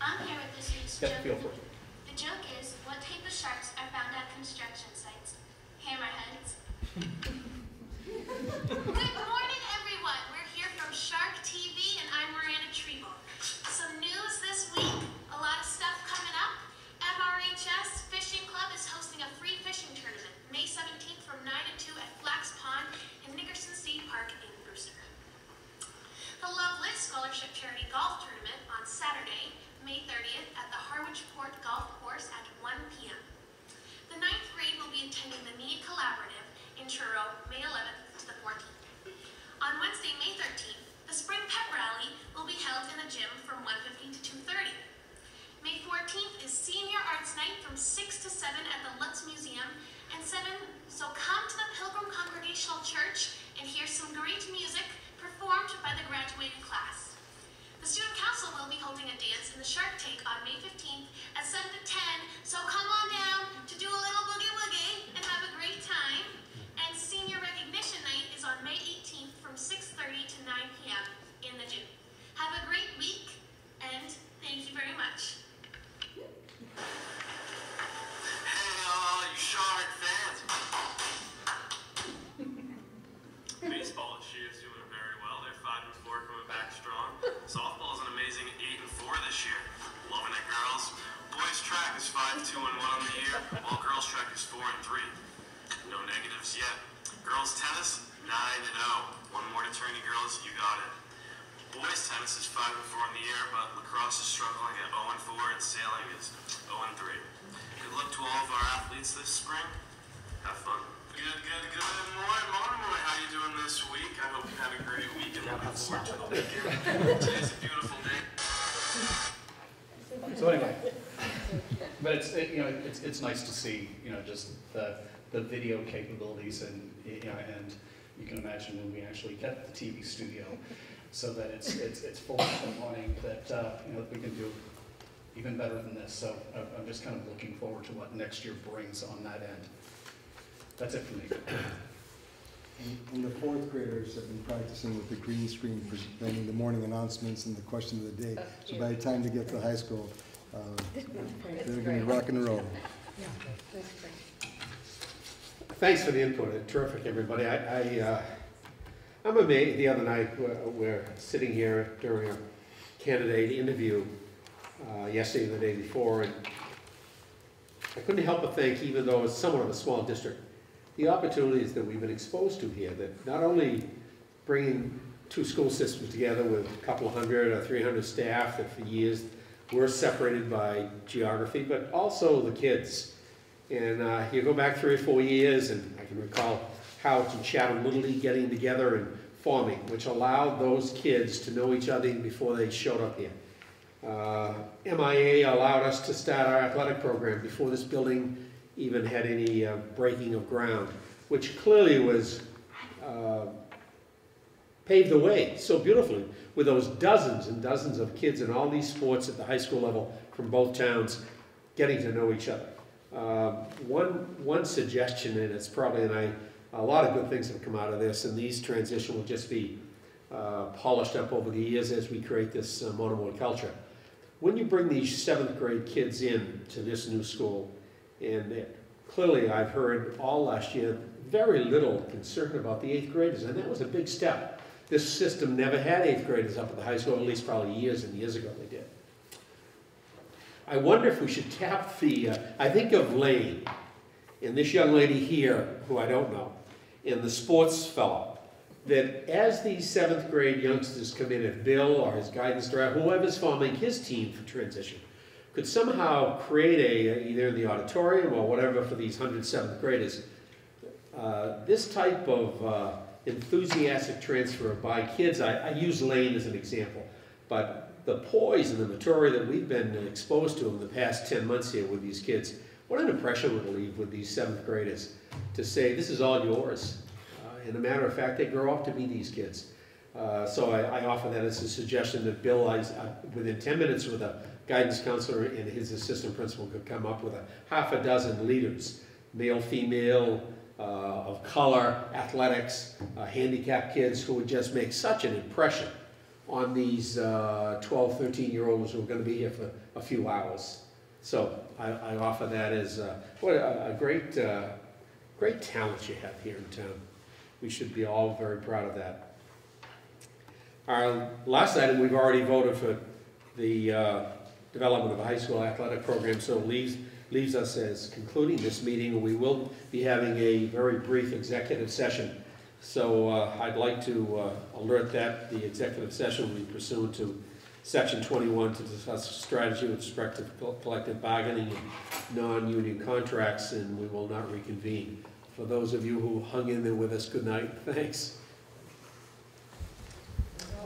I'm here with this week's get joke. the feel for it. The joke is, what type of sharks are found at construction sites? Hammerheads. Good morning, everyone. We're here from Shark TV, and I'm Miranda Treble. Some news this week, a lot of stuff coming up. MRHS Fishing Club is hosting a free fishing tournament, May 17th from 9 to 2 at Flax Pond in Nickerson State Park in Brewster. The Loveless Scholarship Charity Golf Tournament on Saturday, May 30th at the Harwichport Golf Course at 1 p.m. The 9th grade will be attending the Need Collaborative in Truro, May 11th to the 14th. On Wednesday, May 13th, the Spring Pep Rally will be held in the gym from 1:15 to 2:30. May 14th is Senior Arts Night from 6 to 7 at the Lutz Museum and 7, so come to the Pilgrim Congregational Church and hear some great music performed by the graduating class. The Student Council will be holding a dance in the Shark Tank on May 15th at 7 to 10, so come on down to do a little boogie-woogie and have a great time. And Senior Recognition Night is on May 18th from 6:30 to 9 p.m. in the gym. Have a great week, and thank you very much. Hey, all you Shark fans. Baseball this year is doing very well. They're 5-4, coming back strong. Softball is an amazing 8-4 this year. Loving it, girls. Boys track is 5-2-1 on the year, while girls track is 4-3. No negatives yet. Girls tennis, 9-0. One more to turn, you girls, you got it. Boys tennis is 5-4 in the year, but lacrosse is struggling at 0-4 and sailing is 0-3. Good luck to all of our athletes this spring. Have fun. Good. Monomoy, how you doing this week? I hope you had a great week and looking forward to the weekend. Today's a beautiful day. So anyway, but it's nice to see, you know, just the video capabilities, and you know, and you can imagine when we actually get the TV studio, so that it's full up and running, that you know, we can do even better than this. So I'm just kind of looking forward to what next year brings on that end. That's it for me. And the fourth graders have been practicing with the green screen, presenting the morning announcements and the question of the day. So by the time they get to high school, they're going to be rock and roll. Yeah, that's great. Thanks for the input. Terrific, everybody. I'm amazed. The other night, we're sitting here during a candidate interview yesterday and the day before, and I couldn't help but think, even though it's somewhat of a small district, the opportunities that we've been exposed to here, that not only bringing two school systems together with a couple of 100 or 300 staff that for years were separated by geography, but also the kids. And you go back 3 or 4 years, and I can recall Howard and Chatham Little League getting together and forming, which allowed those kids to know each other before they showed up here. MIA allowed us to start our athletic program before this building even had any breaking of ground, which clearly was paved the way so beautifully with those dozens and dozens of kids in all these sports at the high school level from both towns getting to know each other. One suggestion, and it's probably, a lot of good things have come out of this, and these transition will just be polished up over the years as we create this Monomoy culture. When you bring these 7th grade kids in to this new school, and clearly I've heard all last year very little concern about the 8th graders, and that was a big step. This system never had 8th graders up at the high school, at least probably years and years ago they did. I wonder if we should tap the, I think of Lane, and this young lady here, who I don't know, and the sports fellow, that as these 7th grade youngsters come in, if Bill or his guidance director, whoever's forming his team for transition, could somehow create either in the auditorium or whatever for these 107th graders, this type of enthusiastic transfer by kids. I use Lane as an example, but the poise and the maturity that we've been exposed to in the past 10 months here with these kids, what an impression would it leave with these 7th graders to say, this is all yours. And a matter of fact, they grow up to be these kids. So I offer that as a suggestion that Bill, within 10 minutes with a guidance counselor and his assistant principal, could come up with a half a dozen leaders, male, female, of color, athletics, handicapped kids who would just make such an impression on these 12, 13-year-olds who are going to be here for a few hours. So I offer that as what a great, great talent you have here in town. We should be all very proud of that. Our last item, we've already voted for the development of a high school athletic program, so leaves us as concluding this meeting. We will be having a very brief executive session. So I'd like to alert that the executive session will be pursuant to Section 21 to discuss strategy with respect to collective bargaining and non-union contracts, and we will not reconvene. For those of you who hung in there with us, good night. Thanks.